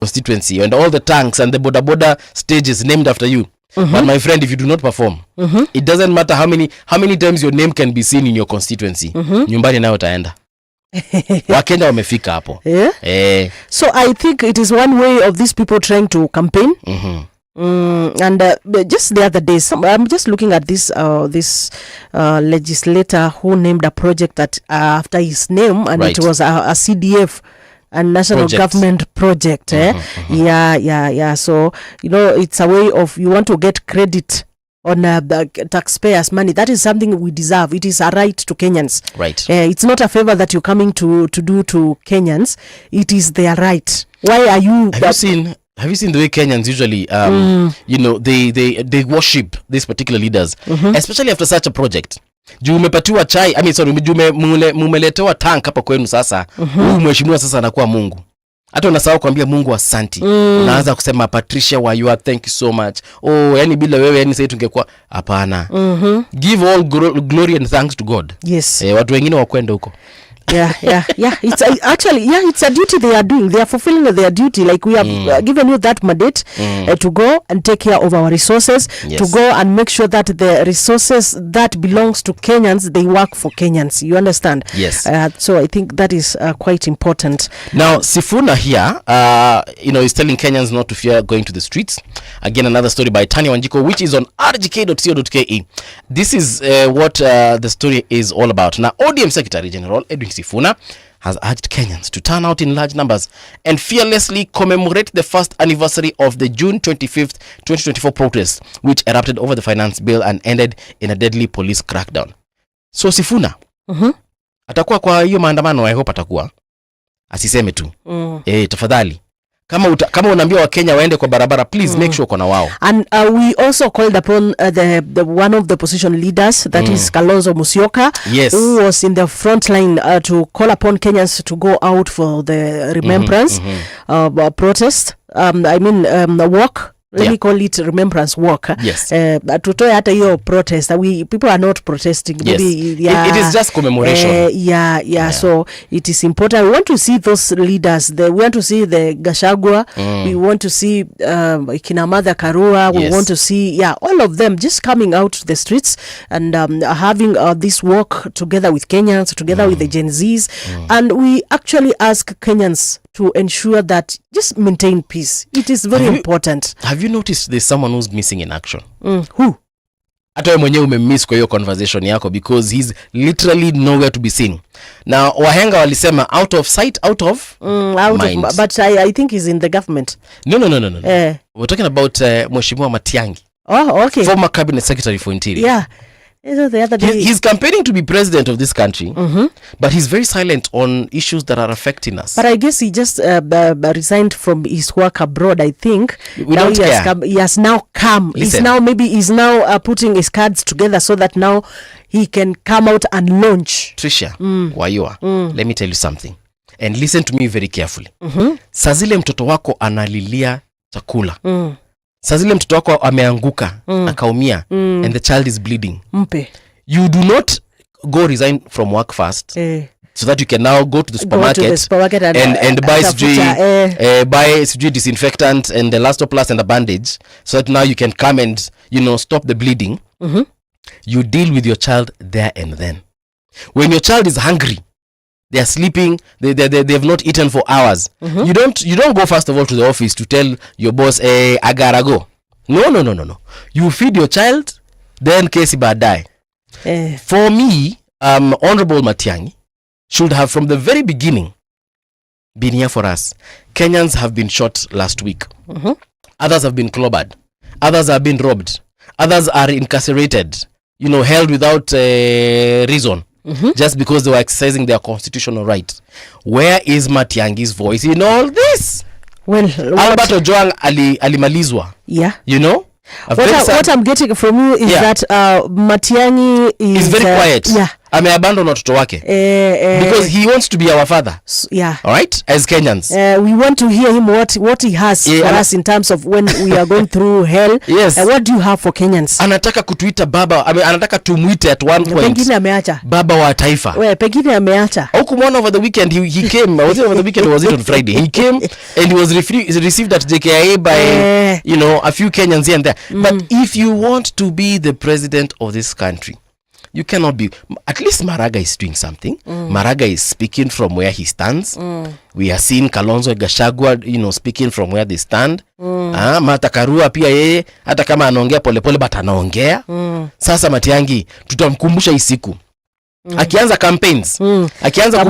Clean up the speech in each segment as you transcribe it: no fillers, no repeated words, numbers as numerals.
constituency and all the tanks and the boda stages named after you. But my friend, if you do not perform, it doesn't matter how many times your name can be seen in your constituency. Nyumbani nayo utaenda. Wakenya wamefika hapo. So I think it is one way of these people trying to campaign. And just the other day, I'm just looking at this legislator who named a project that after his name, and it was a CDF, a national government project. Yeah. So it's a way of, you want to get credit on the taxpayers' money. That is something we deserve. It is a right to Kenyans. Right. It's not a favor that you're coming to do to Kenyans. It is their right. Why are you? Have you seen the way Kenyans usually, they worship these particular leaders, especially after such a project? Umepatiwa chai, mumeletewa tank hapa kwenu sasa, mheshimiwa sasa anakuwa Mungu. Hata unasahau kuambia Mungu asante. Unaanza kusema Triciah, Wayua, thank you so much. Yani bila wewe yani sasa tungekuwa hapana. Give all glory and thanks to God. Yes. Watu wengine wakwenda huko. Yeah. It's actually, it's a duty they are doing. They are fulfilling their duty. Like we have given you that mandate to go and take care of our resources, to go and make sure that the resources that belongs to Kenyans, they work for Kenyans. You understand? Yes. So I think that is quite important. Now, Sifuna here, is telling Kenyans not to fear going to the streets. Again, another story by Tanya Wanjiko, which is on rgk.co.ke. This is what the story is all about. Now, ODM Secretary General Edwin Sifuna has urged Kenyans to turn out in large numbers and fearlessly commemorate the first anniversary of the June 25th, 2024 protests, which erupted over the finance bill and ended in a deadly police crackdown. So Sifuna, atakuwa kwa hiyo maandamano, I hope atakuwa. Asiseme tu. Tafadhali. Kama unaambia wa Kenya waende kwa barabara, please make sure kuna wao. And we also called upon the one of the opposition leaders, that is Kalonzo Musyoka, who was in the front line to call upon Kenyans to go out for the remembrance protest. Walk. Let me call it remembrance walk. Yes. Tutoe hata hiyo protest. People are not protesting. Yes. It is just commemoration. So it is important. We want to see those leaders. We want to see the Gachagua. We want to see Kina Martha Karua. We want to see all of them just coming out to the streets and having this walk together with Kenyans, together with the Gen Zs. And we actually ask Kenyans to ensure that just maintain peace. It is very important. Have you noticed there's someone who's missing in action? Who? Hata wewe mwenyewe umemiss kwa hiyo conversation yako, because he's literally nowhere to be seen. Now wahenga walisema out of sight, out of mind. But I think he's in the government. No. We're talking about Mheshimiwa Matiang'i. Oh, okay. Former cabinet secretary for interior. Yeah. The other day, he's campaigning to be president of this country, but he's very silent on issues that are affecting us. But I guess he just resigned from his work abroad, I think. We don't care. He has now come. Listen. He's now putting his cards together so that now he can come out and launch. Triciah, Wayua, let me tell you something. And listen to me very carefully. Saa zile mtoto wako analilia chakula. Saa zile mtoto wako ameanguka, akaumia, and the child is bleeding. You do not go resign from work first, so that you can now go to the supermarket, and buy disinfectant and the Elastoplast and a bandage, so that now you can come and stop the bleeding. You deal with your child there and then. When your child is hungry, they are sleeping, they have not eaten for hours. You don't go first of all to the office to tell your boss, I gotta go. No. You feed your child, then kesi baadaye. For me, Honorable Matiang'i should have from the very beginning been here for us. Kenyans have been shot last week. Others have been clobbered. Others have been robbed. Others are incarcerated, held without reason. Just because they were exercising their constitutional right. Where is Matiang'i's voice in all this? Well, Albert Ojwang alimalizwa. What I'm getting from you is that Matiang'i is very quiet. ameabandon watoto wake because he wants to be our father. Yeah. All right, as Kenyans. We want to hear him what he has for us in terms of when we are going through hell. Yes. What do you have for Kenyans? Anataka kutuita baba, anataka tumuite at one point. Pengine ameacha. Baba wa taifa. Pengine ameacha. Au kumwona over the weekend he came. Was it over the weekend or was it on Friday? He came and he was received at JKIA by a few Kenyans here and there. But if you want to be the president of this country, you cannot be. At least Maraga is doing something. Maraga is speaking from where he stands. We are seeing Kalonzo Gachagua, speaking from where they stand. Martha Karua pia yeye hata kama anaongea polepole but anaongea. Sasa Matiang'i tutamkumbusha hii siku. Akianza campaigns, akianza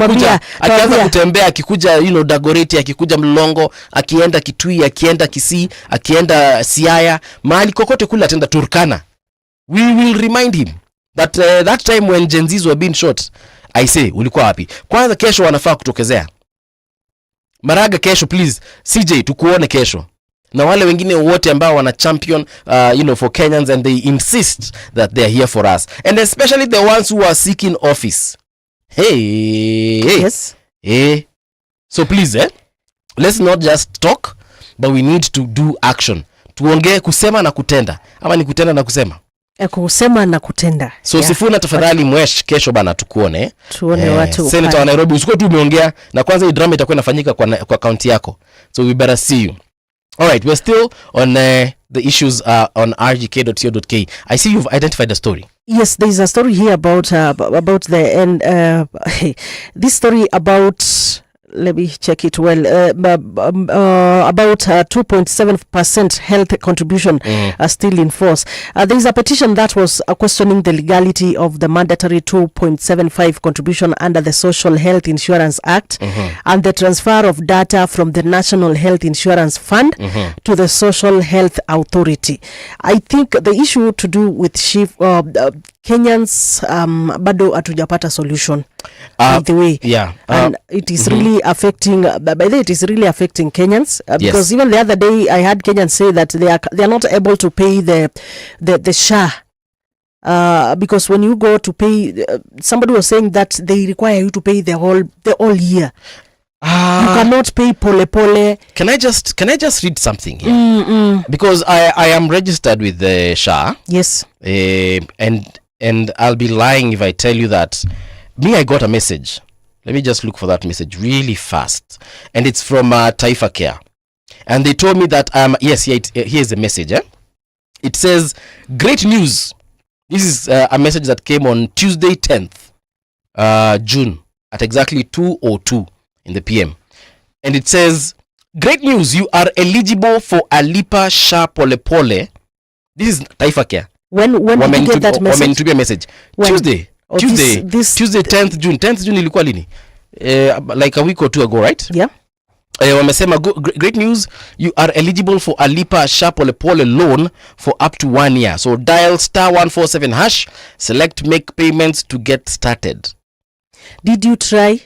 kutembea, akikuja Dagoretti, akikuja Mlolongo, akienda Kitui, akienda Kisii, akienda Siaya, mahali kokote kule atenda Turkana. We will remind him that time when Gen Zs were being shot, I say ulikuwa wapi? Kwanza kesho wanafaa kutokezea. Maraga kesho please, CJ tukuone kesho. Na wale wengine wote ambao wana champion for Kenyans and they insist that they are here for us, and especially the ones who are seeking office. Yes. So please let's not just talk, but we need to do action. Tuongee kusema na kutenda, ama ni kutenda na kusema? Kusema na kutenda. So Sifuna tafadhali mwesh kesho bana tukuone. Tuone watu. Senator wa Nairobi usikuwa tu umeongea na kwanza hii drama itakuwa inafanyika kwa county yako. So we better see you. All right, we're still on the issues on rgk.co.ke. I see you've identified a story. Yes, there is a story here about the and this story about, let me check it well, about 2.7% health contribution still in force. There is a petition that was questioning the legality of the mandatory 2.75 contribution under the Social Health Insurance Act and the transfer of data from the National Health Insurance Fund to the Social Health Authority. I think the issue to do with Kenyans bado hatujapata solution by the way. And it is really affecting by the way, it is really affecting Kenyans because even the other day I had Kenyans say that they are not able to pay the SHA because when you go to pay, somebody was saying that they require you to pay the whole year. You cannot pay pole. Can I just read something here? Because I am registered with the SHA. Yes. And I'll be lying if I tell you that I got a message. Let me just look for that message really fast. And it's from Taifa Care. And they told me that, here's the message. It says, great news. This is a message that came on Tuesday 10th June at exactly 2:02 in the PM. And it says, great news, you are eligible for a Lipa Sha Pole Pole. This is Taifa Care. When did you get that message? Wamenitubia message. Tuesday 10th June. 10th June ilikuwa lini? Like a week or two ago, right? Yeah. Wamesema great news, you are eligible for a Lipa Sha Pole Pole loan for up to 1 year. So dial *147#, select make payments to get started. Did you try?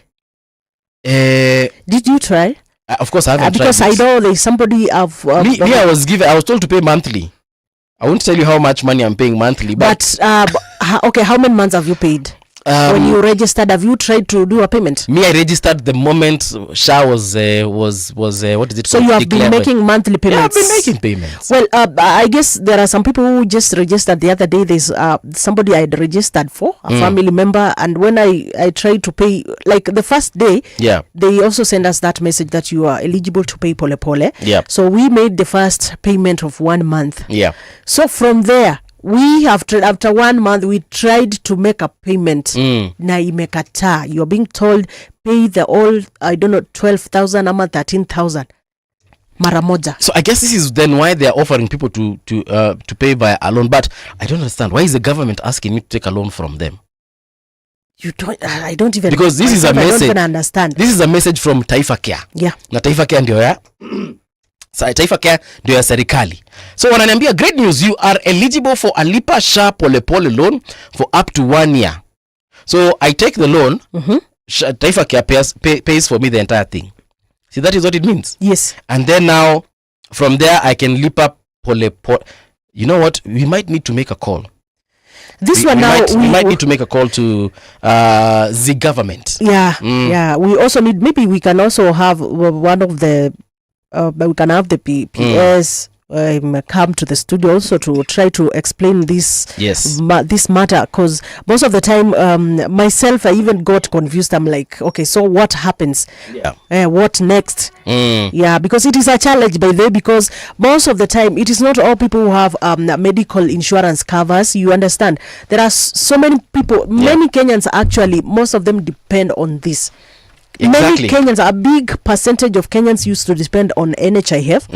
Did you try? Of course I haven't because tried. Because I know there's somebody I was told to pay monthly. I won't tell you how much money I'm paying monthly, but okay, how many months have you paid? When you registered, have you tried to do a payment? I registered the moment SHA was what is it? So you have been making monthly payments? Yeah, I've been making payments. Well, I guess there are some people who just registered the other day. There's somebody I had registered for, a family member, and when I tried to pay, like the first day, they also send us that message that you are eligible to pay pole pole. Yeah. So we made the first payment of 1 month. Yeah. So from there, we after 1 month we tried to make a payment na imekataa. You're being told pay the all 12,000 ama 13,000 mara moja. So I guess this is then why they are offering people to pay via a loan. But I don't understand, why is the government asking you to take a loan from them? I don't even, because this is a message. I don't even understand. This is a message from Taifa Care. Yeah. Na Taifa Care ndio ya Taifa Care ndio ya serikali. So wananiambia great news, you are eligible for a Lipa Sha Pole Pole loan for up to 1 year. So I take the loan, Taifa Care pays for me the entire thing. See, that is what it means. Yes. And then now from there I can Lipa Pole Pole. You know what? We might need to make a call. This one now we might need to make a call to the government. Yeah, we also need, maybe we can also have one of the we can have the PS come to the studio also to try to explain this this matter, because most of the time myself, I even got confused. I'm like, okay, so what happens? What next? Because it is a challenge, by the way, because most of the time it is not all people who have medical insurance covers. You understand, there are so many people, many Kenyans actually, most of them depend on this. Many Kenyans, a big percentage of Kenyans used to depend on NHIF.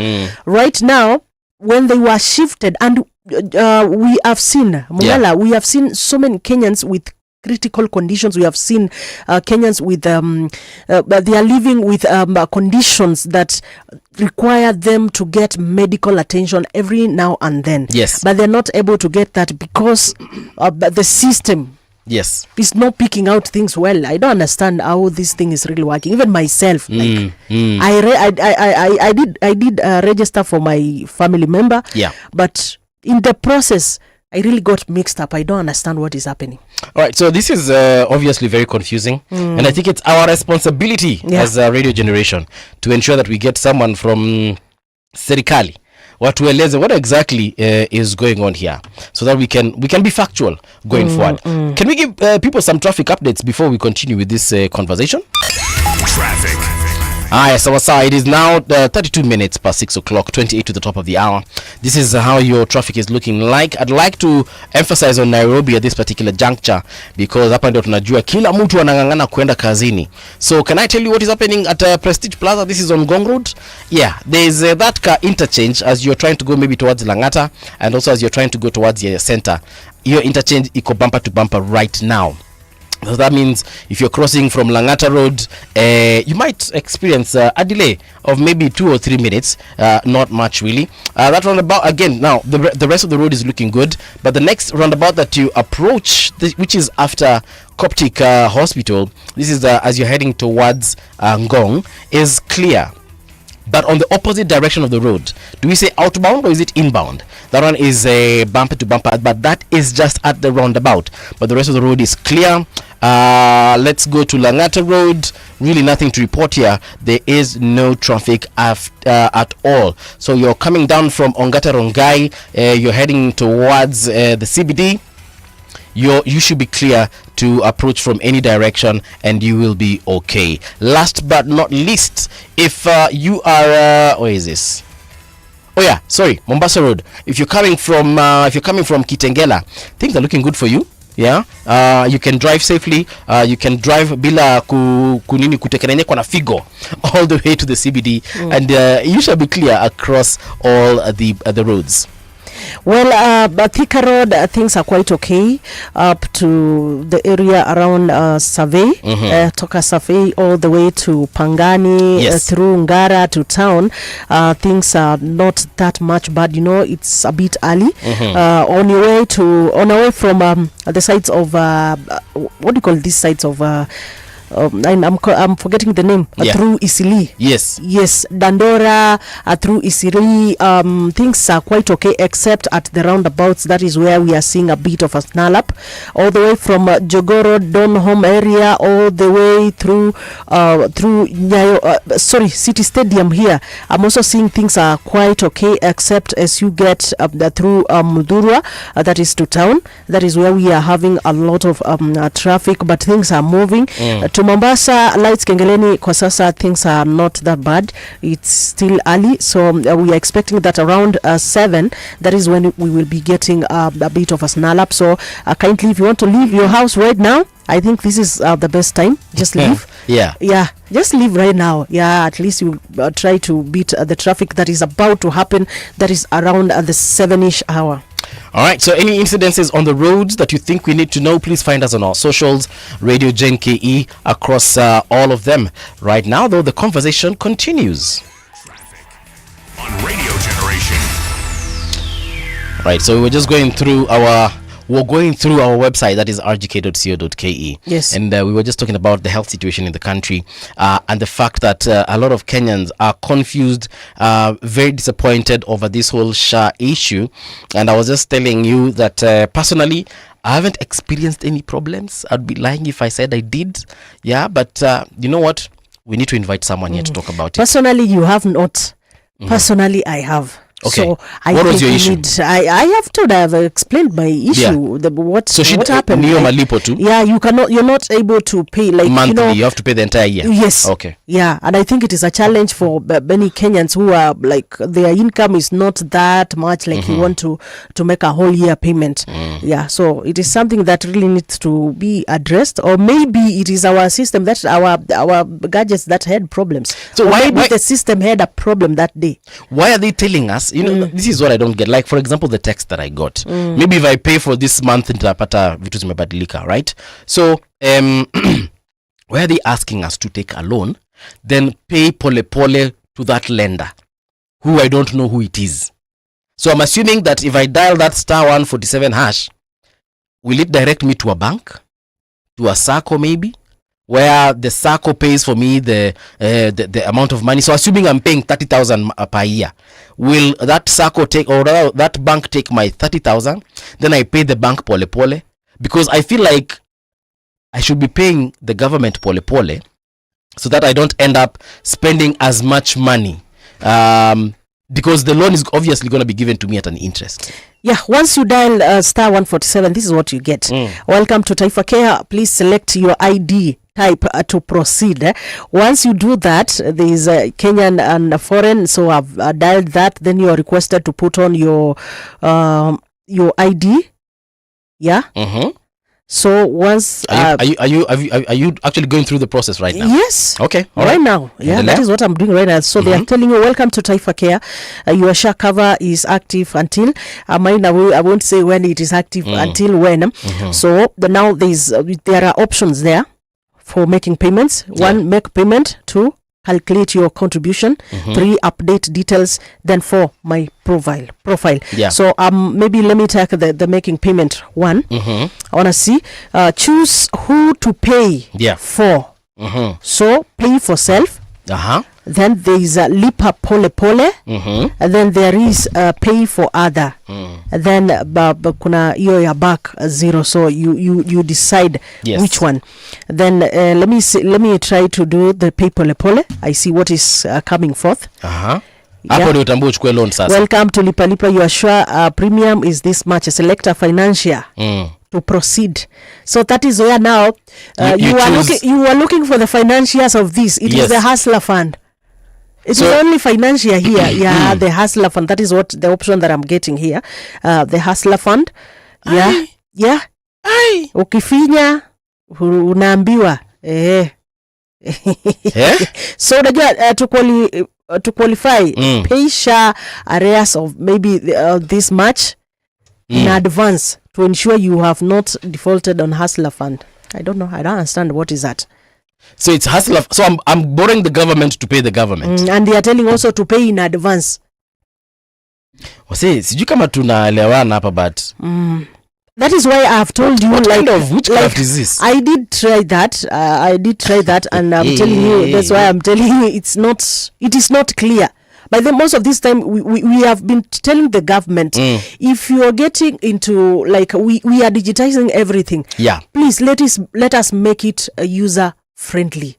Right now, when they were shifted, and we have seen, Mungala, we have seen so many Kenyans with critical conditions. We have seen Kenyans with, they are living with conditions that require them to get medical attention every now and then. But they're not able to get that because the system is not picking out things well. I don't understand how this thing is really working. Even myself, like I did register for my family member, but in the process I really got mixed up. I don't understand what is happening. All right, so this is obviously very confusing, and I think it's our responsibility as a radio generation to ensure that we get someone from serikali watueleze what exactly is going on here, so that we can be factual going forward. Can we give people some traffic updates before we continue with this conversation? Traffic. So it is now 32 minutes past 6 o'clock, 28 to the top of the hour. This is how your traffic is looking like. I'd like to emphasize on Nairobi at this particular juncture, because hapa ndio tunajua kila mtu anangangana kwenda kazini. So can I tell you what is happening at Prestige Plaza? This is on Ngong Road. There's that car interchange as you're trying to go maybe towards Langata, and also as you're trying to go towards your center. Your interchange iko bumper to bumper right now. So that means if you're crossing from Langata Road, you might experience a delay of maybe 2 or 3 minutes, not much really. That roundabout, again, now the rest of the road is looking good, but the next roundabout that you approach, which is after Coptic Hospital, this is as you're heading towards Ngong, is clear. But on the opposite direction of the road, do we say outbound or is it inbound? That one is a bumper to bumper, but that is just at the roundabout. But the rest of the road is clear. Let's go to Langata Road. Really nothing to report here. There is no traffic at all. So you're coming down from Ongata Rongai, you're heading towards the CBD. You should be clear to approach from any direction, and you will be okay. Last but not least, if you are where is this? Mombasa Road. If you're coming from Kitengela, things are looking good for you. You can drive safely. You can drive bila kunini kutekenenyekwa na figo all the way to the CBD, and you shall be clear across all the roads. Well, Thika Road, things are quite okay up to the area around Survey, Toka Survey all the way to Pangani, through Ngara to town. Things are not that much bad, it's a bit early. On our way from the sides of what do you call these sides of I'm forgetting the name. Through Isili. Yes, Dandora, through Isili. Things are quite okay, except at the roundabouts. That is where we are seeing a bit of a snarl up. All the way from Jogoro, Donholm area, all the way through Nyayo, City Stadium here. I'm also seeing things are quite okay, except as you get through Mudurwa, that is to town. That is where we are having a lot of traffic, but things are moving. To Mombasa, lights Kengeleni, kwa sasa things are not that bad. It's still early, so we are expecting that around 7, that is when we will be getting a bit of a snarl up. So kindly, if you want to leave your house right now, I think this is the best time. Just leave. Just leave right now. At least you try to beat the traffic that is about to happen. That is around the 7ish hour. All right, so any incidences on the roads that you think we need to know, please find us on our socials, Radio Gen KE, across all of them. Right now, though, the conversation continues. Traffic on Radio Generation. Right, so we were just going through our we're going through our website, that is rgk.co.ke. Yes. And we were just talking about the health situation in the country, and the fact that a lot of Kenyans are confused, very disappointed over this whole SHA issue. And I was just telling you that personally, I haven't experienced any problems. I'd be lying if I said I did. Yeah, but you know what? We need to invite someone here to talk about it. Personally, you have not. Personally, I have. Okay. So what was your issue? I have explained my issue. Yeah. What Happened? happened? Malipo too? Yeah, you're not able to pay like monthly. You have to pay the entire year. Yes. Okay. Yeah, and I think it is a challenge for many Kenyans who are like their income is not that much. Like you want to make a whole year payment. Yeah, so it is something that really needs to be addressed, or maybe it is our system that our gadgets that had problems. So why the system had a problem that day? Why are they telling us? You know, this is what I don't get. Like, for example, the text that I got. Maybe if I pay for this month, nitapata vitu zimebadilika, right? So, why are they asking us to take a loan, then pay pole pole to that lender, who I don't know who it is? So I'm assuming that if I dial that *147#, will it direct me to a bank, to a SACCO maybe, where the SACCO pays for me the amount of money? So assuming I'm paying 30,000 per year, will that SACCO take, or that bank take my 30,000? Then I pay the bank pole pole, because I feel like I should be paying the government pole pole, so that I don't end up spending as much money, because the loan is obviously going to be given to me at an interest. Yeah, once you dial *147, this is what you get. Welcome to Taifa Care. Please select your ID type to proceed. Once you do that, there is Kenyan and foreign, so I've dialed that. Then you are requested to put on your ID. Yeah. So once are you actually going through the process right now? Yes. Okay. All right now. Yeah, that is what I'm doing right now. So they are telling you, welcome to Taifa Care. Your SHA cover is active until I won't say when it is active until when. So now there are options there for making payments. 1, make payment. 2, calculate your contribution. 3, update details. Then 4, my profile. Yeah. So maybe let me take the making payment 1. I want to see, choose who to pay for. So pay for self. Then there is a lipa pole pole, and then there is pay for other. And then kuna hiyo ya back 0, so you decide which one. Then let me try to do the pay pole pole. I see what is coming forth. Hapo ndio utambue uchukue loan sasa. Welcome to lipa your SHA premium is this much. Select a financial to proceed. So that is where now you are looking for the financials of this. It is the hustler fund. It is only financial here. Yeah, the hustler fund. That is what the option that I'm getting here. The hustler fund. Yeah. Yeah. Ukifinya unaambiwa so unajua to qualify pay SHA arrears of maybe this much in advance to ensure you have not defaulted on hustler fund. I don't know. I don't understand what is that. So it's hustler. So I'm borrowing the government to pay the government. And they are telling also to pay in advance. Wase, sijui kama tunaelewana hapa, but that is why I have told you, what kind of witchcraft is this? I did try that. And I'm telling you, that's why I'm telling you, it is not clear. By the most of this time, we have been telling the government, if you are getting into, like, we are digitizing everything. Yeah. Please let us make it user friendly.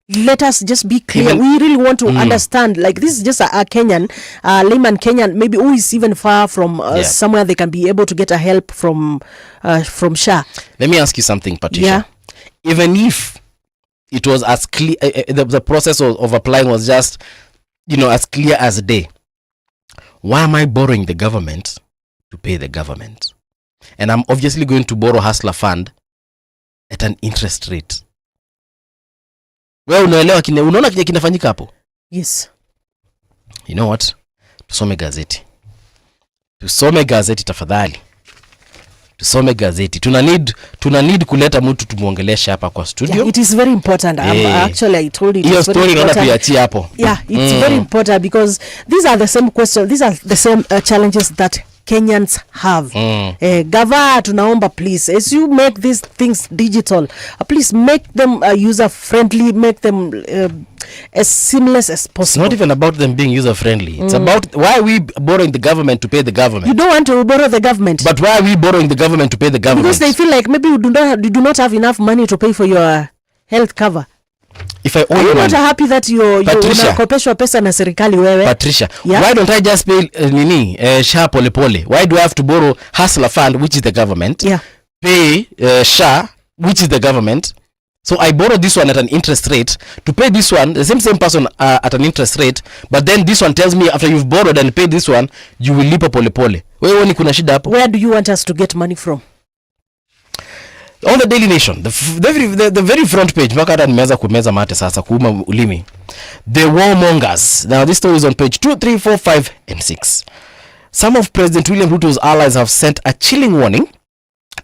Let us just be clear. We really want to understand. Like, this is just a Kenyan, layman Kenyan, maybe who is even far from somewhere they can be able to get a help from SHA. Let me ask you something, Patricia. Yeah. Even if it was as clear, the process of applying was just, as clear as day, why am I borrowing the government to pay the government? And I'm obviously going to borrow hustler fund at an interest rate. Well, unaelewa unaona kile kinafanyika hapo? Yes. You know what? Tusome gazeti tafadhali. Tusome gazeti. Tuna need kuleta mtu tumuongelesha hapa kwa studio. Yeah, it is very important. Actually, I told you it is very important. Tuachie hapo. Yeah, it's very important because these are the same questions. These are the same challenges that Kenyans have. Gava, tunaomba please, as you make these things digital, please make them user friendly, make them as seamless as possible. It's not even about them being user friendly. It's about why are we borrowing the government to pay the government? You don't want to borrow the government. But why are we borrowing the government to pay the government? Because they feel like maybe you do not have enough money to pay for your health cover. If I owe you money, not happy that you unakopeshwa pesa na serikali wewe? Patricia, yeah? Why don't I just pay SHA pole pole? Why do I have to borrow Hustler Fund, which is the government? Yeah. Pay SHA, which is the government. So I borrow this one at an interest rate to pay this one, the same person at an interest rate, but then this one tells me after you've borrowed and paid this one, you will lipa pole pole. Wewe ni kuna shida hapo. Where do you want us to get money from? On the Daily Nation, the very front page, mpaka hata nimeweza kumeza mate sasa kuuma ulimi. The warmongers. Now this story is on page 2, 3, 4, 5 and 6. Some of President William Ruto's allies have sent a chilling warning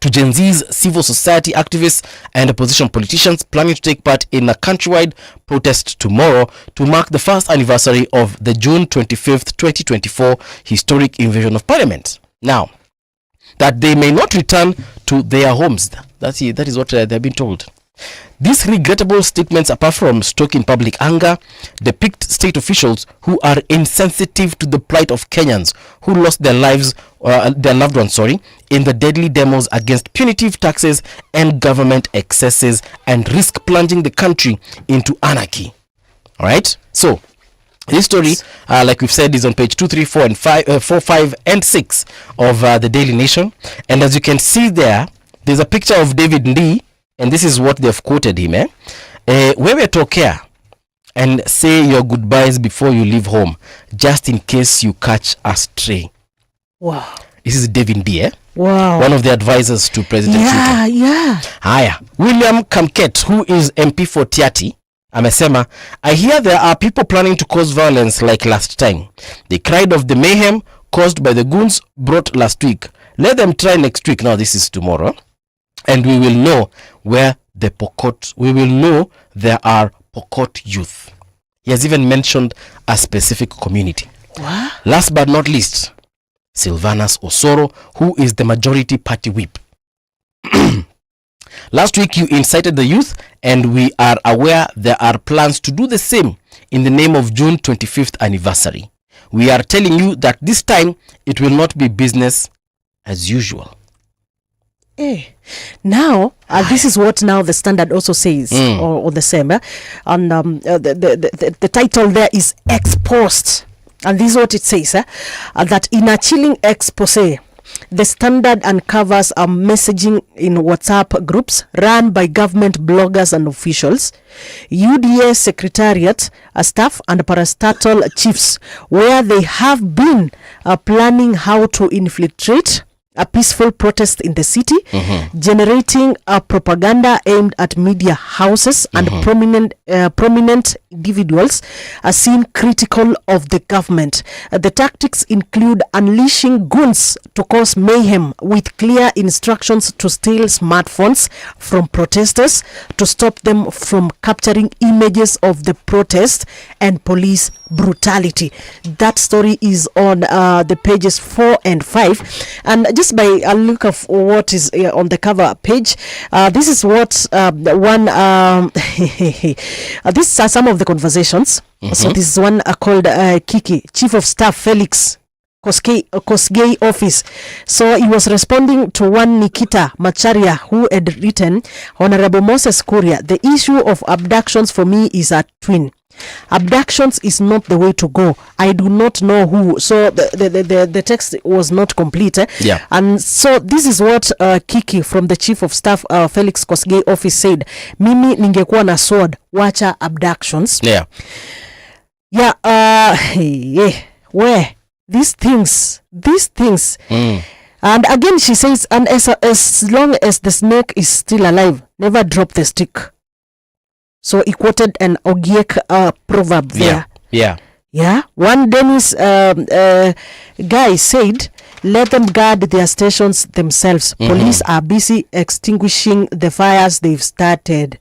to Gen Z's civil society activists and opposition politicians planning to take part in a countrywide protest tomorrow to mark the first anniversary of the June 25th, 2024 historic invasion of Parliament. Now, that they may not return to their homes. That is what they've been told. These regrettable statements, apart from stoking public anger, depict state officials who are insensitive to the plight of Kenyans who lost their lives, their loved ones, in the deadly demos against punitive taxes and government excesses, and risk plunging the country into anarchy. All right. So this story, like we've said, is on page 2, 3, 4, and 5, 4, 5, and 6 of the Daily Nation. And as you can see there, there's a picture of David Ndii, and this is what they've quoted him. Wewe tokea and say your goodbyes before you leave home, just in case you catch a stray. Wow. This is David Ndii, Wow. one of the advisors to President Ruto. Yeah. Haya, William Kamket, who is MP for Tiati, amesema, I hear there are people planning to cause violence like last time. They cried of the mayhem caused by the goons brought last week. Let them try next week. Now this is tomorrow. And we will know where the Pokot, we will know there are Pokot youth. He has even mentioned a specific community. What? Last but not least, Sylvanus Osoro, who is the majority party whip. Last week you incited the youth, and we are aware there are plans to do the same in the name of June 25th anniversary. We are telling you that this time it will not be business as usual. Now, this is what now the Standard also says, or the same. And the title there is Exposed. And this is what it says, that in a chilling expose, the Standard uncovers a messaging in WhatsApp groups run by government bloggers and officials, UDA secretariat staff and parastatal chiefs, where they have been planning how to infiltrate a peaceful protest in the city, generating a propaganda aimed at media houses and prominent individuals are seen critical of the government. The tactics include unleashing goons to cause mayhem with clear instructions to steal smartphones from protesters, to stop them from capturing images of the protest, and police brutality. That story is on the pages 4 and 5. And just by a look of what is on the cover page, this is what these are some of the conversations. So this is one called Kiki, Chief of Staff Felix Kosgei office. So he was responding to one Nikita Macharia, who had written, Honorable Moses Kuria, the issue of abductions for me is a twin. Abductions is not the way to go. I do not know who. So the text was not complete. Yeah. And so this is what Kiki from the Chief of Staff Felix Kosgei office said. Mimi ningekuwa na sword, wacha abductions. Yeah. Yeah. Where these things. And again she says, and as long as the snake is still alive, never drop the stick. So he quoted an Ogiek proverb there. Yeah. One Dennis guy said, let them guard their stations themselves. Police are busy extinguishing the fires they've started.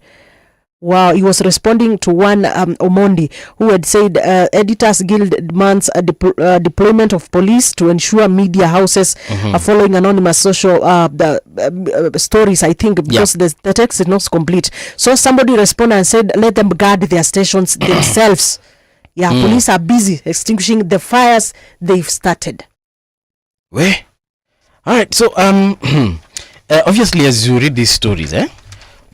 Wow, he was responding to one Omondi who had said Editors Guild demands a deployment of police to ensure media houses are following anonymous social stories, I think, because the text is not complete. So somebody responded and said, let them guard their stations themselves. Yeah, police are busy extinguishing the fires they've started. All right, so obviously as you read these stories,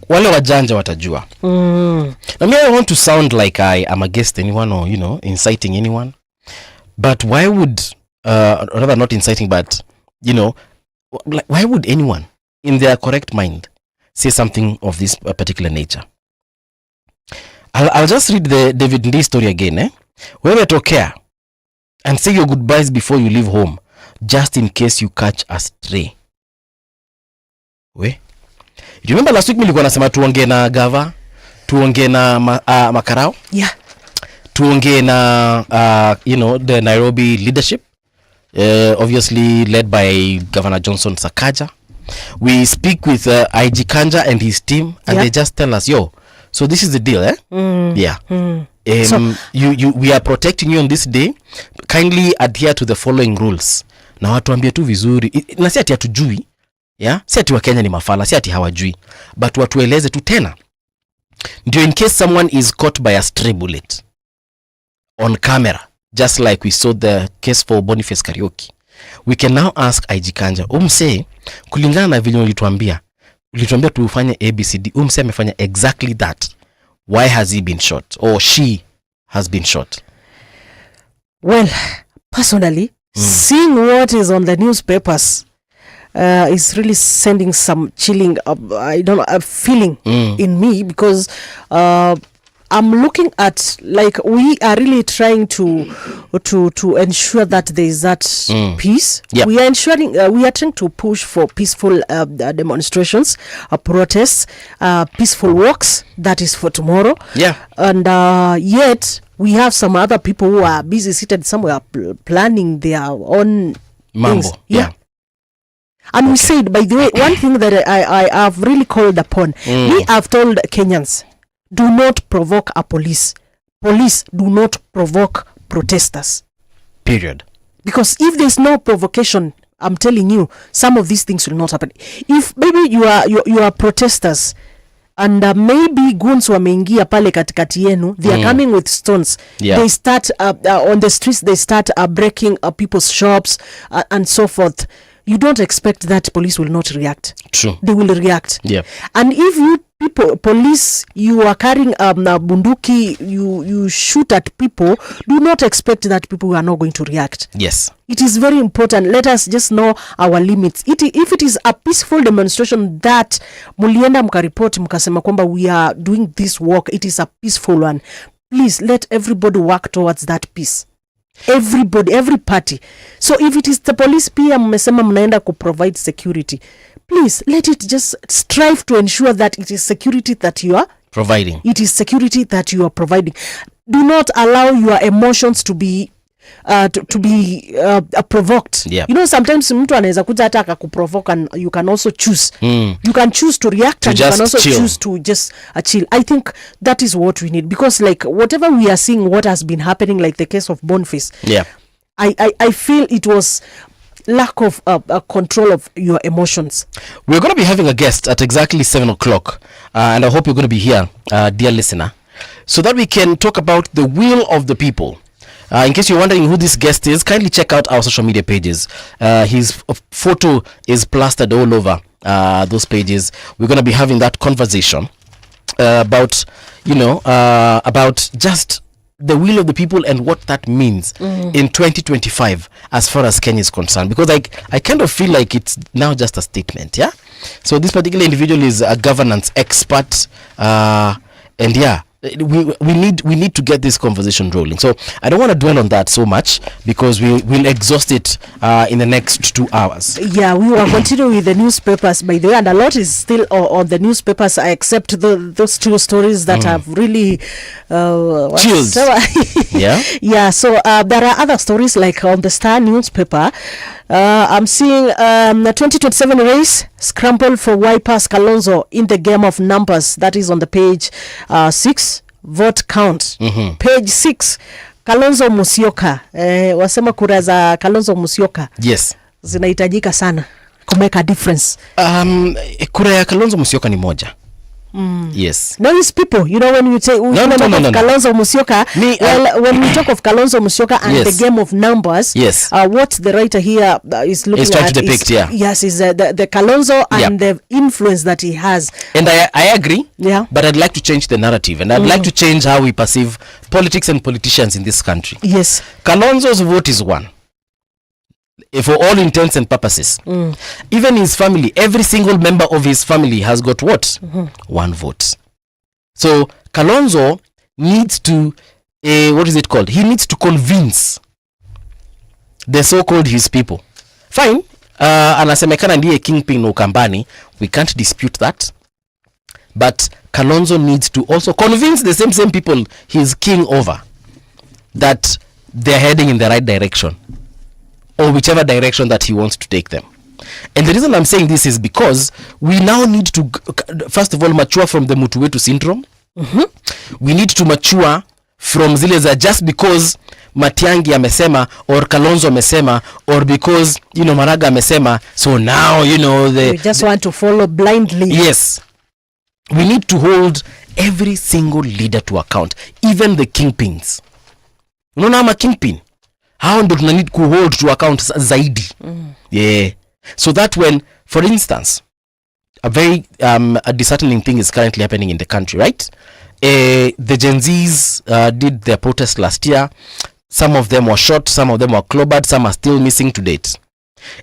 wale wajanja watajua. Now me, I want to sound like I am against anyone or, you know, inciting anyone. But why would, rather not inciting, but, you know, why would anyone in their correct mind say something of this particular nature? I'll just read the David Ndii story again. Wewe tokea and say your goodbyes before you leave home, just in case you catch a stray. You remember last week nilikuwa nasema tuongee na gava, tuongee na makarao? Yeah. Tuongee na you know, the Nairobi leadership, obviously led by Governor Johnson Sakaja. We speak with IG Kanja and his team, and they just tell us, yo, so this is the deal, Yeah. So, we are protecting you on this day. Kindly adhere to the following rules. Na watu ambie tu vizuri. Na si ati hatujui. Yeah? Si ati wa Kenya ni mafala, si ati hawajui. But watueleze tu tena. Ndio in case someone is caught by a stray bullet on camera, just like we saw the case for Boniface Karaoke, we can now ask IG Kanja, umse, kulingana na vile ulituambia tufanye ABCD, umse amefanya exactly that. Why has he been shot? Or she has been shot? Well, personally, seeing what is on the newspapers is really sending some chilling, feeling in me, because I'm looking at, like, we are really trying to ensure that there is that peace. Yep. We are ensuring, we are trying to push for peaceful demonstrations, protests, peaceful walks. That is for tomorrow. Yeah. And yet we have some other people who are busy seated somewhere planning their own mambo. Things. Yeah. And we said, by the way, one thing that I have really called upon, we have told Kenyans, do not provoke a police. Police do not provoke protesters. Period. Because if there's no provocation, I'm telling you, some of these things will not happen. If maybe you are protesters, and maybe goons wameingia pale katikati yenu, they are coming with stones. Yeah. They start on the streets, they start breaking people's shops and so forth. You don't expect that police will not react. True. They will react. Yeah. And if you police, you are carrying bunduki, you shoot at people, do not expect that people are not going to react. Yes. It is very important. Let us just know our limits. If it is a peaceful demonstration that mulienda mkaripoti mkasema kwamba we are doing this work, it is a peaceful one, please let everybody work towards that peace. Everybody, every party. So if it is the police pia mmesema mnaenda ku provide security, please let it just strive to ensure that it is security that you are providing. It is security that you are providing. Do not allow your emotions to be provoked. Yeah. You know, sometimes mtu anaweza kuja hata akakuprovoke, and you can also choose. You can choose to react, to and you can also choose to just chill. I think that is what we need, because like whatever we are seeing, what has been happening, like the case of Boniface, I feel it was lack of control of your emotions. We're going to be having a guest at exactly 7 o'clock, and I hope you're going to be here, dear listener, so that we can talk about the will of the people. In case you're wondering who this guest is, kindly check out our social media pages. His photo is plastered all over those pages. We're going to be having that conversation about, about just the will of the people and what that means in 2025 as far as Kenya is concerned. Because I kind of feel like it's now just a statement, yeah? So this particular individual is a governance expert, and yeah, we need to get this conversation rolling. So I don't want to dwell on that so much, because we'll exhaust it in the next 2 hours. Yeah, we will continue with the newspapers, by the way, and a lot is still on the newspapers, except those two stories that have really chilled. Yeah. So there are other stories, like on the Star newspaper. I'm seeing the 2027 race scramble for Waipa's Kalonzo in the game of numbers. That is on the page 6, vote count. Page 6, Kalonzo Musyoka. Wasema kura za Kalonzo Musyoka. Yes. Zinahitajika sana to make a difference. Kura ya Kalonzo Musyoka ni moja. Yes. Now these people, you know, when you say Kalonzo Musyoka, when we talk of Kalonzo Musyoka and the game of numbers, what the writer here is looking trying to depict, is the Kalonzo and the influence that he has. And I agree, but I'd like to change the narrative, and I'd like to change how we perceive politics and politicians in this country. Yes. Kalonzo's vote is one. For all intents and purposes. Even his family, every single member of his family has got what? One vote. So Kalonzo needs to what is it called? He needs to convince the so-called his people. Fine. Anasemekana ndiye kingpin Ukambani. We can't dispute that. But Kalonzo needs to also convince the same people he's king over that they're heading in the right direction, or whichever direction that he wants to take them. And the reason I'm saying this is because we now need to, first of all, mature from the Mutu Wetu syndrome. We need to mature from zile za just because Matiangi amesema or Kalonzo amesema or because, you know, Maraga amesema, so now, you know, we just want to follow blindly. Yes. We need to hold every single leader to account, even the kingpins. Unaona ama kingpin? How ndo tuna need to hold to account zaidi. Yeah. So that when, for instance, a very a disheartening thing is currently happening in the country, right? The Gen Zs did their protest last year. Some of them were shot, some of them were clobbered, some are still missing to date.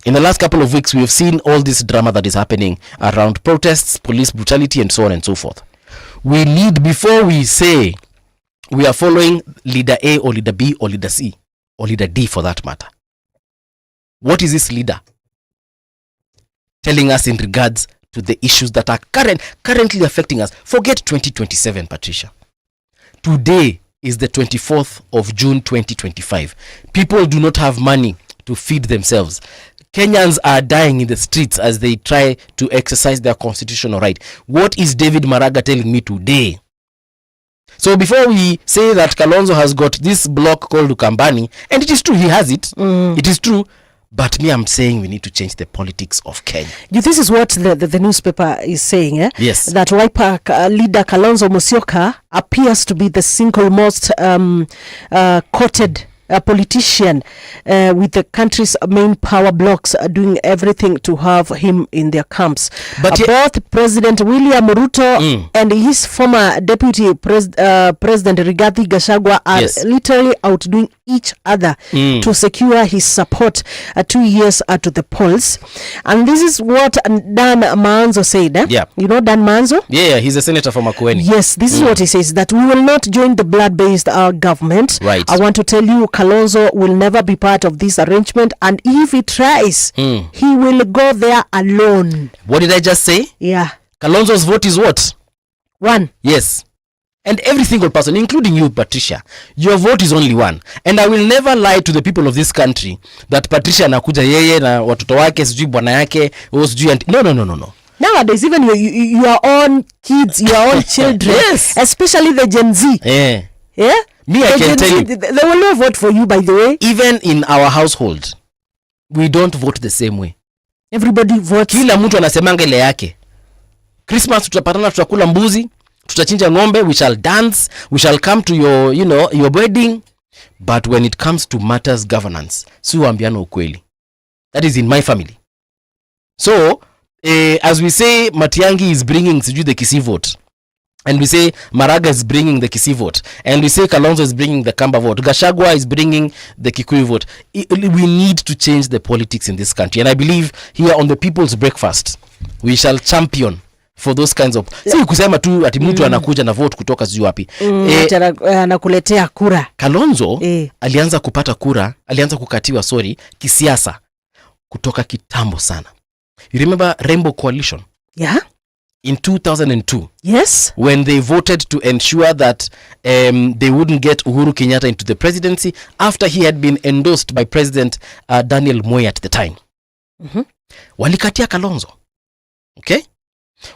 In the last couple of weeks, we have seen all this drama that is happening around protests, police brutality, and so on and so forth. We need, before we say we are following leader A or leader B or leader C, or leader D for that matter. What is this leader telling us in regards to the issues that are currently affecting us? Forget 2027, Patricia. Today is the 24th of June 2025. People do not have money to feed themselves. Kenyans are dying in the streets as they try to exercise their constitutional right. What is David Maraga telling me today? So before we say that Kalonzo has got this block called Ukambani, and it is true, he has it. It is true. But me, I'm saying we need to change the politics of Kenya. This is what the newspaper is saying, Yes. That Waipa leader Kalonzo Musyoka appears to be the single most quoted politician with the country's main power blocks doing everything to have him in their camps. But both President William Ruto and his former deputy President Rigathi Gachagua are literally outdoing each other to secure his support 2 years to the polls. And this is what Dan Manzo said. You know Dan Manzo? Yeah, he's a senator from Makueni. Yes, this is what he says, that we will not join the blood-based government. Right. I want to tell you, Kalonzo will never be part of this arrangement, and if he tries, he will go there alone. What did I just say? Yeah. Kalonzo's vote is what? One. Yes. And every single person, including you, Patricia, your vote is only one. And I will never lie to the people of this country that Patricia anakuja yeye na watoto wake sijui bwana yake sijui no. Nowadays, even your own kids, your own children, especially the Gen Z. Yeah? Me, I can tell you. They will not vote for you, by the way. Even in our household, we don't vote the same way. Everybody votes. Kila mtu anasemanga ile yake. Christmas tutapatana, tutakula mbuzi, tutachinja ng'ombe, we shall dance, we shall come to your, you know, your wedding. But when it comes to matters governance, si waambiana ukweli. That is in my family. So, as we say, Matiangi is bringing the Kisii vote. And we say Maraga is bringing the Kisii vote. And we say Kalonzo is bringing the Kamba vote. Gachagua is bringing the Kikuyu vote. We need to change the politics in this country. And I believe here on the People's Breakfast, we shall champion for those kinds of... Si kusema tu ati mtu anakuja na vote kutoka sijui wapi. Anakuletea kura. Kalonzo alianza kupata kura, alianza kukatiwa kisiasa kutoka kitambo sana. You remember Rainbow Coalition? Yeah. in 2002. Yes. When they voted to ensure that they wouldn't get Uhuru Kenyatta into the presidency after he had been endorsed by President Daniel Moi at the time. Walikatia Kalonzo. Okay?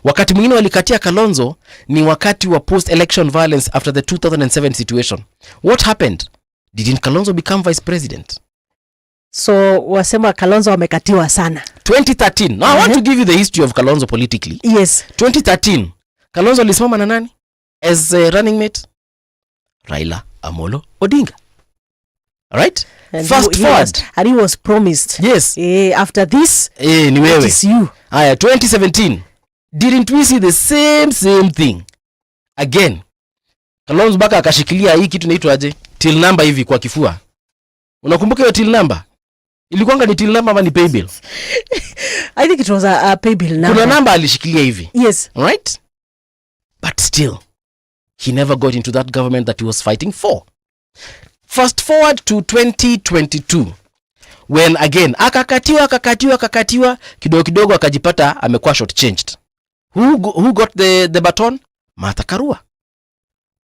Wakati mwingine walikatia Kalonzo ni wakati wa post-election violence after the 2007 situation. What happened? Didn't Kalonzo become vice president? So wasema Kalonzo wamekatiwa sana. 2013. Now I want to give you the history of Kalonzo politically. Yes. 2013. Kalonzo alisimama na nani as a running mate? Raila Amolo Odinga. All right? And fast forward. And he was promised. Yes. After this, ni wewe. It is you. Aya, 2017. Didn't we see the same thing? Again. Kalonzo baka akashikilia hii kitu inaitwa aje? Till number hivi kwa kifua. Unakumbuka hiyo till number? Ilikuwanga ni till number ama ni pay bill? I think it was a pay bill number. Kuna number alishikilia hivi. Yes. Right? But still, he never got into that government that he was fighting for. Fast forward to 2022. When again, akakatiwa, kidogo akajipata amekuwa short changed. Who got the baton? Martha Karua.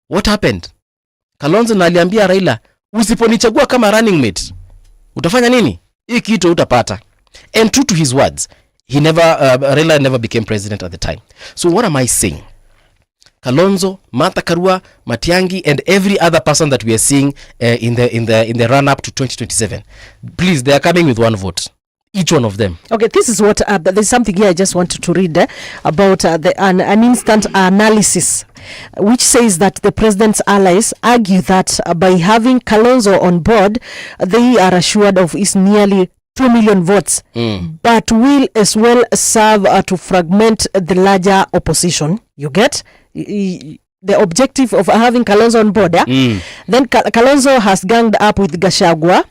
What happened? Kalonzo na aliambia Raila, usiponichagua kama running mate, utafanya nini? Hii kitu utapata. And true to his words, Raila never became president at the time. So what am I saying? Kalonzo, Martha Karua, Matiangi, and every other person that we are seeing in the run up to 2027, please, they are coming with one vote, each one of them. Okay, this is what there's something here I just wanted to read about an instant analysis, which says that the president's allies argue that by having Kalonzo on board, they are assured of his nearly 2 million votes, but will as well serve to fragment the larger opposition. You get the objective of having Kalonzo on board. Yeah? Then Kalonzo has ganged up with Gachagua,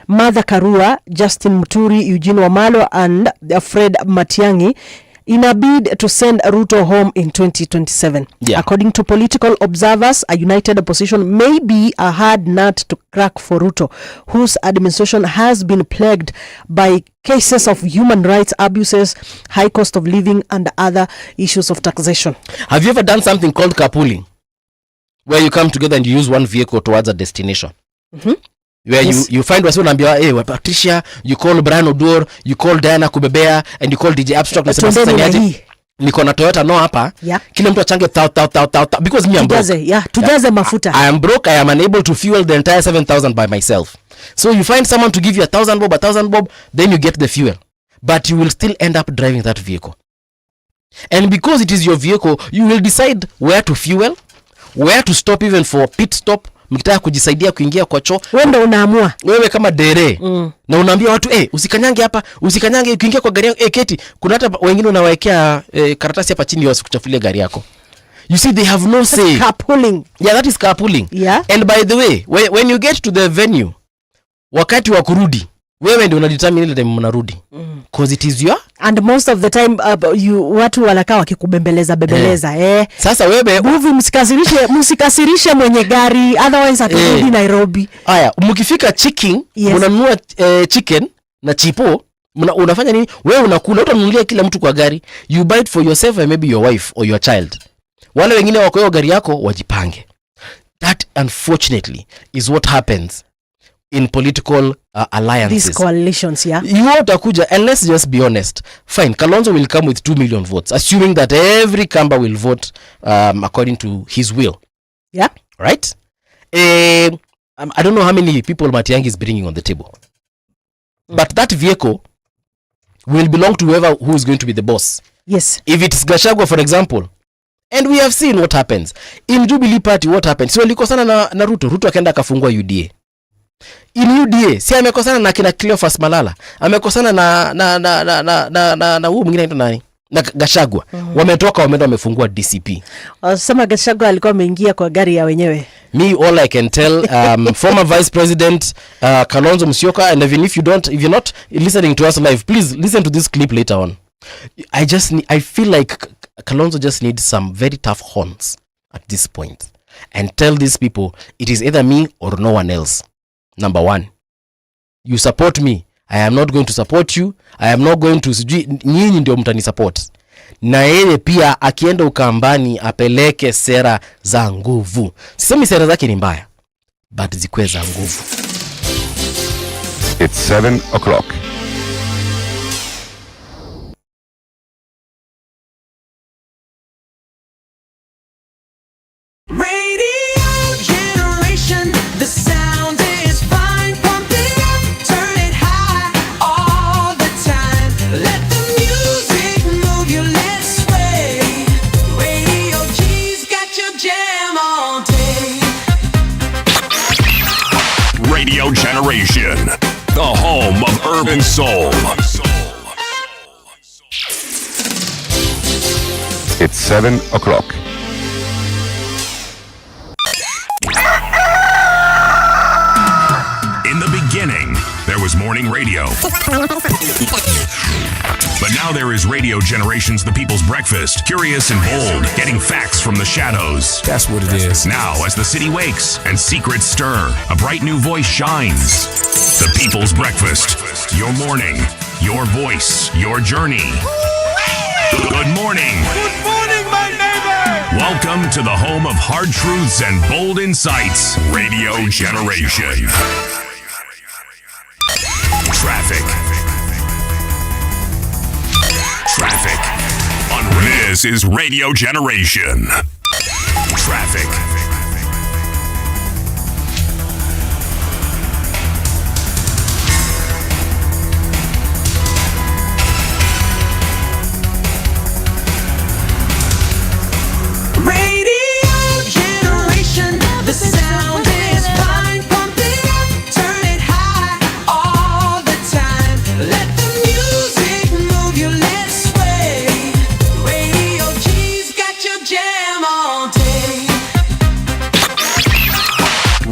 Martha Karua, Justin Muturi, Eugene Wamalwa, and Fred Matiang'i in a bid to send Ruto home in 2027. According to political observers, a united opposition may be a hard nut to crack for Ruto, whose administration has been plagued by cases of human rights abuses, high cost of living, and other issues of taxation. Have you ever done something called carpooling, where you come together and you use one vehicle towards a destination? Where you find wasi unaambiwa, hey, Patricia, you call Brian Odor, you call Diana Kubebea, and you call DJ Abstract. Nasema sasa niaje? Niko na Toyota no hapa. Kila mtu achange thou because me am broke. Tujaze mafuta. I am broke. I am unable to fuel the entire 7,000 by myself. So you find someone to give you 1,000 bob, then you get the fuel. But you will still end up driving that vehicle. And because it is your vehicle, you will decide where to fuel, where to stop even for pit stop. Mkitaka kujisaidia kuingia kwa choo, wewe ndio unaamua. Wewe kama dere na unaambia watu usikanyange hapa, usikanyange ukiingia kwa gari yako. Keti, kuna hata wengine unawaekea karatasi hapa chini wasikuchafulie gari yako. You see, they have no say. That's carpooling. Yeah, that is carpooling. Yeah. And by the way, when you get to the venue, wakati wa kurudi, wewe ndio unadetermine ile time mnarudi. Because it is your, and most of the time watu wanakaa wakikubembeleza bebeleza. Sasa wewe Mbuvi, msikasirishe mwenye gari, otherwise atarudi Nairobi. Haya, mkifika chicken, mnanunua chicken na chipo, unafanya nini? Wewe unakula, utamnunulia kila mtu kwa gari. You buy it for yourself and maybe your wife or your child. Wale wengine wako hiyo gari yako wajipange. That unfortunately is what happens in political alliances. These coalitions, You utakuja, and let's just be honest. Fine, Kalonzo will come with 2 million votes, assuming that every Kamba will vote according to his will. Yeah. Right? I don't know how many people Matiang'i is bringing on the table. But that vehicle will belong to who is going to be the boss. Yes. If it's Gachagua, for example, and we have seen what happens. In Jubilee Party, what happens? So walikosana na Ruto akaenda akafungua UDA. In UDA, si amekosana na kina Cleophas Malala, amekosana na huyu mwingine anaitwa nani? Na Gachagua. Wametoka wameenda wamefungua DCP. Sema Gachagua alikuwa ameingia kwa gari ya wenyewe. Me, all I can tell, former Vice President Kalonzo Musyoka, and even if you're not listening to us live, please listen to this clip later on. I feel like Kalonzo just needs some very tough horns at this point and tell these people it is either me or no one else. Number one, you support me, I am not going to support you. I am not going to nyinyi ndio mtani support. na yeye pia akienda Ukambani apeleke sera za nguvu. Sisemi sera zake ni mbaya, but zikwe za nguvu. It's 7 o'clock. Radio Generation, the home of urban soul. It's 7 o'clock. In the beginning, there was morning radio. But now there is Radio Generation's The People's Breakfast. Curious and bold, getting facts from the shadows. That's what it is. Now, as the city wakes and secrets stir, a bright new voice shines. The People's Breakfast. Your morning, your voice, your journey. Good morning. Good morning, my neighbor. Welcome to the home of hard truths and bold insights. Radio Generation. Traffic. This is Radio Generation. Traffic.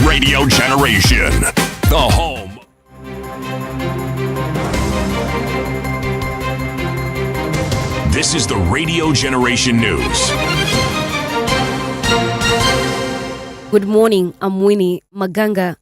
Radio Generation, the home. This is the Radio Generation News. Good morning, I'm Winnie Maganga.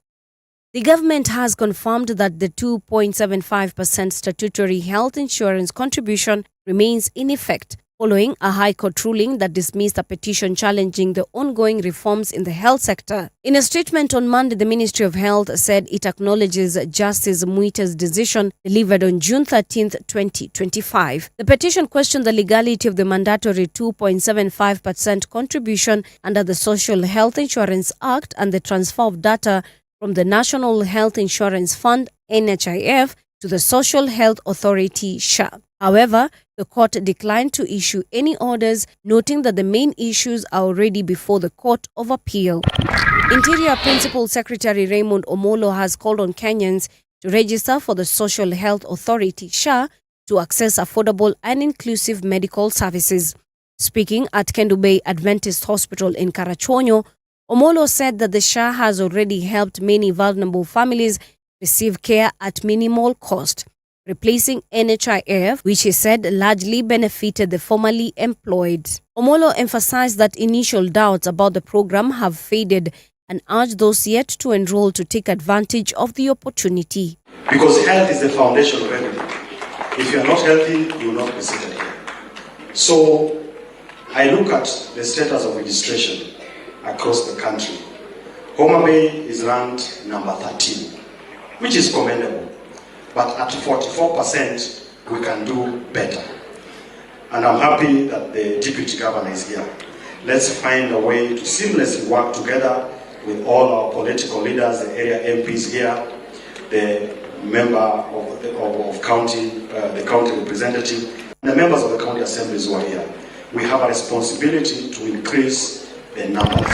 The government has confirmed that the 2.75% statutory health insurance contribution remains in effect, following a High Court ruling that dismissed a petition challenging the ongoing reforms in the health sector. In a statement on Monday, the Ministry of Health said it acknowledges Justice Muita's decision delivered on June 13, 2025. The petition questioned the legality of the mandatory 2.75% contribution under the Social Health Insurance Act and the transfer of data from the National Health Insurance Fund, NHIF, to the Social Health Authority, SHA. However, the court declined to issue any orders, noting that the main issues are already before the Court of Appeal. Interior Principal Secretary Raymond Omolo has called on Kenyans to register for the Social Health Authority, SHA, to access affordable and inclusive medical services. Speaking at Kendu Bay Adventist Hospital in Karachuonyo, Omolo said that the SHA has already helped many vulnerable families receive care at minimal cost, replacing NHIF, which he said largely benefited the formerly employed. Omolo emphasized that initial doubts about the program have faded and urged those yet to enroll to take advantage of the opportunity. Because health is the foundation of everything. If you are not healthy, you will not be seated here. So I look at the status of registration across the country. Homa Bay is ranked number 13, which is commendable. But at 44%, we can do better. And I'm happy that the Deputy Governor is here. Let's find a way to seamlessly work together with all our political leaders, the area MPs here, the member of county, the county representative, and the members of the county assemblies who are here. We have a responsibility to increase the numbers.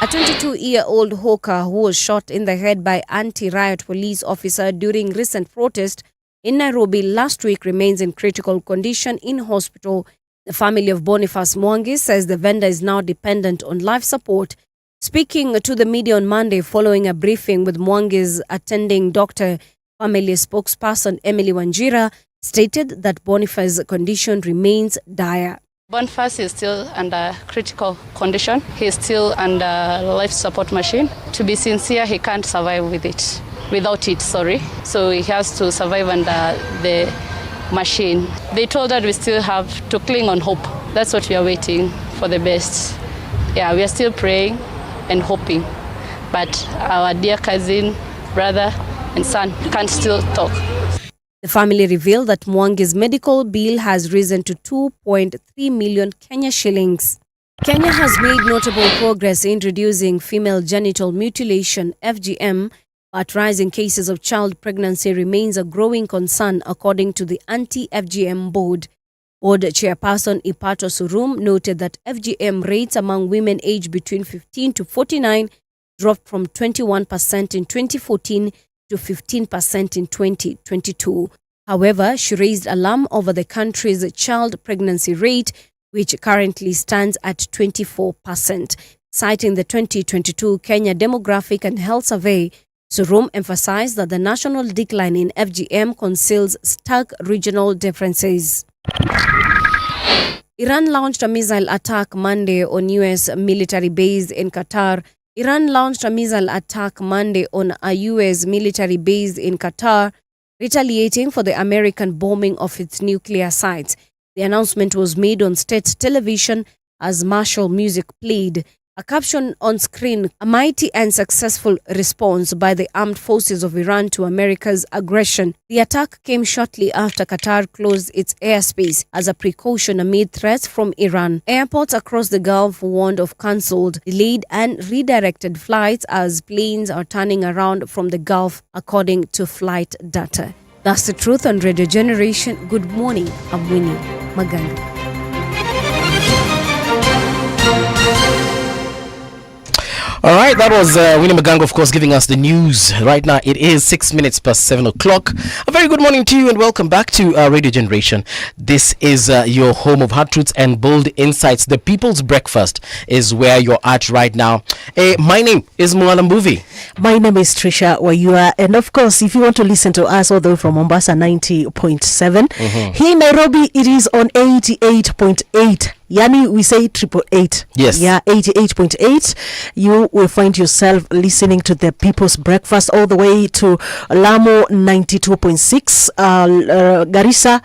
A 22-year-old hawker who was shot in the head by anti-riot police officer during recent protest in Nairobi last week remains in critical condition in hospital. The family of Boniface Mwangi says the vendor is now dependent on life support. Speaking to the media on Monday following a briefing with Mwangi's attending doctor, family spokesperson Emily Wanjira stated that Boniface's condition remains dire. Boniface is still under critical condition. He's still under life support machine. To be sincere, he can't survive without it. So he has to survive under the machine. They told us we still have to cling on hope. That's what we are waiting for the best. Yeah, we are still praying and hoping. But our dear cousin, brother, and son can't still talk. The family revealed that Mwangi's medical bill has risen to 2.3 million Kenya shillings. Kenya has made notable progress in reducing female genital mutilation, FGM, but rising cases of child pregnancy remains a growing concern, according to the Anti-FGM Board. Board chairperson Ipato Surum noted that FGM rates among women aged between 15 to 49 dropped from 21% in 2014 to 15% in 2022. However, she raised alarm over the country's child pregnancy rate, which currently stands at 24%. Citing the 2022 Kenya Demographic and Health Survey, Surum emphasized that the national decline in FGM conceals stark regional differences. Iran launched a missile attack Monday on U.S. military base in Qatar. Iran launched a missile attack Monday on a U.S. military base in Qatar, retaliating for the American bombing of its nuclear sites. The announcement was made on state television as martial music played. A caption on screen, a mighty and successful response by the armed forces of Iran to America's aggression. The attack came shortly after Qatar closed its airspace as a precaution amid threats from Iran. Airports across the Gulf warned of cancelled, delayed and redirected flights as planes are turning around from the Gulf, according to flight data. That's the truth on Radio Generation. Good morning. I'm Winnie Maganga. All right, that was Winnie Magango, of course, giving us the news. Right now, it is 6 minutes past 7 o'clock. A very good morning to you and welcome back to Radio Generation. This is your home of hard truths and bold insights. The People's Breakfast is where you're at right now. My name is Mbuvi. My name is Triciah Wayua. And of course, if you want to listen to us all the way from Mombasa 90.7, here in Nairobi, it is on 88.8. Yani, we say 888. Yes. Yeah, 88.8. You will find yourself listening to the People's Breakfast all the way to Lamu 92.6, Garissa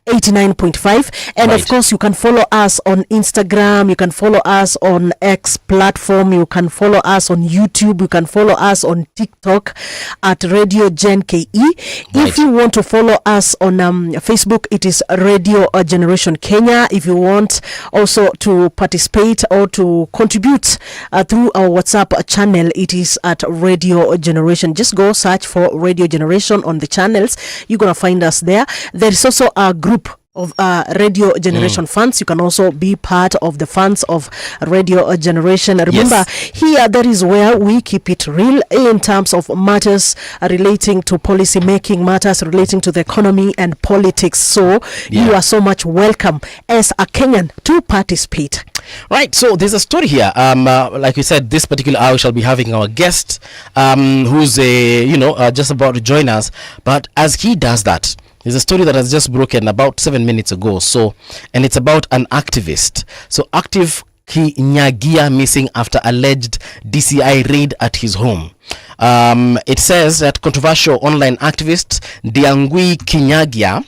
89.5, and right. Of course you can follow us on Instagram, you can follow us on X platform, you can follow us on YouTube, you can follow us on TikTok at Radio Gen KE. Right. If you want to follow us on Facebook, it is Radio Generation Kenya. If you want also to participate or to contribute through our WhatsApp channel, it is at Radio Generation. Just go search for Radio Generation on the channels. You're gonna find us there. There is also a group of Radio Generation fans. You can also be part of the fans of Radio Generation. Remember, here that is where we keep it real in terms of matters relating to policy making, matters relating to the economy and politics. So you are so much welcome as a Kenyan to participate. Right, so there's a story here. Like we said, this particular hour shall be having our guest, who's just about to join us. But as he does that, there's a story that has just broken about 7 minutes ago. So, and it's about an activist. So, Active Kinyagia missing after alleged DCI raid at his home. It says that controversial online activist Diangui Kinyagia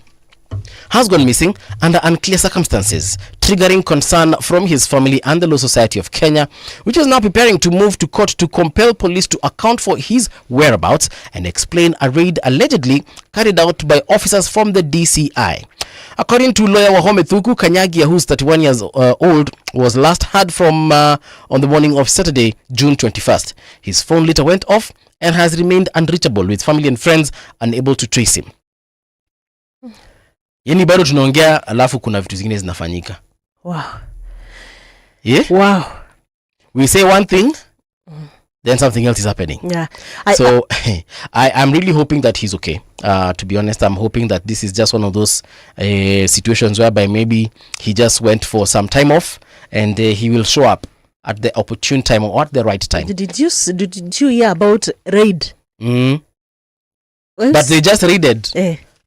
has gone missing under unclear circumstances, triggering concern from his family and the Law Society of Kenya, which is now preparing to move to court to compel police to account for his whereabouts and explain a raid allegedly carried out by officers from the DCI. According to lawyer Wahome Thuku, Kanyagia, who's 31 years old, was last heard from on the morning of Saturday, June 21st. His phone later went off and has remained unreachable, with family and friends unable to trace him. Yani bado tunaongea alafu kuna vitu zingine zinafanyika. Wow. Yeah? Wow. We say one thing, then something else is happening. Yeah. I'm really hoping that he's okay. To be honest, I'm hoping that this is just one of those situations whereby maybe he just went for some time off and he will show up at the opportune time or at the right time. Did you hear about raid? But they just raided.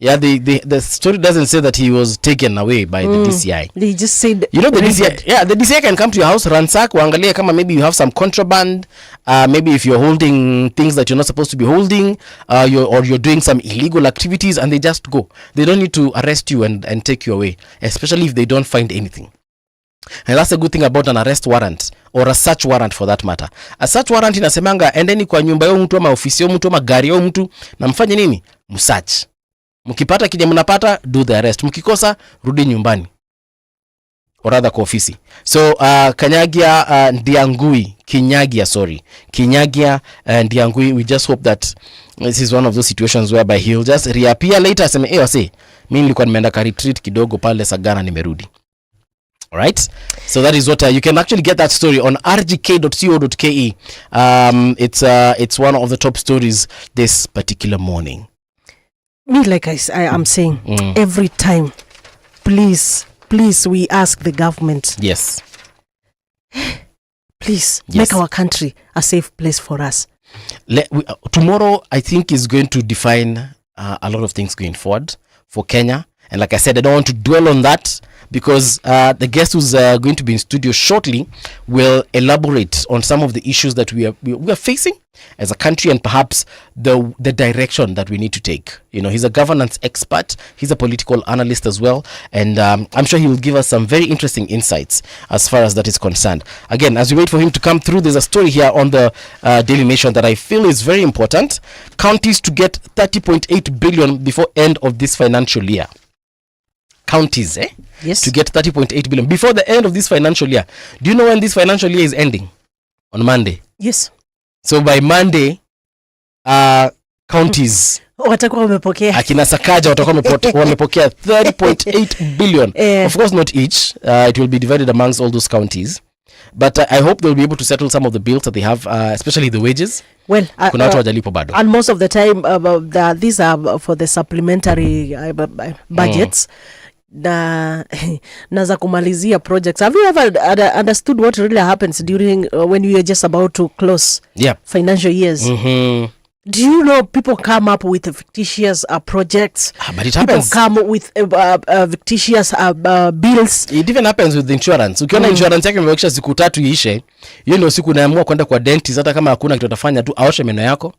Yeah, the story doesn't say that he was taken away by the DCI. They just said, you know, the DCI. Yeah, the DCI can come to your house, ransack, waangalie kama maybe you have some contraband, maybe if you're holding things that you're not supposed to be holding, you're doing some illegal activities, and they just go. They don't need to arrest you and take you away, especially if they don't find anything. And that's a good thing about an arrest warrant or a search warrant for that matter. A search warrant inasemanga endeni kwa nyumba yao mtu ama ofisi yao mtu ama gari yao mtu na mfanye nini? Msearch. Mkipata kile mnapata, do the arrest. Mkikosa, rudi nyumbani. Or rather kwa ofisi. So Kinyagia Ndiangui, we just hope that this is one of those situations whereby he'll just reappear later aseme wase mimi nilikuwa nimeenda ka retreat kidogo pale Sagana nimerudi. All right, so that is what you can actually get that story on rgk.co.ke. It's one of the top stories this particular morning. Me, like I am saying, every time, please, we ask the government. Yes. Please, make our country a safe place for us. Tomorrow, I think, is going to define a lot of things going forward for Kenya. And like I said, I don't want to dwell on that because the guest who's going to be in studio shortly will elaborate on some of the issues that we are facing as a country and perhaps the direction that we need to take. You know, he's a governance expert. He's a political analyst as well. And I'm sure he will give us some very interesting insights as far as that is concerned. Again, as we wait for him to come through, there's a story here on the Daily Nation that I feel is very important. Counties to get 30.8 billion before end of this financial year. Counties, Yes. To get 30.8 billion before the end of this financial year. Do you know when this financial year is ending? On Monday. Yes. So by Monday, counties watakuwa wamepokea, akina Sakaja watakuwa wamepokea 30.8 billion. Of course not each. It will be divided amongst all those counties. But I hope they'll be able to settle some of the bills that they have, especially the wages. Well, kuna watu wajalipo bado. And most of the time, these are for the supplementary budgets. Na za kumalizia projects. Have you ever understood what really happens during when you are just about to close financial years? Do you know people come up with fictitious projects? But it happens. People come with fictitious bills. It even happens with insurance. Ukiona insurance yake imewekisha siku 3 iishe, hiyo ndio siku unaamua kwenda kwa dentist hata kama hakuna kitu utafanya tu aoshe meno yako.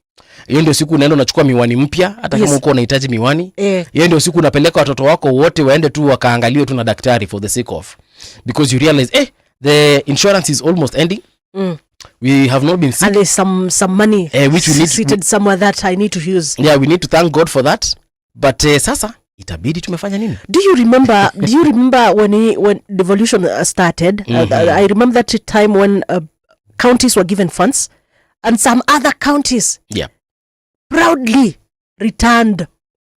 Hiyo ndio siku unaenda unachukua miwani mpya hata kama uko unahitaji miwani. Hiyo ndio siku unapeleka watoto wako wote waende tu wakaangaliwe tu na daktari for the sake of, because you realize the insurance is almost ending. We have not been sick. And there's some money which we need seated somewhere that I need to use. Yeah, we need to thank God for that. But sasa itabidi tumefanya nini? Do you remember when devolution started? I remember that time when counties were given funds and some other counties proudly returned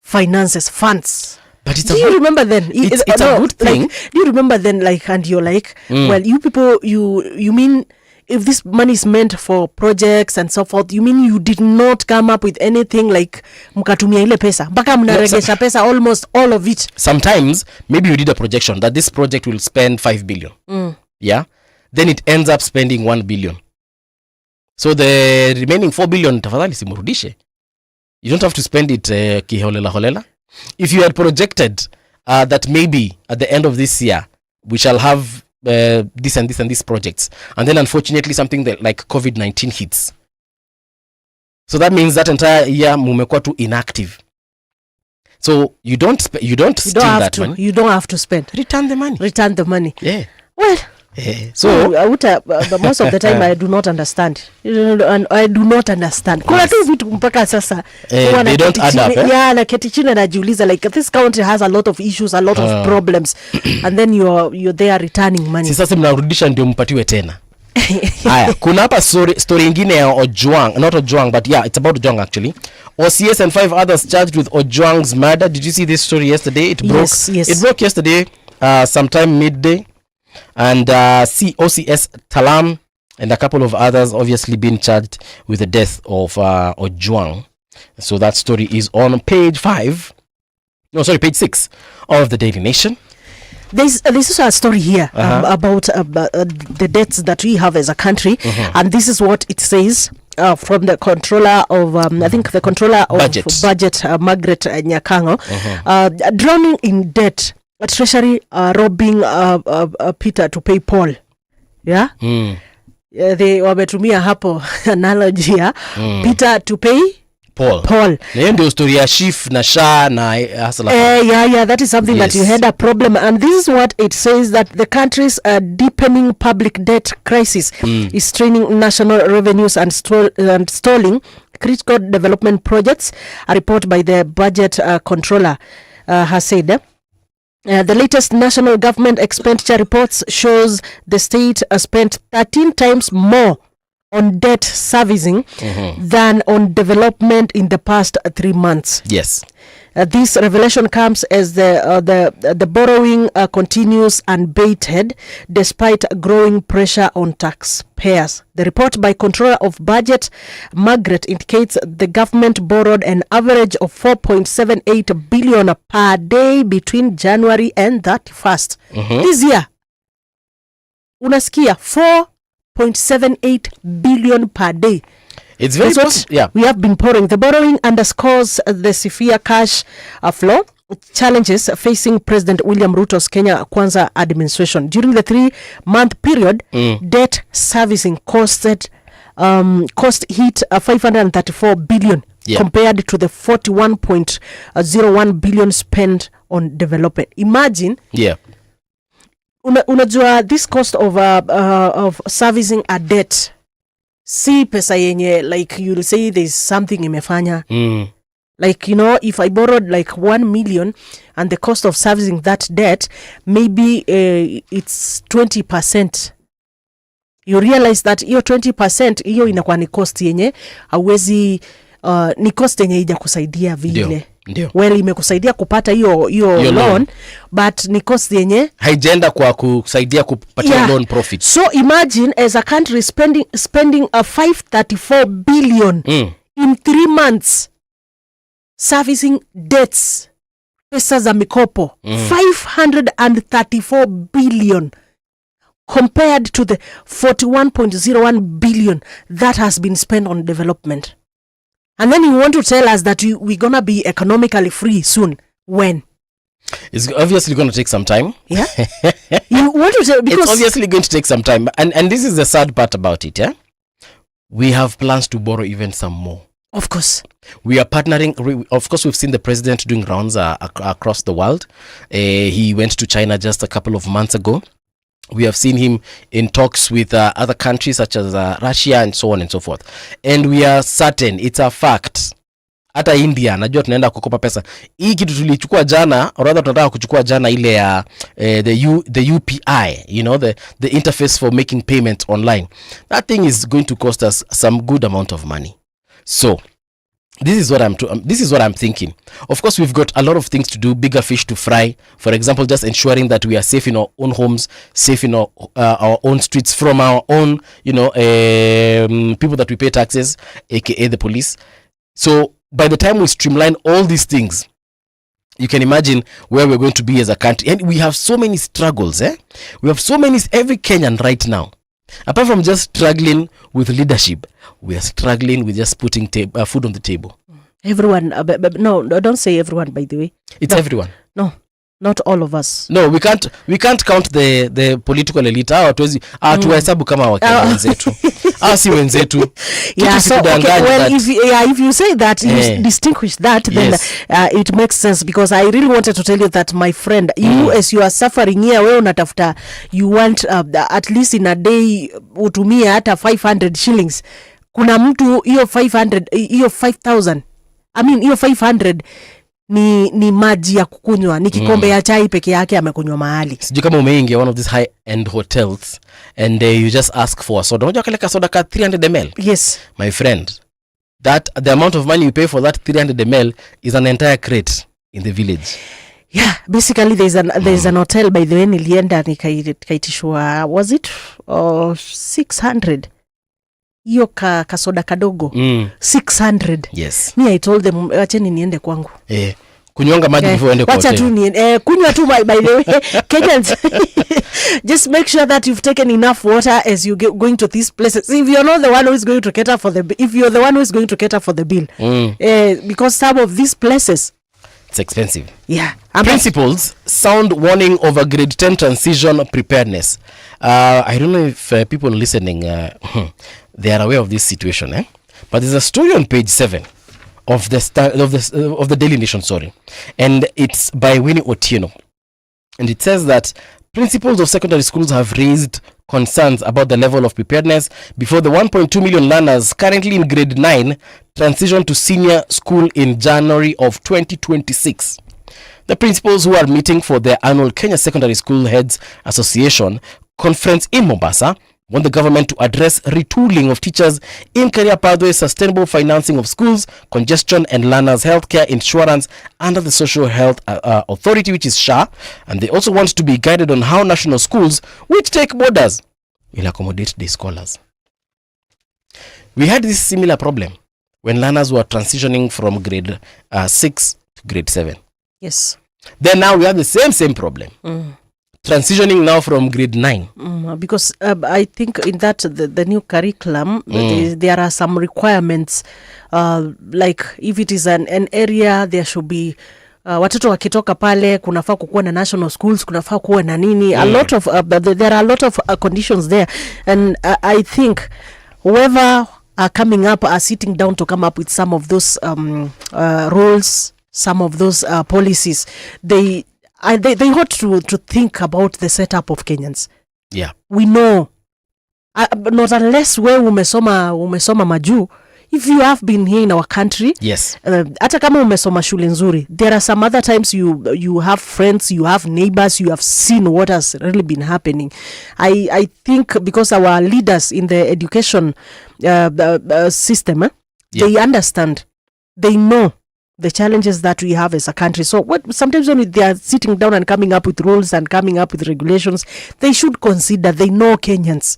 funds. But it's you remember then? It's a good thing. Like, do you remember then, like, and you're like, well, you people, you mean if this money is meant for projects and so forth, you mean you did not come up with anything like mkatumia ile pesa mpaka mnaregesha pesa almost all of it? Sometimes maybe you did a projection that this project will spend 5 billion. Yeah, then it ends up spending 1 billion. So the remaining 4 billion tafadhali simurudishe. You don't have to spend it kiholela. If you had projected that maybe at the end of this year we shall have this and this and these projects, and then unfortunately something that like COVID-19 hits, so that means that entire year mumekuwa tu inactive. So you don't steal that money. You don't have to spend. Return the money. Yeah. Well, so most of the time I do not understand. And I do not understand. Kuna tu vitu mpaka sasa they don't add up. Yeah, na keti chini najiuliza, like, this country has a lot of issues, a lot of problems, and then you're there returning money. Sasa mnarudisha ndio mpatiwe tena. Haya, kuna hapa story nyingine ya Ojwang, not Ojwang, but yeah, it's about Ojwang actually. OCS and 5 others charged with Ojwang's murder. Did you see this story yesterday? It broke. Yes. It broke yesterday, sometime midday. And OCS Talam and a couple of others obviously been charged with the death of Ojwang. So that story is on page 6 of the Daily Nation. There's also a story here about the debts that we have as a country, and this is what it says. from the controller of I think the controller of budget Margaret Nyakango, drowning in debt, Treasury robbing Peter to pay Paul. Yeah. They wametumia hapo analogy ya Peter to pay Paul. Na ndio story ya Chief na Sha na Hasala. Yeah, that is something that you had a problem, and this is what it says, that the country's deepening public debt crisis is straining national revenues and stalling critical development projects. A report by the budget controller has said. The latest national government expenditure reports shows the state spent 13 times more on debt servicing than on development in the past 3 months. Yes. This revelation comes as the borrowing continues unabated despite growing pressure on taxpayers. The report by Controller of Budget Margaret indicates the government borrowed an average of 4.78 billion per day between January and 31st. This year, unasikia 4.78 billion per day. It's very we have been borrowing. The borrowing underscores the severe cash flow challenges facing President William Ruto's Kenya Kwanza administration. During the 3-month period, debt servicing cost hit 534 billion compared to the 41.01 billion spent on development. Imagine. Unajua this cost of servicing a debt, si pesa yenye like you'll say there's something imefanya. Like, you know, if I borrowed like 1 million and the cost of servicing that debt, maybe it's 20%. You realize that hiyo 20% hiyo inakuwa ni cost yenye hauwezi ni cost yenye ija kusaidia vile. Well, imekusaidia kupata hiyo loan, but ni cost yenye haijenda kwa kusaidia kupata loan profit. So imagine as a country spending a 534 billion in 3 months servicing debts, pesa za mikopo, 534 billion compared to the 41.01 billion that has been spent on development. And then you want to tell us that we're going to be economically free soon. When? It's obviously going to take some time. Yeah. You want to say, because it's obviously going to take some time. And this is the sad part about it, yeah? We have plans to borrow even some more. Of course. We are partnering. Of course, we've seen the president doing rounds across the world. He went to China just a couple of months ago. We have seen him in talks with other countries such as Russia and so on and so forth. And we are certain, it's a fact. Hata India, najua tunaenda kukopa pesa. Hii kitu tulichukua jana, or rather tunataka kuchukua jana ile ya the UPI, you know, the interface for making payments online. That thing is going to cost us some good amount of money. So, this is what I'm thinking. Of course, we've got a lot of things to do, bigger fish to fry. For example, just ensuring that we are safe in our own homes, safe in our own streets from our own, you know, people that we pay taxes, aka the police. So by the time we streamline all these things, you can imagine where we're going to be as a country. And we have so many struggles. We have so many, every Kenyan right now, apart from just struggling with leadership, we are struggling with just putting food on the table. Everyone, no, don't say everyone, by the way. It's everyone. No, not all of us. No, we can't count the political elite. Tuhesabu kama wakenya wenzetu. Si wenzetu. Yeah, so okay, well, if you say that, you distinguish that, then it makes sense, because I really wanted to tell you that, my friend, you as you are suffering here, wewe unatafuta, you want at least in a day utumia hata 500 shillings. Kuna mtu hiyo 500, hiyo 5000, I mean hiyo 500 ni maji ya kukunywa, ni kikombe ya chai peke yake amekunywa mahali. Sijui kama umeingia one of these high end hotels and you just ask for a soda. Unajua kale ka soda ka 300 ml? Yes. My friend, that the amount of money you pay for that 300 ml is an entire crate in the village. Yeah, basically there's an hotel, by the way, nilienda nikaitishwa, was it 600? Hiyo kasoda kadogo 600. Yes. Me, I told them acheni niende kwangu. Kunyonga maji before uende kwa wacha tu hotel. ni kunywa tu by the way. Kenyans, just make sure that you've taken enough water as you going to these places. If you're not the one who is going to cater for the bill, because some of these places, It's expensive. yeah. Principals sound warning over grade 10 transition preparedness. I don't know if people listening they are aware of this situation, but there's a story on page 7 of the Daily Nation, and it's by Winnie Otieno, and it says that principals of secondary schools have raised concerns about the level of preparedness before the 1.2 million learners currently in grade 9 transition to senior school in January of 2026. The principals who are meeting for their annual Kenya Secondary School Heads Association conference in Mombasa want the government to address retooling of teachers in career pathways, sustainable financing of schools, congestion and learners' healthcare insurance under the Social Health Authority, which is SHA. And they also want to be guided on how national schools, which take borders, will accommodate day scholars. We had this similar problem when learners were transitioning from grade 6 to grade 7. Yes. Then now we have the same problem. Transitioning now from grade 9. Because I think in that the new curriculum, there are some requirements, like if it is an area, there should be watoto wakitoka pale kunafaa kukuwa na national schools, kunafaa kuwa na nini, a lot of there are a lot of conditions there, and I think whoever are coming up are sitting down to come up with some of those rules, some of those policies. They ought to think about the setup of Kenyans. Yeah. We know, not unless we umesoma majuu. If you have been here in our country, yes, hata kama umesoma shule nzuri, there are some other times you have friends, you have neighbors, you have seen what has really been happening. I think because our leaders in the education system, they understand, they know the challenges that we have as a country. So sometimes when they are sitting down and coming up with rules and coming up with regulations, they should consider, they know Kenyans.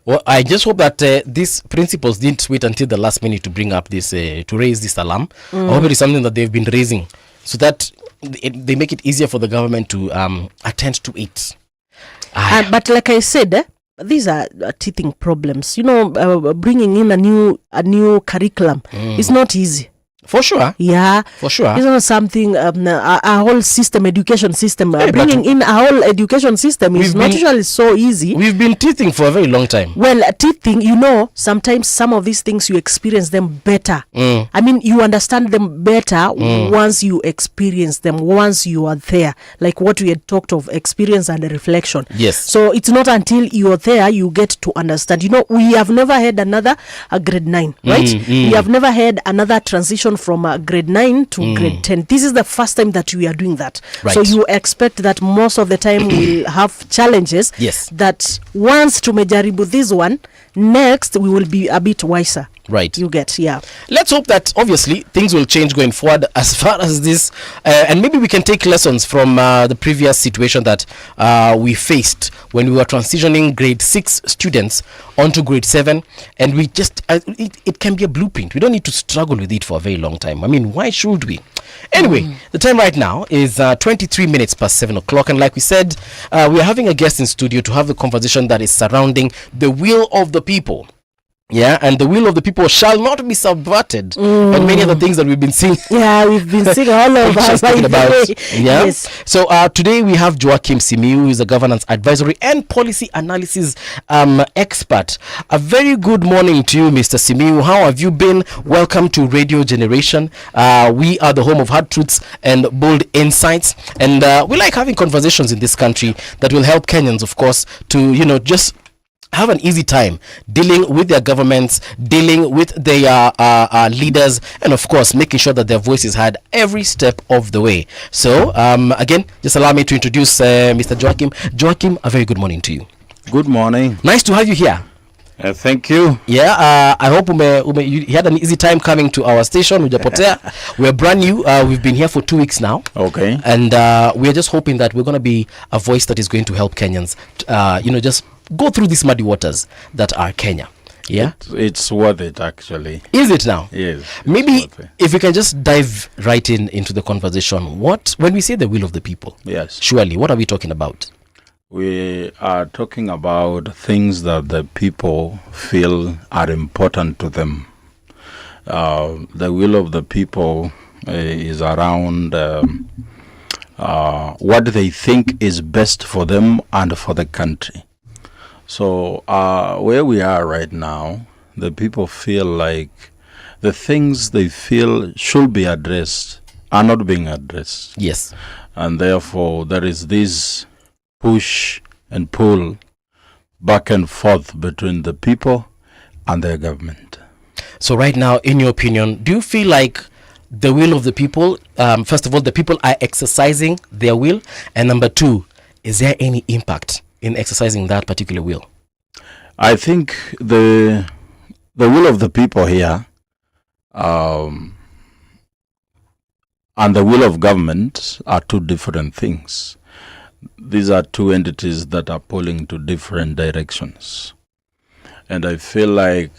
Well, I just hope that these principals didn't wait until the last minute to bring up this, to raise this alarm. I hope it is something that they've been raising so that they make it easier for the government to attend to it. But like I said, these are teething problems. You know, bringing in a new curriculum is not easy. For sure. Yeah. For sure. It's not something, a whole system, education system. Bringing in a whole education system is not usually so easy. We've been teething for a very long time. Well, teething, you know, sometimes some of these things you experience them better. I mean, you understand them better once you experience them, once you are there. Like what we had talked of, experience and reflection. Yes. So it's not until you're there you get to understand. You know, we have never had another grade 9, right? We have never had another transition from grade 9 to grade 10. This is the first time that we are doing that. Right. So you expect that most of the time we'll have challenges. Yes. That once tumejaribu this one, next we will be a bit wiser. Right. You get, yeah. Let's hope that obviously things will change going forward as far as this, and maybe we can take lessons from the previous situation that we faced when we were transitioning grade 6 students onto grade 7, and we just it can be a blueprint. We don't need to struggle with it for a very long time. I mean, why should we? Anyway, the time right now is 23 minutes past 7 o'clock, and like we said, we are having a guest in studio to have the conversation that is surrounding the will of the people. Yeah, and the will of the people shall not be subverted, and many other things that we've been seeing. Yeah, we've been seeing all of us about. Yeah. Yes. So today we have Joachim Simiyu, who is a governance advisory and policy analysis expert. A very good morning to you, Mr. Simiyu. How have you been? Welcome to Radio Generation. We are the home of hard truths and bold insights, and we like having conversations in this country that will help Kenyans, of course, to just have an easy time dealing with their governments, dealing with their leaders, and of course making sure that their voice is heard every step of the way. So again, just allow me to introduce Mr. Joachim. Joachim, a very good morning to you. Good morning. Nice to have you here. Thank you. Yeah, I hope you had an easy time coming to our station. We're brand new. We've been here for 2 weeks now. Okay. And we're just hoping that we're going to be a voice that is going to help Kenyans, just go through these muddy waters that are Kenya. Yeah. It's worth it, actually. Is it now? Yes. Maybe if we can just dive right into the conversation. When we say the will of the people, Yes. surely, what are we talking about? We are talking about things that the people feel are important to them. The will of the people is around what they think is best for them and for the country. So where we are right now, the people feel like the things they feel should be addressed are not being addressed. Yes. And therefore, there is this push and pull back and forth between the people and their government. So right now, in your opinion, do you feel like the will of the people, first of all, the people are exercising their will? And number two, is there any impact in exercising that particular will? I think the will of the people here and the will of government are two different things. These are two entities that are pulling to different directions. And I feel like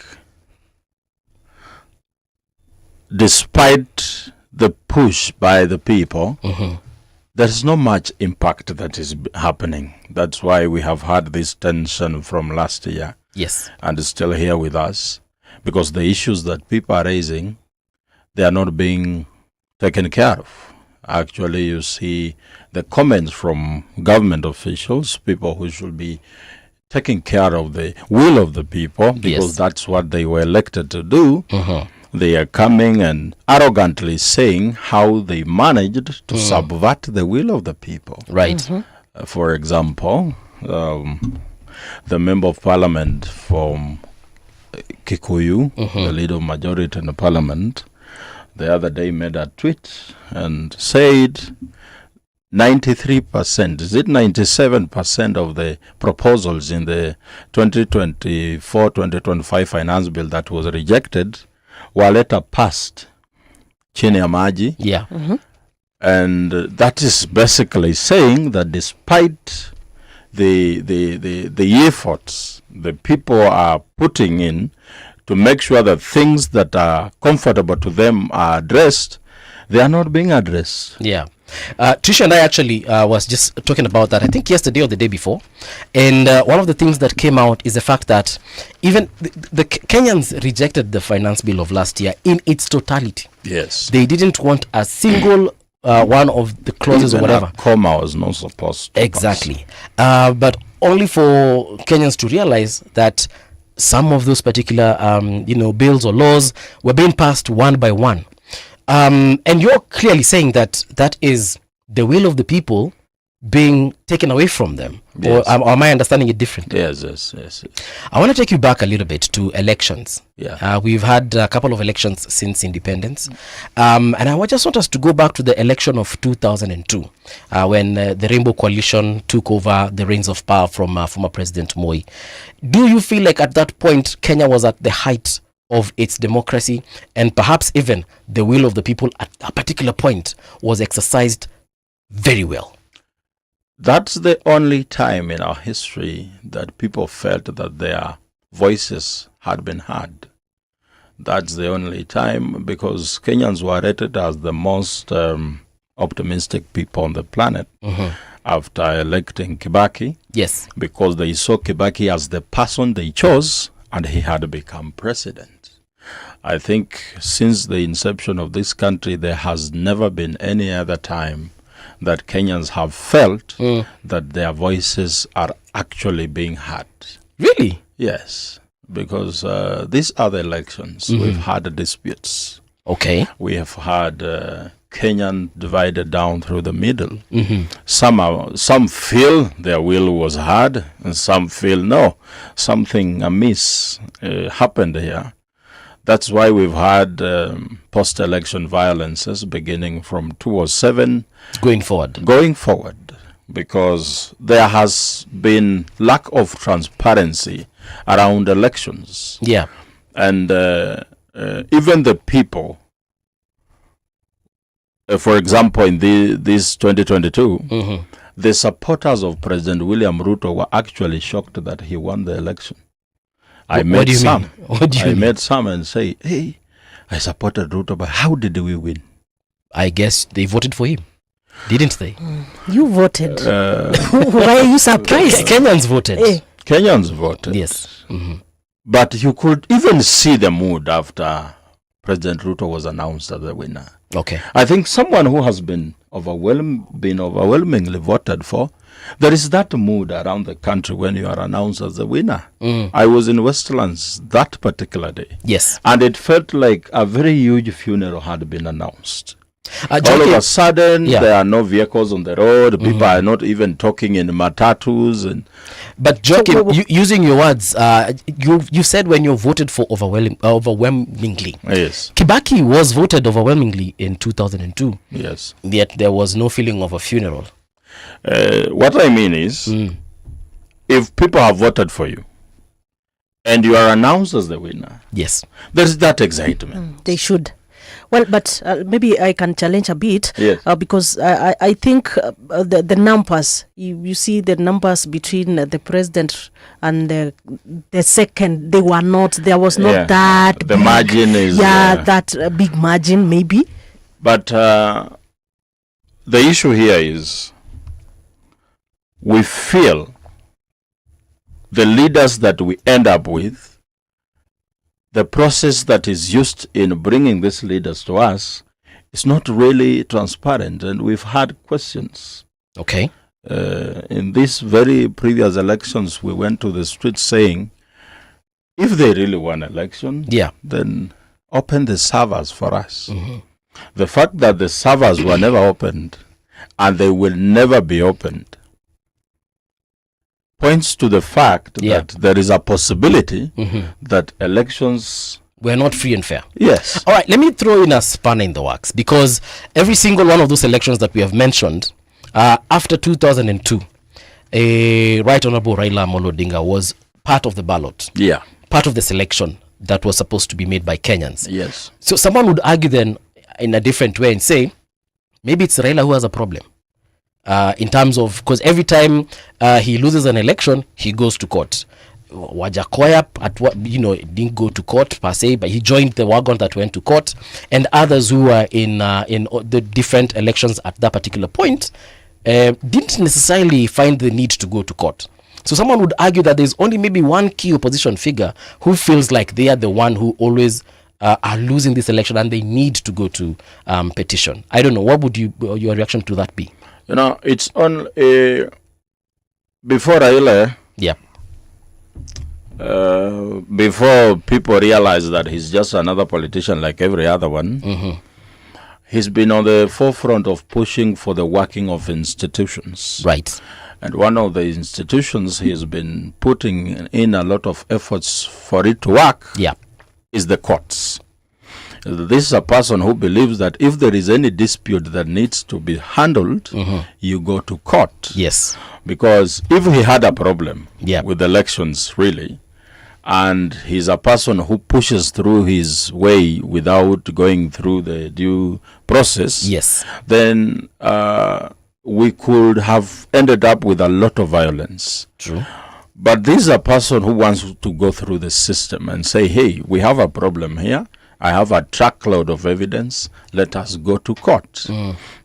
despite the push by the people, there's not much impact that is happening. That's why we have had this tension from last year. Yes. And it's still here with us, because the issues that people are raising, they are not being taken care of. Actually, you see the comments from government officials, people who should be taking care of the will of the people, because that's what they were elected to do. They are coming and arrogantly saying how they managed to subvert the will of the people. Right. For example, the member of parliament from Kikuyu, the leader of majority in the parliament, the other day made a tweet and said 93%, is it 97% of the proposals in the 2024-2025 finance bill that was rejected were later passed chini ya maji. Yeah. And that is basically saying that despite the efforts the people are putting in to make sure that things that are comfortable to them are addressed, they are not being addressed. Yeah. Tricia and I actually was just talking about that, I think yesterday or the day before. And one of the things that came out is the fact that even the Kenyans rejected the finance bill of last year in its totality. Yes. They didn't want a single one of the clauses Even or whatever. A comma was not supposed to Exactly. But only for Kenyans to realize that some of those particular bills or laws were being passed one by one. And you're clearly saying that that is the will of the people being taken away from them. Yes. Or am I understanding it differently? Yes. I want to take you back a little bit to elections. Yeah. We've had a couple of elections since independence. And I just want us to go back to the election of 2002, when the Rainbow Coalition took over the reins of power from former President Moi. Do you feel like at that point, Kenya was at the height of its democracy, and perhaps even the will of the people at a particular point was exercised very well? That's the only time in our history that people felt that their voices had been heard. That's the only time, because Kenyans were rated as the most optimistic people on the planet after electing Kibaki. Yes. Because they saw Kibaki as the person they chose, and he had become president. I think since the inception of this country, there has never been any other time that Kenyans have felt that their voices are actually being heard. Really? Yes, because these other elections, we've had disputes. Okay. We have had Kenyan divided down through the middle. Some feel their will was heard, and some feel no, something amiss happened here. That's why we've had post-election violences beginning from 2007 going forward, because there has been lack of transparency around elections. Yeah. And even the people, for example, in this 2022, the supporters of President William Ruto were actually shocked that he won the election. I What met do you some. mean? What do you I mean? met some and say, hey, I supported Ruto, but how did we win? I guess they voted for him, didn't they? You voted. Why are you surprised? Kenyans voted. Eh. Kenyans voted. Yes. Mhm. But you could even see the mood after President Ruto was announced as the winner. Okay. I think someone who has been overwhelmingly voted for, there is that mood around the country when you are announced as the winner. I was in Westlands that particular day. Yes. And it felt like a very huge funeral had been announced. All Jockey- of a sudden, Yeah. there are no vehicles on the road. People are not even talking in matatus. And But Joachim, using your words, you said when you voted for overwhelmingly. yes, Kibaki was voted overwhelmingly in 2002. yes. Yet there was no feeling of a funeral. What I mean is, if people have voted for you and you are announced as the winner, Yes. there's that excitement. They should. Well, but maybe I can challenge a bit. Yes. Because I think the numbers, you see the numbers between the president and the second, there was not Yeah. that The big, margin is, that big margin maybe. But the issue here is we feel the leaders that we end up with, the process that is used in bringing these leaders to us is not really transparent, and we've had questions. Okay. In these very previous elections, we went to the streets saying, if they really won election, Yeah. then open the servers for us. The fact that the servers were never opened and they will never be opened points to the fact Yeah. that there is a possibility that elections, We're not free and fair. yes, All right, let me throw in a spanner in the works, because every single one of those elections that we have mentioned after 2002, Right Honorable Raila Amolo Odinga was part of the ballot, yeah, part of the selection that was supposed to be made by Kenyans. yes, So someone would argue then in a different way and say, maybe it's Raila who has a problem. In terms of, because every time he loses an election, he goes to court. Wajakoya didn't go to court per se, but he joined the wagon that went to court, and others who were in the different elections at that particular point didn't necessarily find the need to go to court. So someone would argue that there's only maybe one key opposition figure who feels like they are the one who always are losing this election and they need to go to petition. I don't know. What would your reaction to that be? You know, it's on before Raila, Yeah. before people realize that he's just another politician like every other one, he's been on the forefront of pushing for the working of institutions. Right. And one of the institutions he's been putting in a lot of efforts for it to work Yeah. is the courts. This is a person who believes that if there is any dispute that needs to be handled, you go to court. Yes. Because if he had a problem Yeah. with elections, really, and he's a person who pushes through his way without going through the due process, Yes. then we could have ended up with a lot of violence. True. But this is a person who wants to go through the system and say, hey, we have a problem here. I have a truckload of evidence. Let us go to court.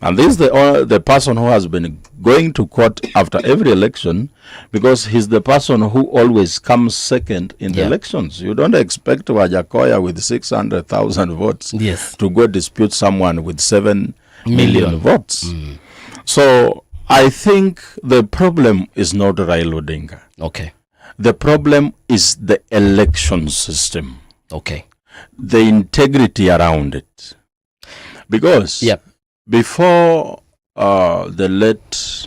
And this is the person who has been going to court after every election, because he's the person who always comes second in the Yeah. elections. You don't expect Wajakoya with 600,000 votes Yes. to go dispute someone with 7 Million. million votes. So I think the problem is not Raila Odinga. Okay. The problem is the election system, Okay. the integrity around it. Because Yep. before the late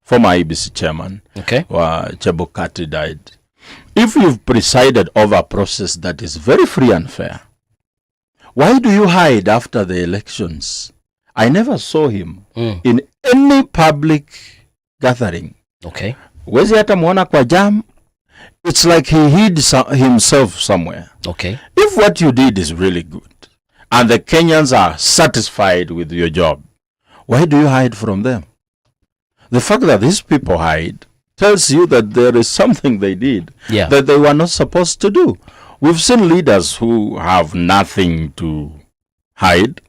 former IBC chairman, Okay. Chebukati, died, if you've presided over a process that is very free and fair, why do you hide after the elections? I never saw him in any public gathering. Okay. Wezi hata muona kwa jam. It's like he hid himself somewhere. Okay. If what you did is really good and the Kenyans are satisfied with your job, why do you hide from them? The fact that these people hide tells you that there is something they did that they were not supposed to do. We've seen leaders who have nothing to hide.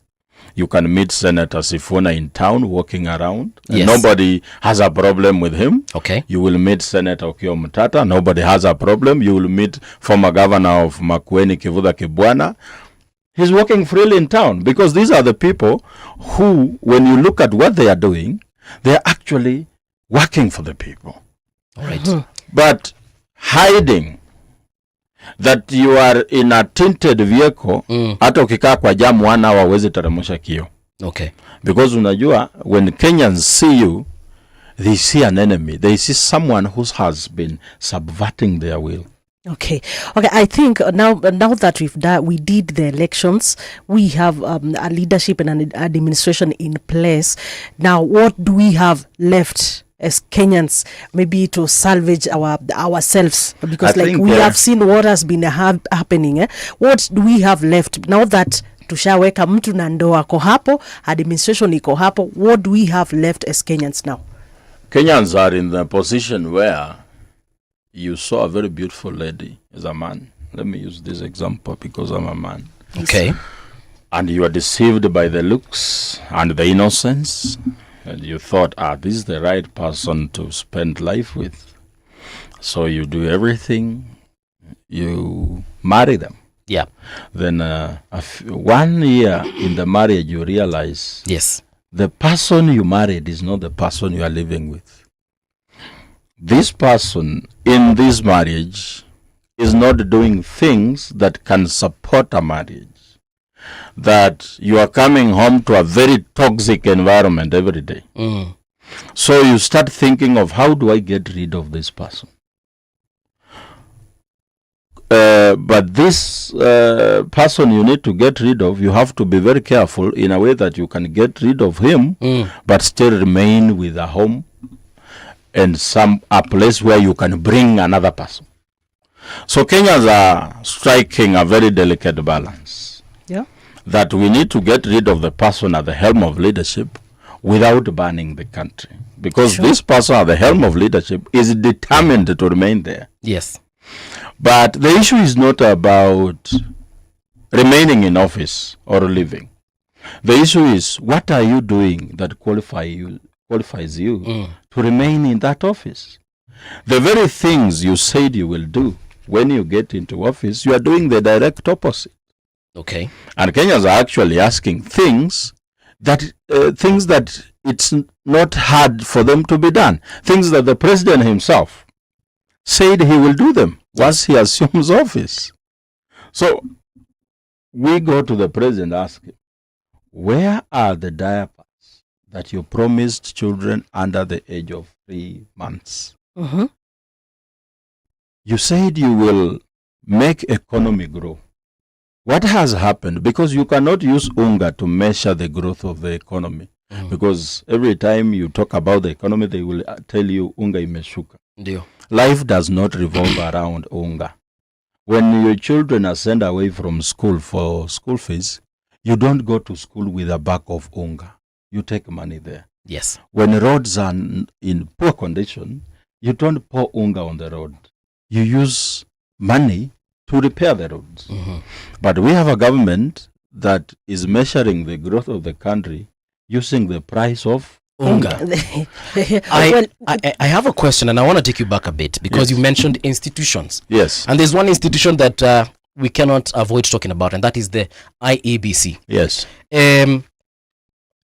You can meet Senator Sifuna in town walking around. Yes. Nobody has a problem with him. Okay. You will meet Senator Okiya Mutata. Nobody has a problem. You will meet former governor of Makueni, Kivuda Kibwana. He's walking freely in town because these are the people who, when you look at what they are doing, they are actually working for the people. All right. But hiding that you are in a tinted vehicle, hata ukikaa kwa jam 1 hour huwezi teremsha kio. Okay. Because unajua, when Kenyans see you, they see an enemy. They see someone who has been subverting their will. Okay. I think now that we did the elections, we have a leadership and an administration in place. Now, what do we have left as Kenyans, maybe to salvage ourselves? Because we have seen what has been happening. What do we have left now that tushaweka mtu na ndoa ako hapo, administration iko hapo? What do we have left as Kenyans now? Kenyans are in the position where you saw a very beautiful lady as a man. Let me use this example because I'm a man. Okay. And you are deceived by the looks and the innocence. And you thought, this is the right person to spend life with. So you do everything. You marry them. Yeah. Then 1 year in the marriage, you realize the person you married is not the person you are living with. This person in this marriage is not doing things that can support a marriage. That you are coming home to a very toxic environment every day. So you start thinking of, how do I get rid of this person? But this person you need to get rid of, you have to be very careful in a way that you can get rid of him, but still remain with a home and a place where you can bring another person. So Kenyans are striking a very delicate balance. Yeah. That we need to get rid of the person at the helm of leadership without burning the country. Because this person at the helm of leadership is determined to remain there. Yes. But the issue is not about remaining in office or leaving. The issue is, what are you doing that qualifies you to remain in that office? The very things you said you will do when you get into office, you are doing the direct opposite. Okay. And Kenyans are actually asking things that it's not hard for them to be done. Things that the president himself said he will do them once he assumes office. So we go to the president and ask him, where are the diapers that you promised children under the age of 3 months? You said you will make economy grow. What has happened? Because you cannot use UNGA to measure the growth of the economy. Because every time you talk about the economy, they will tell you UNGA imeshuka. Ndio. Life does not revolve around UNGA. When your children are sent away from school for school fees, you don't go to school with a bag of UNGA. You take money there. Yes. When roads are in poor condition, you don't pour UNGA on the road. You use money to repair the roads. But we have a government that is measuring the growth of the country using the price of UNGA. I have a question, and I want to take you back a bit because you mentioned institutions. Yes. And there's one institution that we cannot avoid talking about, and that is the IEBC. Yes.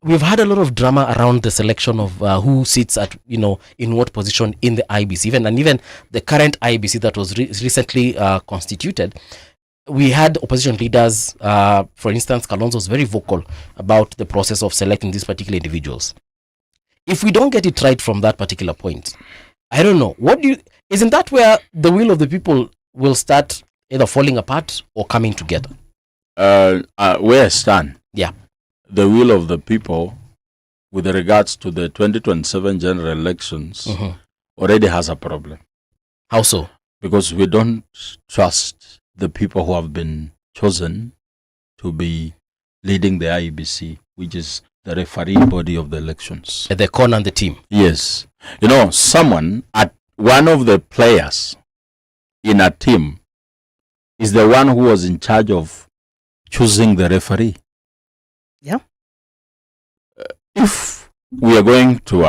We've had a lot of drama around the selection of who sits at, in what position in the IEBC, even the current IEBC that was recently constituted. We had opposition leaders, for instance, Kalonzo was very vocal about the process of selecting these particular individuals. If we don't get it right from that particular point, I don't know. Isn't that where the will of the people will start either falling apart or coming together? Where I stand. Yeah. The will of the people with regards to the 2027 general elections already has a problem. How so? Because we don't trust the people who have been chosen to be leading the IEBC, which is the referee body of the elections. At the corner and the team. Yes. Someone at one of the players in a team is the one who was in charge of choosing the referee. Yeah. If we are going to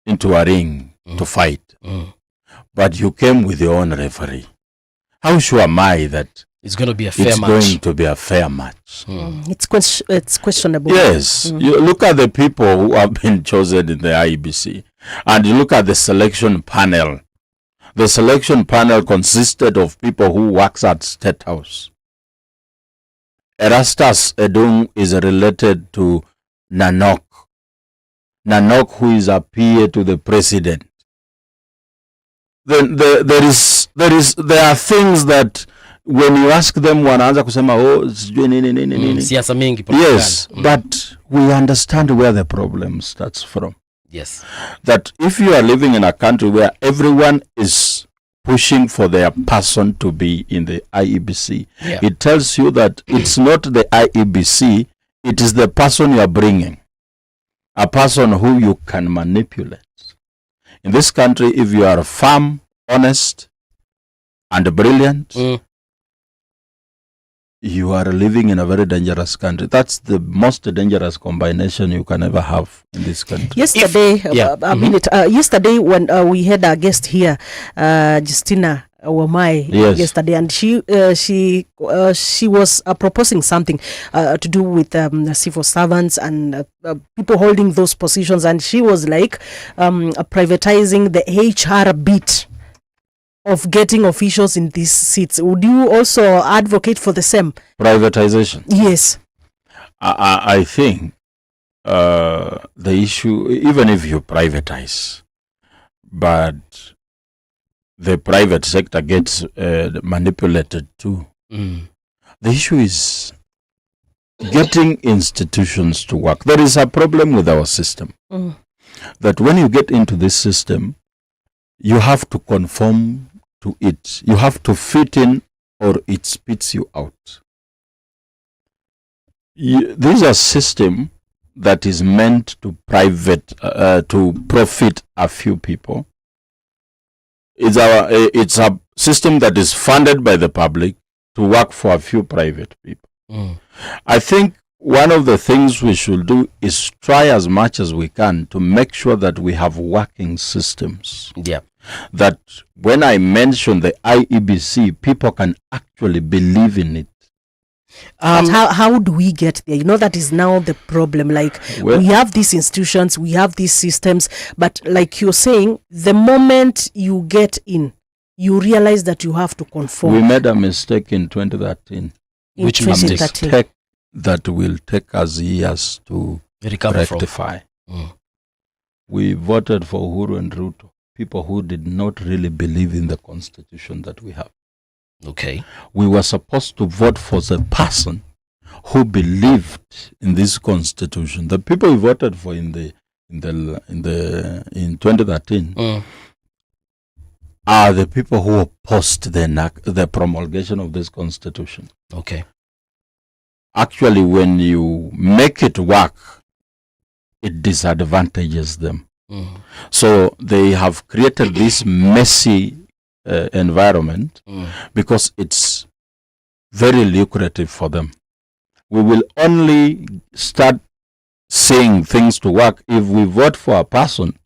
into a ring to fight, but you came with your own referee, how sure am I that it's going to be a fair it's match? going to be a fair match? It's questionable. Yes. You look at the people who have been chosen in the IEBC, and you look at the selection panel. The selection panel consisted of people who works at State House. Erastus Edung is related to Nanok. Nanok, who is a PA to the president. Then there are things that when you ask them, wanaanza kusema Siasa mingi. yes, but we understand where the problem starts from. Yes. That if you are living in a country where everyone is pushing for their person to be in the IEBC, it tells you that it's not the IEBC, it is the person you are bringing. A person who you can manipulate. In this country, if you are firm, honest, and brilliant, you are living in a very dangerous country. That's the most dangerous combination you can ever have in this country. Yesterday, yesterday when we had our guest here, Justina Wamai, yesterday, and she was proposing something to do with civil servants and people holding those positions, and she was like privatizing the HR bit of getting officials in these seats. Would you also advocate for the same? Privatization? Yes. I think the issue, even if you privatize, but the private sector gets manipulated too. The issue is getting institutions to work. There is a problem with our system. That when you get into this system, you have to conform to it. You have to fit in or it spits you out. This is a system that is meant to to profit a few people. It's a system that is funded by the public to work for a few private people. I think one of the things we should do is try as much as we can to make sure that we have working systems. Yeah. That when I mention the IEBC, people can actually believe in it. But how do we get there? You know, that is now the problem. Like, we have these institutions, we have these systems, but like you're saying, the moment you get in, you realize that you have to conform. We made a mistake in 2013. Which mistake that will take us years to rectify. We voted for Uhuru and Ruto, people who did not really believe in the constitution that we have. Okay. We were supposed to vote for the person who believed in this constitution. The people we voted for in 2013 are the people who opposed the promulgation of this constitution. Okay. Actually, when you make it work, it disadvantages them. So they have created this messy environment because it's very lucrative for them. We will only start seeing things to work if we vote for a person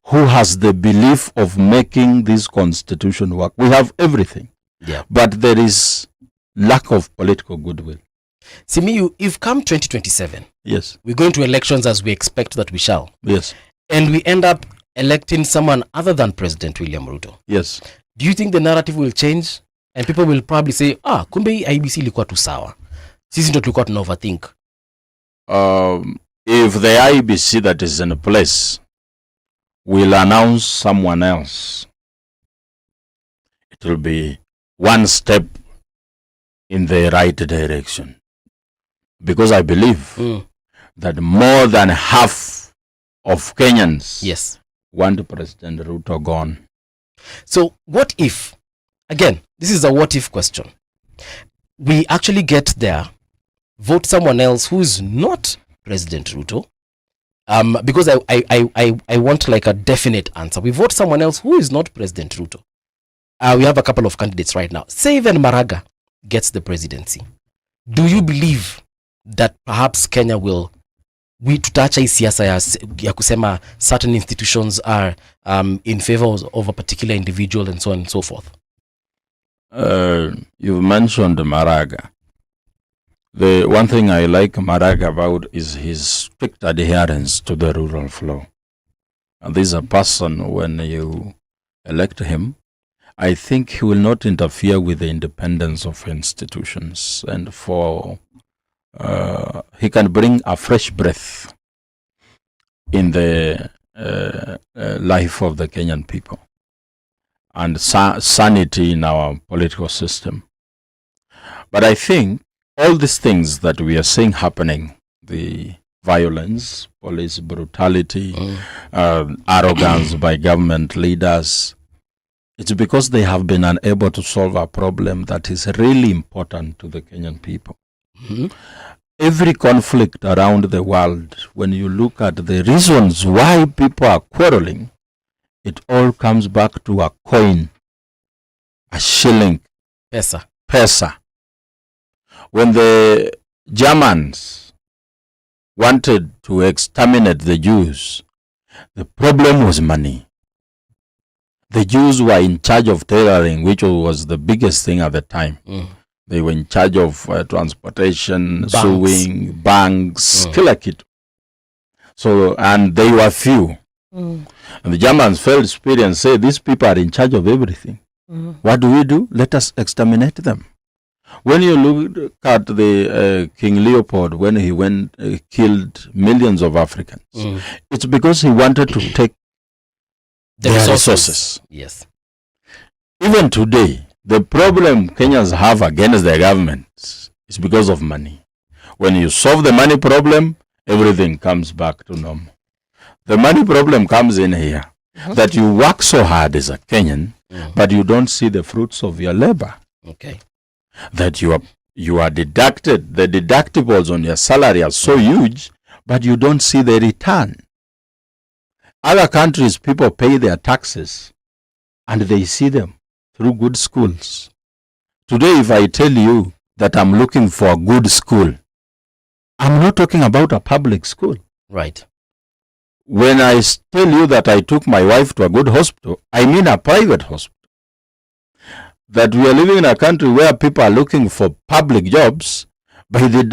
who has the belief of making this constitution work. We have everything, but there is lack of political goodwill. Simiyu, if come 2027, yes, we're going to elections as we expect that we shall. Yes. And we end up electing someone other than President William Ruto. Yes. Do you think the narrative will change? And people will probably say, kumbe hii IBC ilikuwa tu sawa. Sisi ndo tulikuwa tuna overthink. If the IBC that is in place will announce someone else, it will be one step in the right direction. Because I believe that more than half of Kenyans want President Ruto gone. So what if, again, this is a what if question, we actually get there, vote someone else who is not President Ruto, Because I want like a definite answer. We vote someone else who is not President Ruto. We have a couple of candidates right now. Say even Maraga gets the presidency. Do you believe that perhaps Kenya will tutaacha hii siasa ya kusema certain institutions are in favor of a particular individual and so on and so forth? You've mentioned Maraga. The one thing I like Maraga about is his strict adherence to the rule of law. And this is a person, when you elect him, I think he will not interfere with the independence of institutions, and he can bring a fresh breath in the life of the Kenyan people and sanity in our political system. But I think all these things that we are seeing happening, the violence, police brutality, arrogance by government leaders, it's because they have been unable to solve a problem that is really important to the Kenyan people. Every conflict around the world, when you look at the reasons why people are quarreling, it all comes back to a coin, a shilling, pesa. When the Germans wanted to exterminate the Jews, the problem was money. The Jews were in charge of tailoring, which was the biggest thing at the time. They were in charge of transportation, sewing, banks, kila kitu. So, and they were few. And the Germans felt spirit and said, these people are in charge of everything. What do? Let us exterminate them. When you look at the King Leopold, when he went killed millions of Africans, it's because he wanted to take their resources. Yes. Even today, the problem Kenyans have against the government is because of money. When you solve the money problem, everything comes back to normal. The money problem comes in here, that you work so hard as a Kenyan, but you don't see the fruits of your labor. Okay. That you are deducted, the deductibles on your salary are so huge, but you don't see the return. Other countries, people pay their taxes and they see them through good schools. Today, if I tell you that I'm looking for a good school, I'm not talking about a public school. Right. When I tell you that I took my wife to a good hospital, I mean a private hospital. That we are living in a country where people are looking for public jobs, but they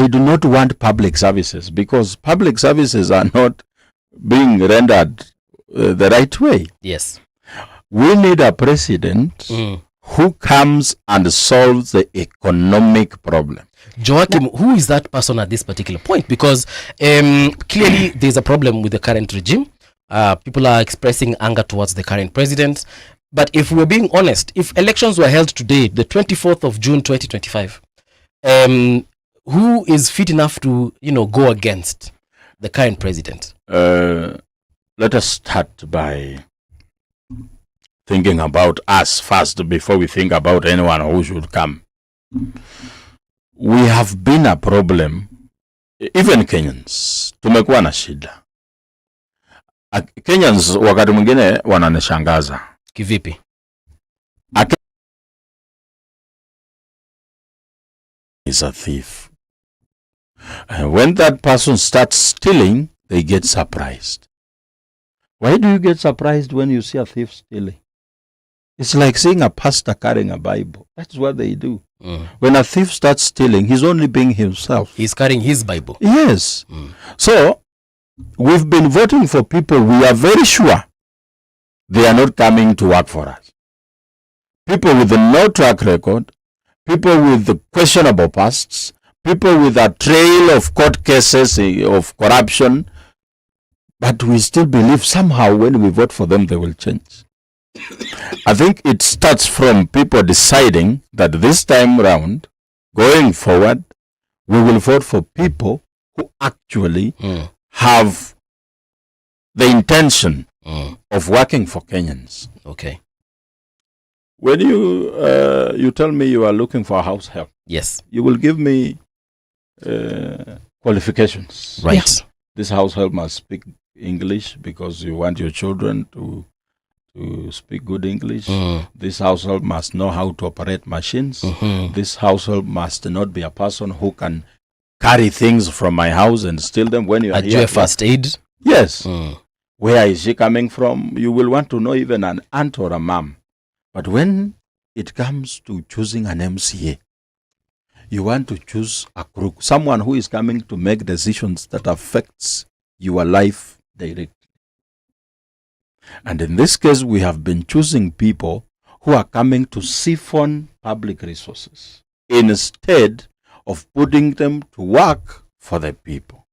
do not want public services, because public services are not being rendered the right way. Yes. We need a president who comes and solves the economic problem. Joachim, who is that person at this particular point? Because clearly there's a problem with the current regime. People are expressing anger towards the current president. But if we're being honest, if elections were held today, the 24th of June 2025, who is fit enough to, go against the current president? Let us start by thinking about us first before we think about anyone who should come. We have been a problem, even Kenyans, tumekuwa na shida. Kenyans wakati mwingine wananishangaza. Kivipi? Is a thief. And when that person starts stealing, they get surprised. Why do you get surprised when you see a thief stealing? It's like seeing a pastor carrying a Bible. That's what they do. When a thief starts stealing, he's only being himself. He's carrying his Bible. Yes. So, we've been voting for people we are very sure they are not coming to work for us. People with no track record, people with questionable pasts, people with a trail of court cases of corruption, but we still believe somehow when we vote for them, they will change. I think it starts from people deciding that this time round, going forward, we will vote for people who actually have the intention of working for Kenyans. Okay. When you tell me you are looking for a house help, yes, you will give me qualifications. Right. This household must speak English because you want your children to speak good English. This household must know how to operate machines. This household must not be a person who can carry things from my house and steal them when you are here. First aid. Yes. Where is she coming from? You will want to know even an aunt or a mom. But when it comes to choosing an MCA, you want to choose a crook, someone who is coming to make decisions that affects your life directly. And in this case, we have been choosing people who are coming to siphon public resources instead of putting them to work for the people.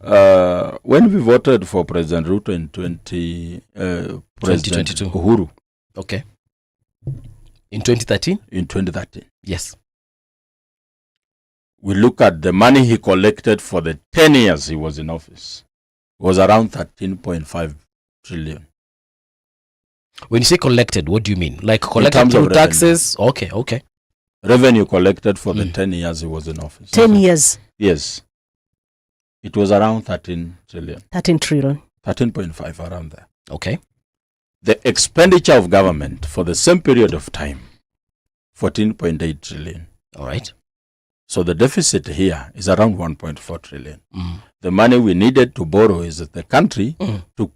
When we voted for President Ruto in 2022. Uhuru. Okay. In 2013? In 2013. Yes. We look at the money he collected for the 10 years he was in office. It was around 13.5 trillion. When you say collected, what do you mean? Like collected through taxes? Okay. Revenue collected for the 10 years he was in office. 10 years? Yes. It was around 13 trillion. 13 trillion. 13.5, around there. Okay. The expenditure of government for the same period of time, 14.8 trillion. All right. So the deficit here is around 1.4 trillion. The money we needed to borrow is the country to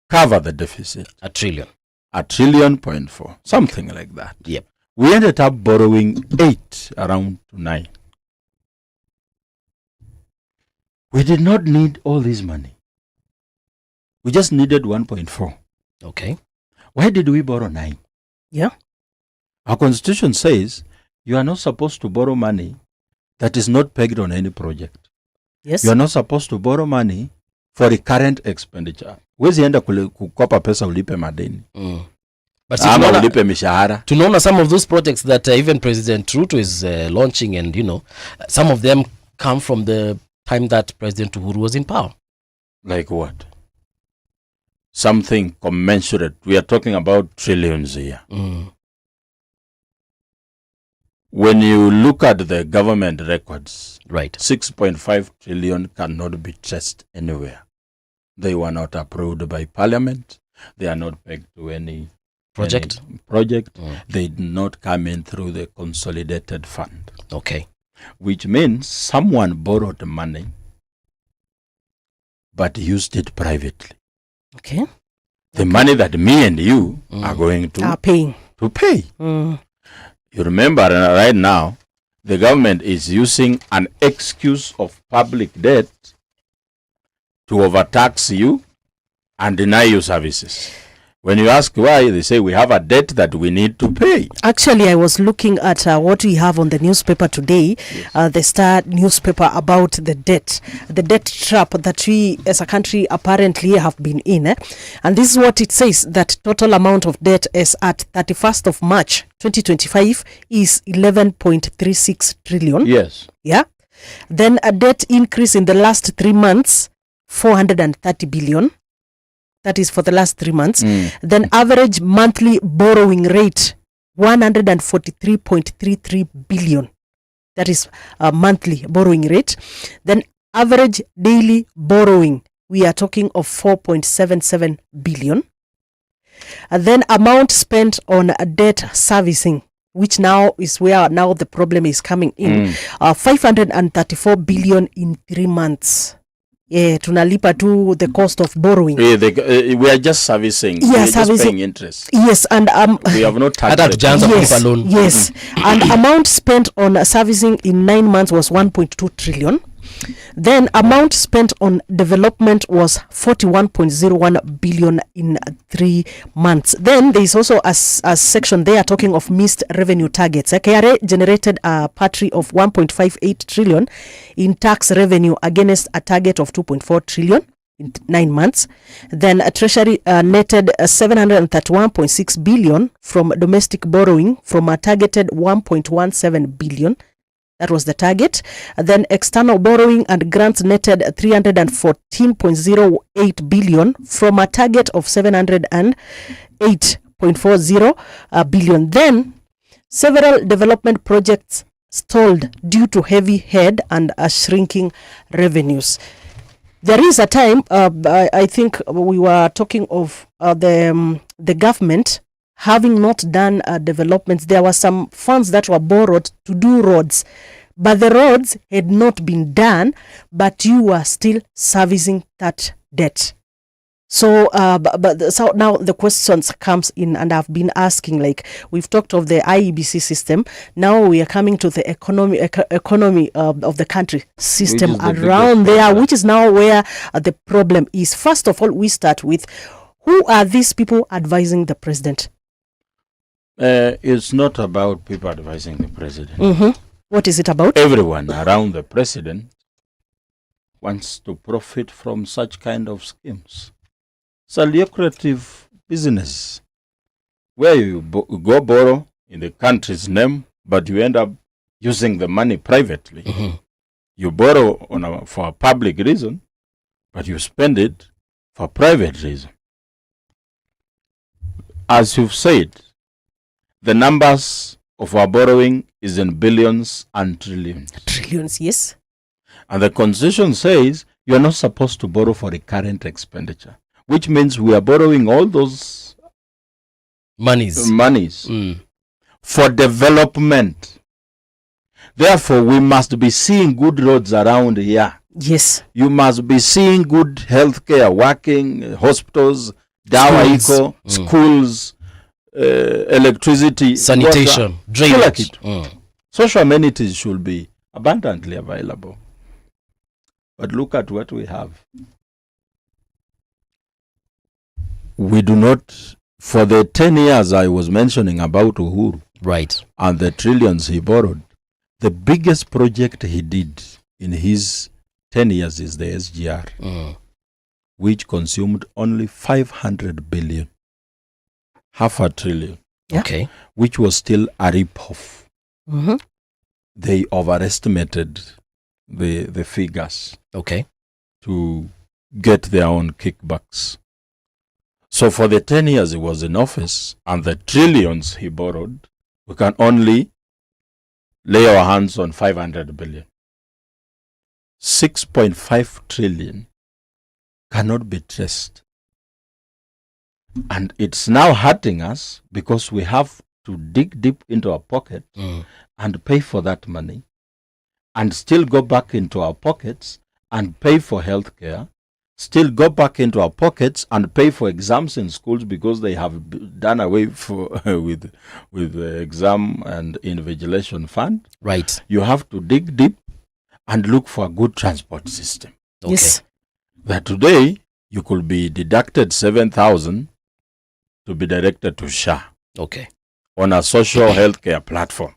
cover the deficit. $1 trillion. $1.4 trillion, something like that. Yep. We ended up borrowing 8, around to 9. We did not need all this money. We just needed 1.4. Okay. Why did we borrow 9? Yeah. Our constitution says you are not supposed to borrow money that is not pegged on any project. Yes. You are not supposed to borrow money for recurrent expenditure. Wezi enda kukopa pesa ulipe madeni. But ama ulipe mishahara. Tunaona some of those projects that even President Ruto is launching, and some of them come from the time that President Uhuru was in power. Like what? Something commensurate. We are talking about trillions here. When you look at the government records, right, 6.5 trillion cannot be traced anywhere. They were not approved by Parliament. They are not pegged to any project. They did not come in through the consolidated fund. Okay. Which means someone borrowed money but used it privately. Okay. The money that me and you are going to pay. You remember right now, the government is using an excuse of public debt to overtax you and deny you services. When you ask why, they say we have a debt that we need to pay. Actually, I was looking at what we have on the newspaper today, the Star newspaper, about the debt trap that we as a country apparently have been in. And this is what it says, that total amount of debt is at 31st of March 2025 is 11.36 trillion. Yes. Yeah. Then a debt increase in the last 3 months, 430 billion. That is for the last 3 months. Then average monthly borrowing rate, 143.33 billion. That is a monthly borrowing rate. Then average daily borrowing, we are talking of 4.77 billion. And then amount spent on debt servicing, which now is where now the problem is coming in. 534 billion in 3 months. Yeah, tunalipa to the cost of borrowing. We are just servicing. Yeah, we are just paying interest. Yes, and we have no tax. Yes. And amount spent on servicing in 9 months was 1.2 trillion. Then amount spent on development was 41.01 billion in 3 months. Then there is also a section there talking of missed revenue targets. KRA generated a patri of 1.58 trillion in tax revenue against a target of 2.4 trillion in 9 months. Then Treasury netted 731.6 billion from domestic borrowing from a targeted 1.17 billion. That was the target. Then external borrowing and grants netted 314.08 billion from a target of 708.40 billion. Then several development projects stalled due to heavy head and shrinking revenues. There is a time, I think we were talking of the government having not done developments. There were some funds that were borrowed to do roads, but the roads had not been done, but you were still servicing that debt. So, so now the questions comes in, and I've been asking, like, we've talked of the IEBC system. Now we are coming to the economy of the country system around there, which is now where the problem is. First of all, we start with, who are these people advising the president? It's not about people advising the president. What is it about? Everyone around the president wants to profit from such kind of schemes. It's a lucrative business where you go borrow in the country's name, but you end up using the money privately. You borrow for a public reason, but you spend it for private reason. As you've said, the numbers of our borrowing is in billions and trillions. Trillions, yes. And the constitution says you are not supposed to borrow for recurrent expenditure, which means we are borrowing all those monies for development. Therefore, we must be seeing good roads around here. Yes. You must be seeing good healthcare working, hospitals, dawa iko, schools, electricity, sanitation, water, drainage. Social amenities should be abundantly available. But look at what we have. We do not, for the 10 years I was mentioning about Uhuru, right, and the trillions he borrowed, the biggest project he did in his 10 years is the SGR, which consumed only 500 billion. Half a trillion. Yeah. Okay. Which was still a rip-off. They overestimated the figures. Okay. To get their own kickbacks. So for the 10 years he was in office and the trillions he borrowed, we can only lay our hands on 500 billion. 6.5 trillion cannot be traced. And it's now hurting us because we have to dig deep into our pocket and pay for that money and still go back into our pockets and pay for healthcare, still go back into our pockets and pay for exams in schools because they have done away with the exam and invigilation fund. Right. You have to dig deep and look for a good transport system. Okay. Yes. That today you could be deducted 7,000 to be directed to SHA. Okay. On a social healthcare platform.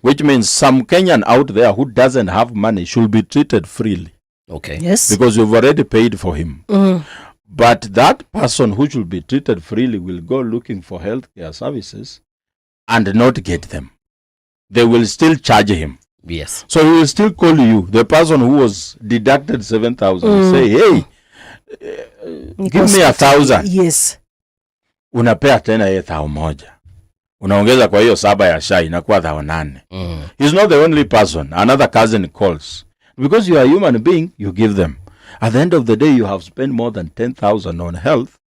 Which means some Kenyan out there who doesn't have money should be treated freely. Okay. Yes. Because you've already paid for him. But that person who should be treated freely will go looking for healthcare services and not get them. They will still charge him. Yes. So he will still call you, the person who was deducted 7,000, say, hey, give me 1,000. Yes. Unapea tena ye 1,000. Unaongeza kwa hiyo 7 ya SHA inakuwa 8,000. He's not the only person. Another cousin calls. Because you are a human being, you give them. At the end of the day, you have spent more than 10,000 on health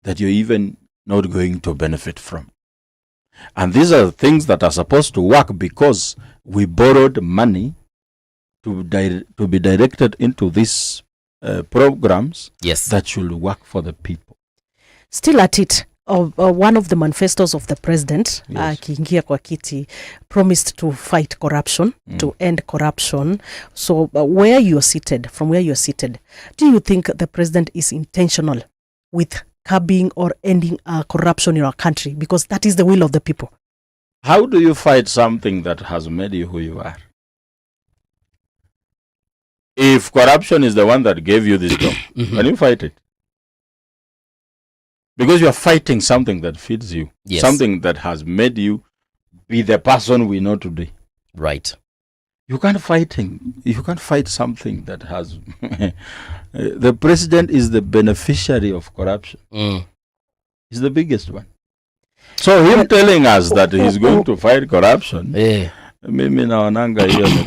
that you're even not going to benefit from. And these are things that are supposed to work because we borrowed money to be directed into these programs that should work for the people. Still at it. One of the manifestos of the president, akiingia kwa kiti, promised to fight corruption, to end corruption. So where you're seated, from where you're seated, do you think the president is intentional with curbing or ending corruption in our country? Because that is the will of the people. How do you fight something that has made you who you are? If corruption is the one that gave you this job, can you fight it? Because you are fighting something that feeds you, something that has made you be the person we know today. Right. You can't fight something that has... The president is the beneficiary of corruption. He's the biggest one. So him telling us that he's going to fight corruption, mimi naonanga hiyo ni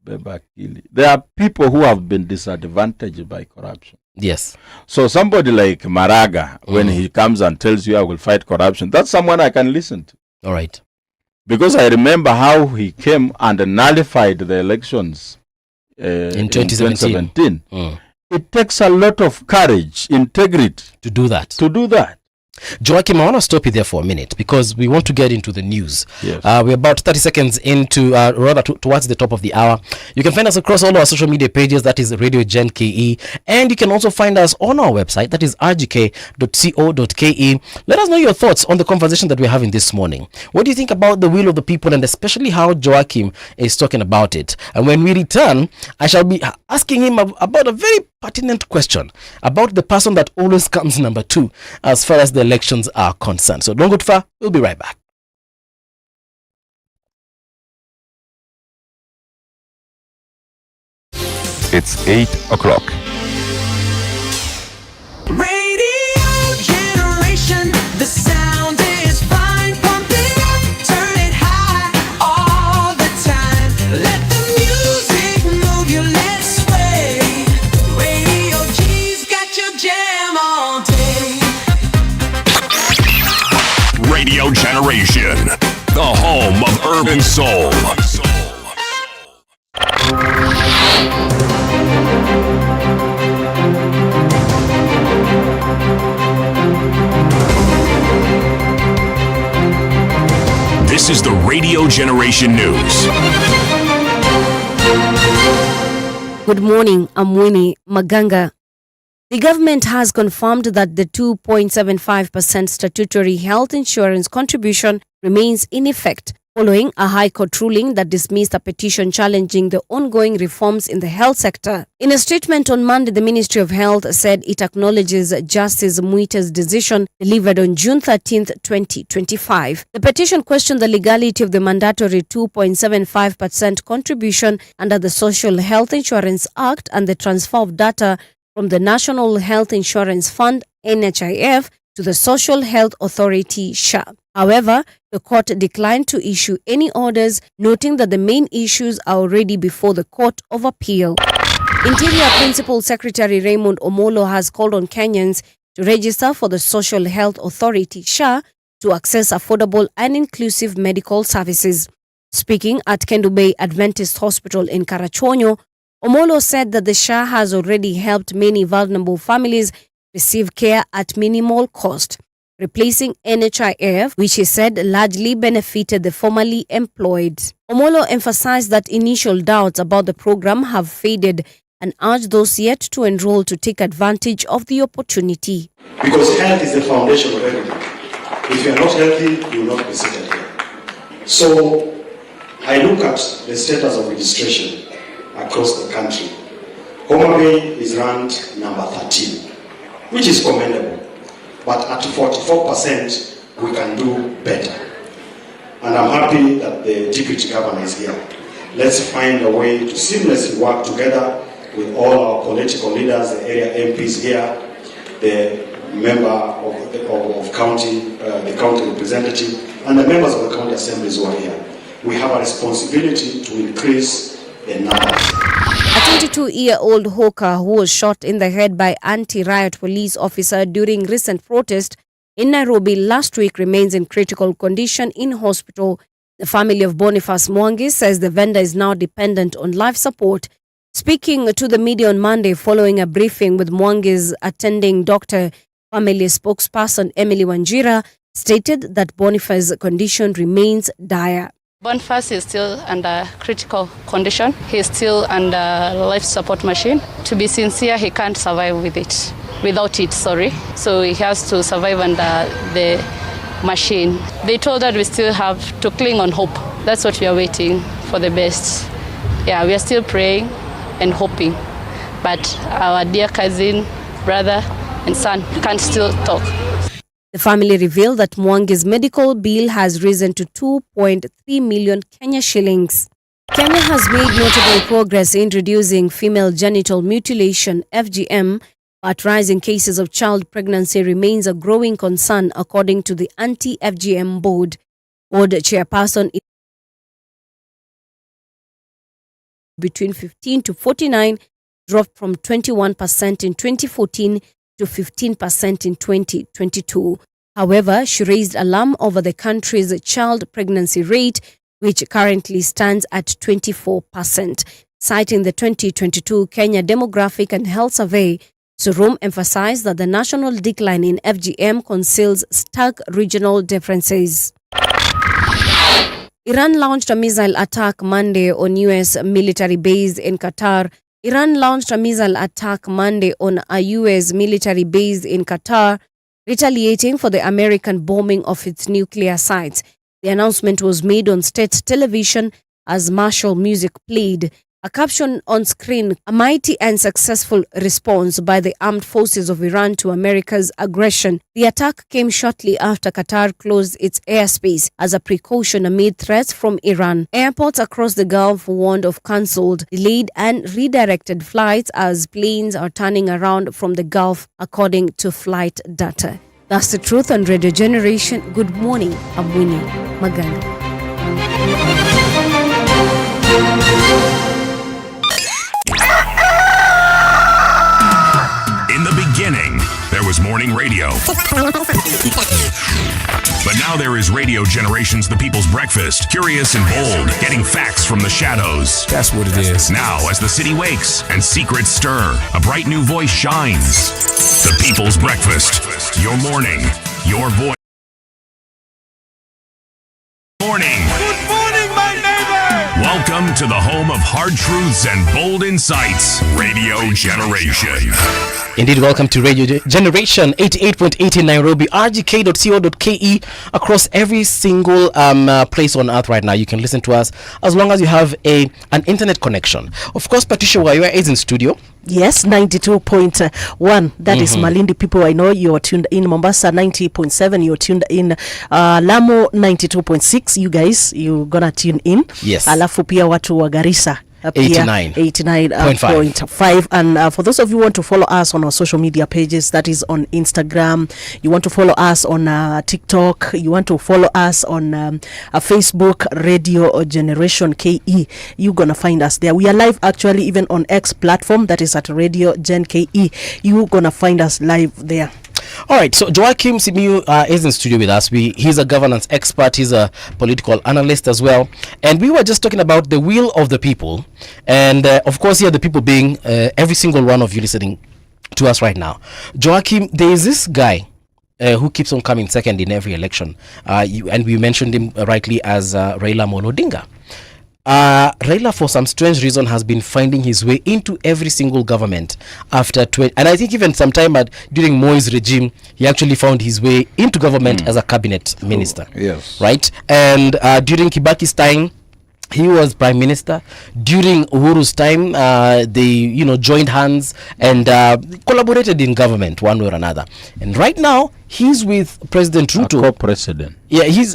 There are people who have been disadvantaged by corruption. Yes. So somebody like Maraga, when he comes and tells you I will fight corruption, that's someone I can listen to. All right. Because I remember how he came and nullified the elections in 2017. It takes a lot of courage, integrity to do that. Joachim, I want to stop you there for a minute because we want to get into the news. Yes. We're about 30 seconds into, towards the top of the hour. You can find us across all our social media pages, that is Radio Gen KE. And you can also find us on our website, that is rgk.co.ke. Let us know your thoughts on the conversation that we're having this morning. What do you think about the will of the people and especially how Joachim is talking about it? And when we return, I shall be asking him about a very pertinent question about the person that always comes number 2 as far as the elections are concerned. So don't go too far. We'll be right back. It's 8 o'clock. Radio generation, the sound is fine. Pump it up, turn it high all the time. Let the music move you, let's sway. Radio G's got your jam all day. Radio Generation, the home of urban soul. This is the Radio Generation News. Good morning, I'm Winnie Maganga. The government has confirmed that the 2.75% statutory health insurance contribution remains in effect, following a High Court ruling that dismissed a petition challenging the ongoing reforms in the health sector. In a statement on Monday, the Ministry of Health said it acknowledges Justice Muita's decision delivered on June 13, 2025. The petition questioned the legality of the mandatory 2.75% contribution under the Social Health Insurance Act and the transfer of data from the National Health Insurance Fund, NHIF, to the Social Health Authority, SHA. However, the court declined to issue any orders, noting that the main issues are already before the Court of Appeal. Interior Principal Secretary Raymond Omolo has called on Kenyans to register for the Social Health Authority, SHA, to access affordable and inclusive medical services. Speaking at Kendu Bay Adventist Hospital in Karachuonyo, Omolo said that the SHA has already helped many vulnerable families receive care at minimal cost, replacing NHIF, which he said largely benefited the formerly employed. Omolo emphasized that initial doubts about the program have faded and urged those yet to enroll to take advantage of the opportunity. Because health is the foundation of everything. If you are not healthy, you will not be seated here. So I look at the status of registration across the country. Homa Bay is ranked number 13, which is commendable. But at 44%, we can do better. And I'm happy that the Deputy Governor is here. Let's find a way to seamlessly work together with all our political leaders, the area MPs here, the member of county, the county representative, and the members of the county assemblies who are here. We have a responsibility to increase the numbers. A 22-year-old hawker who was shot in the head by anti-riot police officer during recent protest in Nairobi last week remains in critical condition in hospital. The family of Boniface Mwangi says the vendor is now dependent on life support. Speaking to the media on Monday following a briefing with Mwangi's attending doctor, family spokesperson Emily Wanjira stated that Boniface's condition remains dire. Boniface is still under critical condition. He's still under life support machine. To be sincere, he can't survive without it. So he has to survive under the machine. They told that we still have to cling on hope. That's what we are waiting for, the best. Yeah, we are still praying and hoping. But our dear cousin, brother and son can't still talk. The family revealed that Mwangi's medical bill has risen to 2.3 million Kenya shillings. Kenya has made notable progress in reducing female genital mutilation, FGM, but rising cases of child pregnancy remains a growing concern according to the Anti-FGM Board. Board chairperson between 15 to 49 dropped from 21% in 2014 to 15% in 2022. However, she raised alarm over the country's child pregnancy rate, which currently stands at 24%. Citing the 2022 Kenya Demographic and Health Survey, Surum emphasized that the national decline in FGM conceals stark regional differences. Iran launched a missile attack Monday on U.S. military base in Qatar. Iran launched a missile attack Monday on a U.S. military base in Qatar, retaliating for the American bombing of its nuclear sites. The announcement was made on state television as martial music played. A caption on screen, a mighty and successful response by the armed forces of Iran to America's aggression. The attack came shortly after Qatar closed its airspace as a precaution amid threats from Iran. Airports across the Gulf warned of cancelled, delayed and redirected flights as planes are turning around from the Gulf, according to flight data. That's the truth on Radio Generation. Good morning. I'm Winnie Maganga. In the beginning, there was morning radio. But now there is Radio Generations, the People's Breakfast. Curious and bold, getting facts from the shadows. That's what it is. Now, as the city wakes and secrets stir, a bright new voice shines. The People's Breakfast. Your morning, your voice. Morning. Good morning, my neighbor. Welcome to the home of hard truths and bold insights. Radio Generation. Indeed, welcome to Radio Generation 88.8 in Nairobi, rgk.co.ke, across every single place on earth right now. You can listen to us as long as you have an internet connection. Of course, Patricia Wayua is in studio. Yes, 92.1. That is Malindi people. I know you're tuned in. Mombasa 90.7. You're tuned in. Lamu 92.6. You guys, you gonna tune in. Yes. Alafu pia watu wa Garissa 89.5. And for those of you who want to follow us on our social media pages, that is on Instagram, you want to follow us on TikTok, you want to follow us on Facebook, Radio Generation KE, you're gonna find us there. We are live actually even on X platform, that is at Radio Gen KE. You're gonna find us live there. All right, so Joachim Simiyu is in studio with us. He's a governance expert. He's a political analyst as well. And we were just talking about the will of the people. And of course, here the people being every single one of you listening to us right now. Joachim, there is this guy who keeps on coming second in every election. And we mentioned him rightly as Raila Amolo Odinga. Raila, for some strange reason, has been finding his way into every single government after and I think even sometime during Moi's regime, he actually found his way into government as a cabinet minister. Yes. Right? And during Kibaki's time, he was prime minister. During Uhuru's time, they joined hands and collaborated in government one way or another. And right now, he's with President Ruto. Co-president. Yeah, he's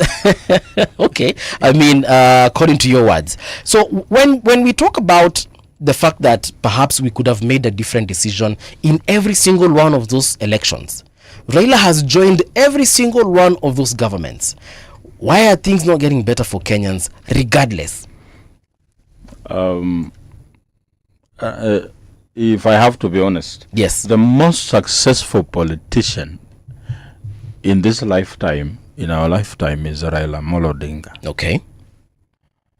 okay. I mean, according to your words. So when we talk about the fact that perhaps we could have made a different decision in every single one of those elections, Raila has joined every single one of those governments. Why are things not getting better for Kenyans regardless? If I have to be honest, Yes. the most successful politician in this lifetime, in our lifetime, is Raila Amolo Odinga. Okay.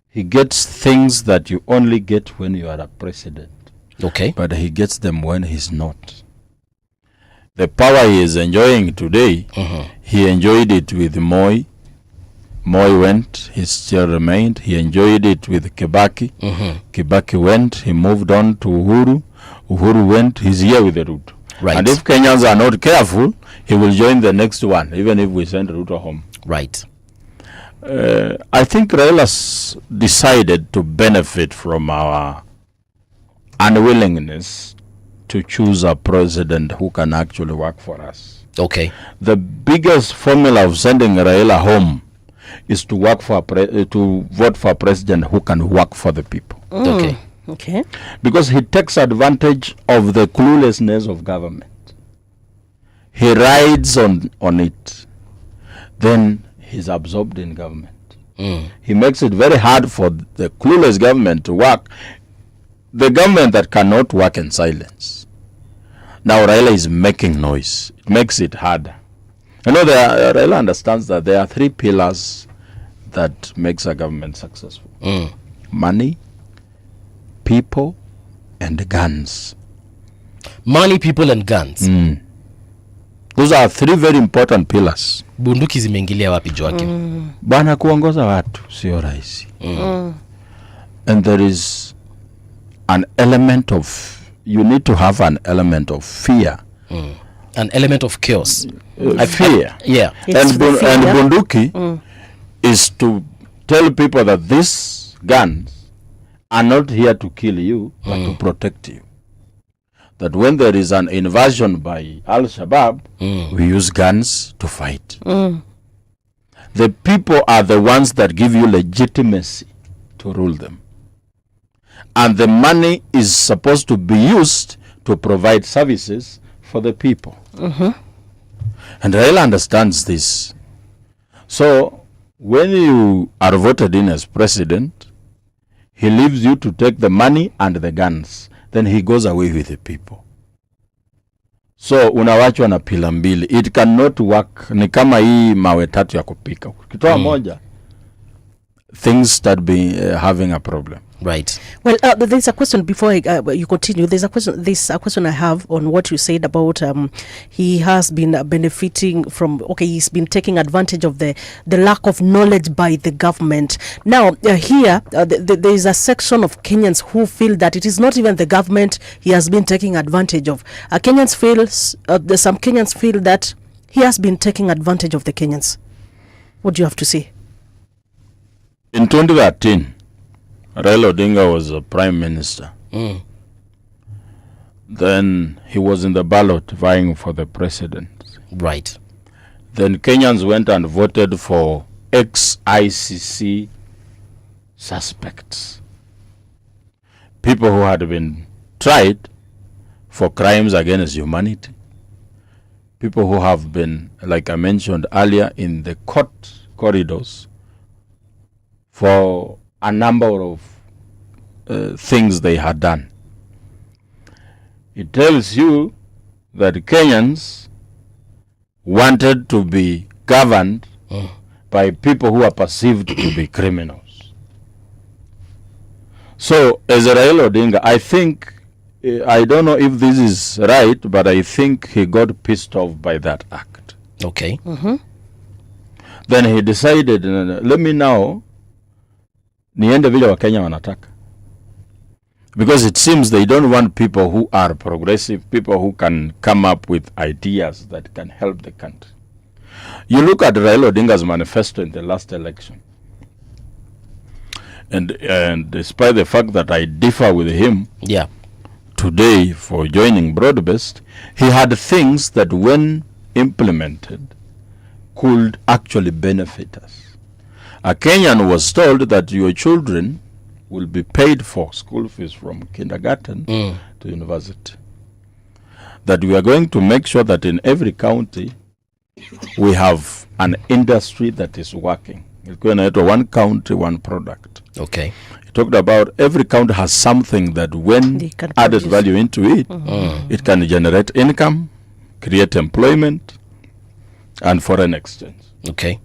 He gets things that you only get when you are a president, Okay. but he gets them when he's not. The power he is enjoying today, he enjoyed it with Moi. Moi went, he still remained. He enjoyed it with Kibaki. Kibaki went, he moved on to Uhuru. Uhuru went, he's here with the Ruto. Right. And if Kenyans are not careful, he will join the next one, even if we send Ruto home. Right. I think Raila's decided to benefit from our unwillingness to choose a president who can actually work for us. Okay. The biggest formula of sending Raila home is to work for to vote for a president who can work for the people. Okay. Okay. Because he takes advantage of the cluelessness of government. He rides on it. Then he's absorbed in government. He makes it very hard for the clueless government to work the government that cannot work in silence. Now Raila is making noise. It makes it harder. Raila understands that there are 3 pillars that makes a government successful. Money, people, and guns. Money, people and guns. Those are 3 very important pillars. Bunduki zimeingilia wapi Joakim? Bana, kuongoza watu sio rahisi. And there is an element of, you need to have an element of fear. An element of chaos. Fear. Yeah. And bunduki is to tell people that these guns are not here to kill you, but to protect you. That when there is an invasion by Al-Shabaab, we use guns to fight. The people are the ones that give you legitimacy to rule them. And the money is supposed to be used to provide services for the people. And Raila understands this. So when you are voted in as president, he leaves you to take the money and the guns. Then he goes away with the people. So unawachwa na pila mbili. It cannot work. Ni kama hii mawe tatu ya kupika. Ukitoa moja, things start having a problem. Right. Well, there's a question before you continue. There's a question I have on what you said about he has been benefiting from. Okay, he's been taking advantage of the lack of knowledge by the government. Now here there is a section of Kenyans who feel that it is not even the government he has been taking advantage of. Some Kenyans feel that he has been taking advantage of the Kenyans. What do you have to say? In 2013. Raila Odinga was a prime minister. Then he was in the ballot vying for the president. Right. Then Kenyans went and voted for ex-ICC suspects. People who had been tried for crimes against humanity. People who have been, like I mentioned earlier, in the court corridors for a number of things they had done. It tells you that Kenyans wanted to be governed by people who are perceived to be criminals. So, as Raila Odinga, I think, I don't know if this is right, but I think he got pissed off by that act. Okay. Then he decided, let me now niende vile wa Kenya wanataka. Because it seems they don't want people who are progressive, people who can come up with ideas that can help the country. You look at Raila Odinga's manifesto in the last election. And despite the fact that I differ with him today for joining Broad-Based, he had things that when implemented could actually benefit us. A Kenyan was told that your children will be paid for school fees from kindergarten to university. That we are going to make sure that in every county we have an industry that is working. It's going to one county, one product. Okay. He talked about every county has something that when added value into it, it can generate income, create employment, and foreign exchange. Okay.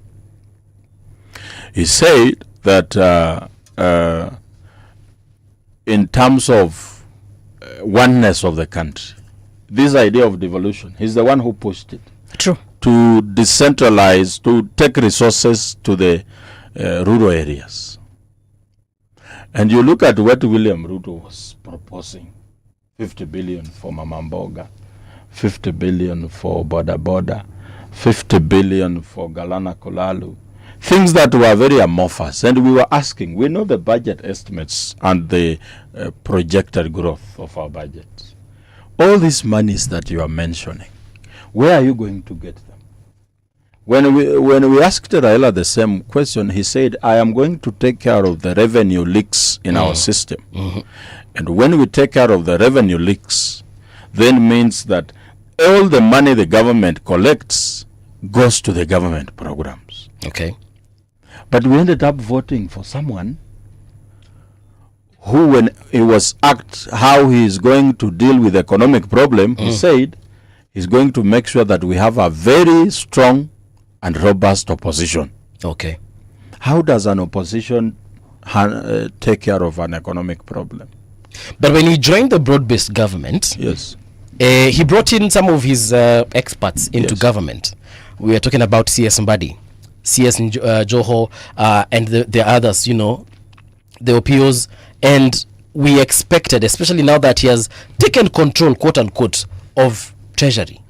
He said that in terms of oneness of the country, this idea of devolution, he's the one who pushed it. True. To decentralize, to take resources to the rural areas. And you look at what William Ruto was proposing, 50 billion for Mama Mboga, 50 billion for Boda Boda, 50 billion for Galana Kolalu, things that were very amorphous. And we were asking, we know the budget estimates and the projected growth of our budget. All these monies that you are mentioning, where are you going to get them? When we asked Raila the same question, he said, I am going to take care of the revenue leaks in our system. And when we take care of the revenue leaks, then means that all the money the government collects goes to the government programs. Okay. But we ended up voting for someone who, when he was asked how he is going to deal with the economic problem, he said he's going to make sure that we have a very strong and robust opposition. Okay. How does an opposition take care of an economic problem? But when he joined the broad-based government, Yes. he brought in some of his experts into government. We are talking about CS Mbadi, CS Joho, and the others, you know, the OPOs. And we expected, especially now that he has taken control, quote unquote, of Treasury,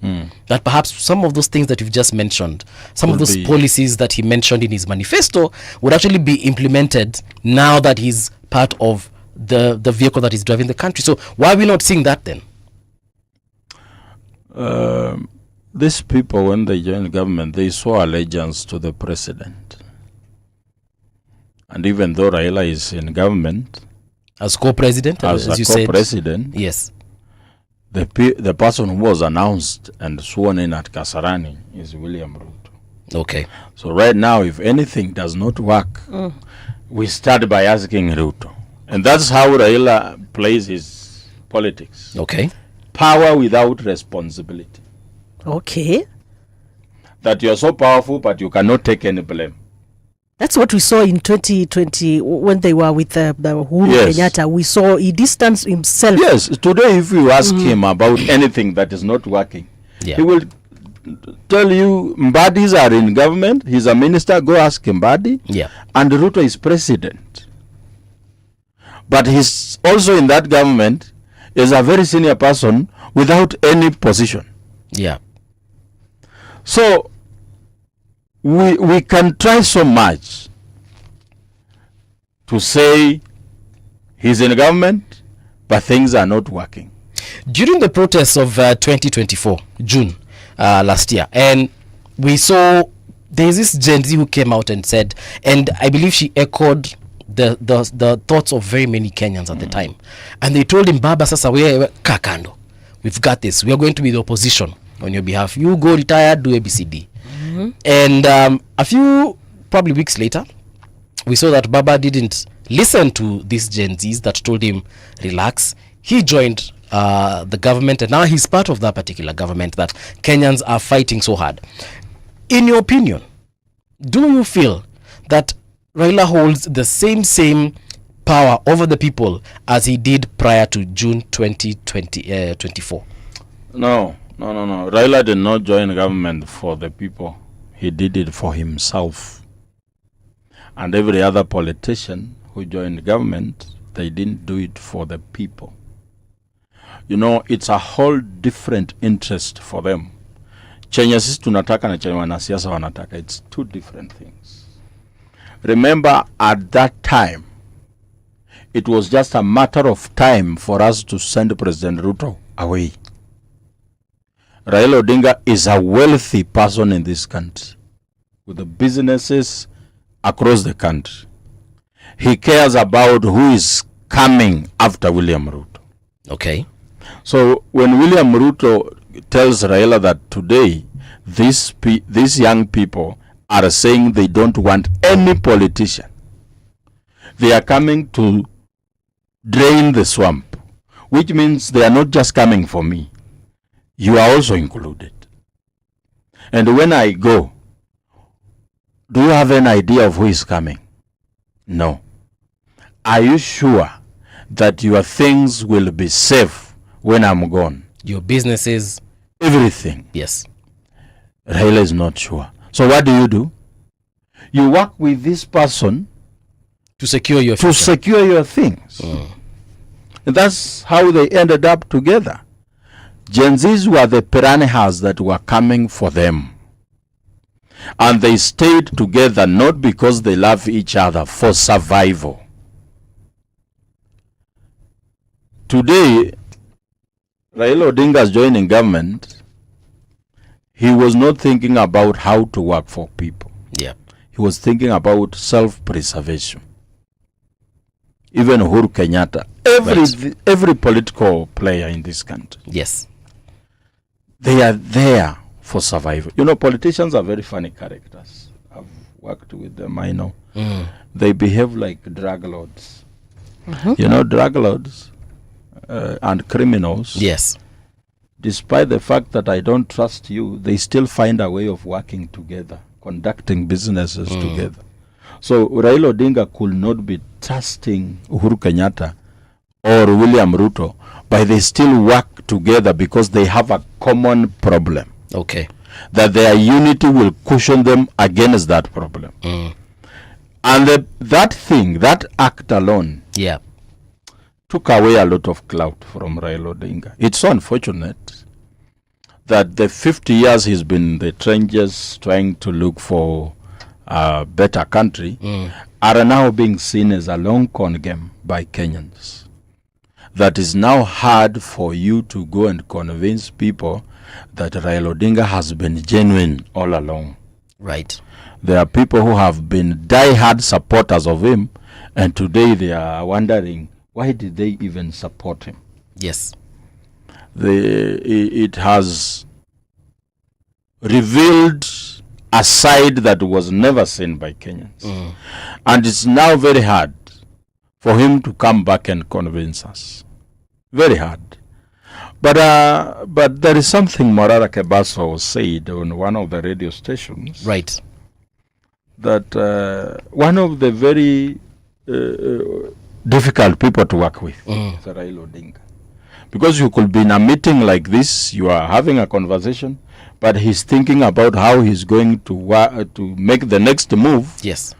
that perhaps some of those things that you've just mentioned, some of those policies that he mentioned in his manifesto would actually be implemented now that he's part of the vehicle that is driving the country. So why are we not seeing that then? These people, when they joined government, they saw allegiance to the president. And even though Raila is in government, as co-president, as you a co-president, said, yes, the person who was announced and sworn in at Kasarani is William Ruto. Okay. So right now, if anything does not work, we start by asking Ruto. And that's how Raila plays his politics. Okay. Power without responsibility. Okay. That you are so powerful, but you cannot take any blame. That's what we saw in 2020 when they were with the Uhuru Yes. Kenyatta. We saw he distanced himself. Yes, today if you ask him about anything that is not working, he will tell you Mbadis are in government, he's a minister, go ask Mbadi, and Ruto is president. But he's also in that government, is a very senior person without any position. Yeah. So we can try so much to say he's in government, but things are not working. During the protests of 2024, June last year, and we saw there's this Gen Z who came out and said, and I believe she echoed the thoughts of very many Kenyans at the time, and they told him, Baba, sasa wewe kakando, we've got this, we are going to be the opposition on your behalf, you go retire, do ABCD. And a few probably weeks later, we saw that Baba didn't listen to these Gen Zs that told him relax. He joined the government, and now he's part of that particular government that Kenyans are fighting so hard. In your opinion, do you feel that Raila holds the same power over the people as he did prior to June 2024? No. Raila did not join government for the people. He did it for himself. And every other politician who joined government, they didn't do it for the people. You know, it's a whole different interest for them. Chenye sisi tunataka na chenye wanasiasa wanataka, it's two different things. Remember, at that time, it was just a matter of time for us to send President Ruto away. Raila Odinga is a wealthy person in this country with the businesses across the country. He cares about who is coming after William Ruto. Okay. So when William Ruto tells Raila that today these young people are saying they don't want any politician, they are coming to drain the swamp, which means they are not just coming for me. You are also included. And when I go, do you have an idea of who is coming? No. Are you sure that your things will be safe when I'm gone? Your businesses? Everything. Yes. Raila is not sure. So what do? You work with this person to secure your future. To secure your things. And that's how they ended up together. Gen Zs were the piranhas that were coming for them. And they stayed together not because they love each other, for survival. Today, Raila Odinga is joining government. He was not thinking about how to work for people. Yeah. He was thinking about self-preservation. Even Uhuru Kenyatta, every political player in this country. Yes. They are there for survival. You know, politicians are very funny characters. I've worked with them, I know. They behave like drug lords. You know, drug lords and criminals. Yes. Despite the fact that I don't trust you, they still find a way of working together, conducting businesses together. So Raila Odinga could not be trusting Uhuru Kenyatta or William Ruto, but they still work together because they have a common problem. Okay. That their unity will cushion them against that problem. And that act alone took away a lot of clout from Raila Odinga. It's so unfortunate that the 50 years he's been in the trenches trying to look for a better country are now being seen as a long con game by Kenyans. That is now hard for you to go and convince people that Raila Odinga has been genuine all along. Right. There are people who have been die-hard supporters of him, and today they are wondering, why did they even support him? Yes. It has revealed a side that was never seen by Kenyans. And it's now very hard for him to come back and convince us. Very hard. But there is something Morara Kebaso said on one of the radio stations. Right. That one of the very difficult people to work with is Raila Odinga. Because you could be in a meeting like this, you are having a conversation, but he's thinking about how he's going to make the next move. Yes.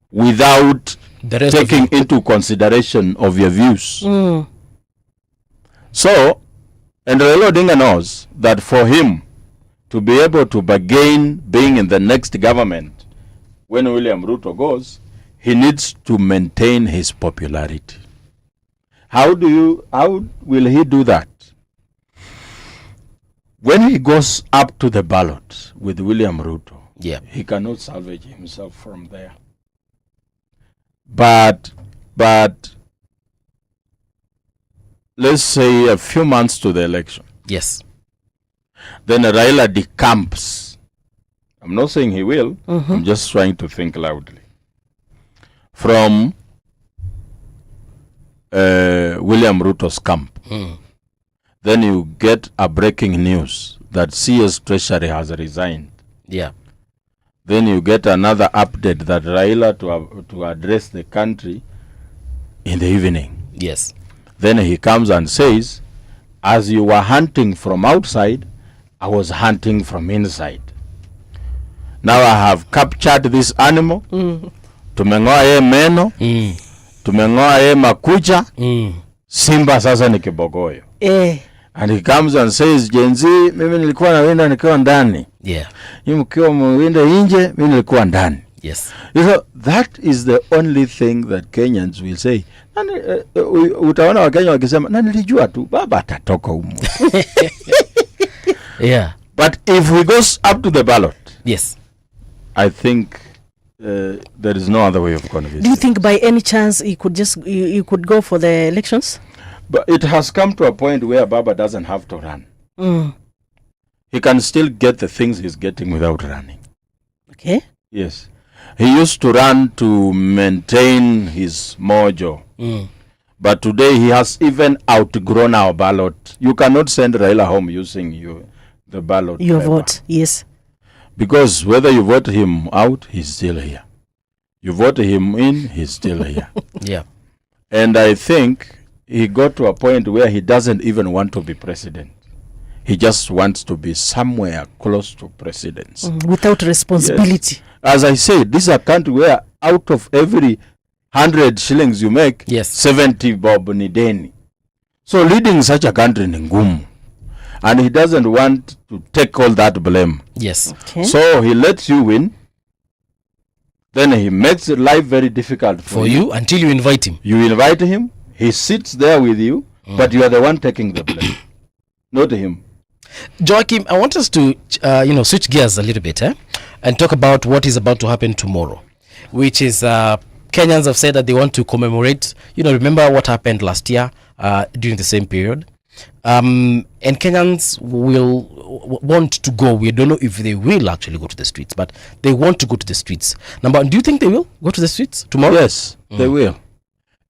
Without taking into consideration of your views. So, and Raila Odinga knows that for him to be able to bargain being in the next government when William Ruto goes, he needs to maintain his popularity. How will he do that? When he goes up to the ballot with William Ruto, he cannot salvage himself from there. But let's say a few months to the election. Yes. Then Raila decamps. I'm not saying he will. I'm just trying to think loudly. From William Ruto's camp. Then you get a breaking news that CS Treasury has resigned. Yeah. Then you get another update that Raila to address the country in the evening. Yes. Then he comes and says, as you were hunting from outside, I was hunting from inside. Now I have captured this animal. Tumengoa ye meno. Tumengoa ye makucha. Simba sasa ni kibogoyo. And he comes and says, Jenzi, mimi nilikuwa nawinda nikiwa ndani. Yeah. Yeye mkiwa mwinda nje, mimi nilikuwa ndani. Yes. So that is the only thing that Kenyans will say. Utaona Wakenya wakisema, na nilijua tu baba atatoka humo. Yeah. But if he goes up to the ballot, yes, I think there is no other way of convincing. Do you think by any chance he could just you could go for the elections? But it has come to a point where Baba doesn't have to run. He can still get the things he's getting without running. Okay. Yes. He used to run to maintain his mojo. But today he has even outgrown our ballot. You cannot send Raila home using the ballot. Your paper. vote, yes. Because whether you vote him out, he's still here. You vote him in, he's still here. Yeah. And I think he got to a point where he doesn't even want to be president. He just wants to be somewhere close to presidency. Without responsibility. Yes. As I said, this is a country where out of every 100 shillings you make, 70 bob ni deni. So leading such a country ni ngumu. And he doesn't want to take all that blame. Yes. Okay. So he lets you win. Then he makes life very difficult for you until you invite him. You invite him. He sits there with you, but you are the one taking the blame, not him. Joachim, I want us to switch gears a little bit and talk about what is about to happen tomorrow, which is Kenyans have said that they want to commemorate, remember what happened last year during the same period. And Kenyans will want to go. We don't know if they will actually go to the streets, but they want to go to the streets. Number one, do you think they will go to the streets tomorrow? Yes, they will.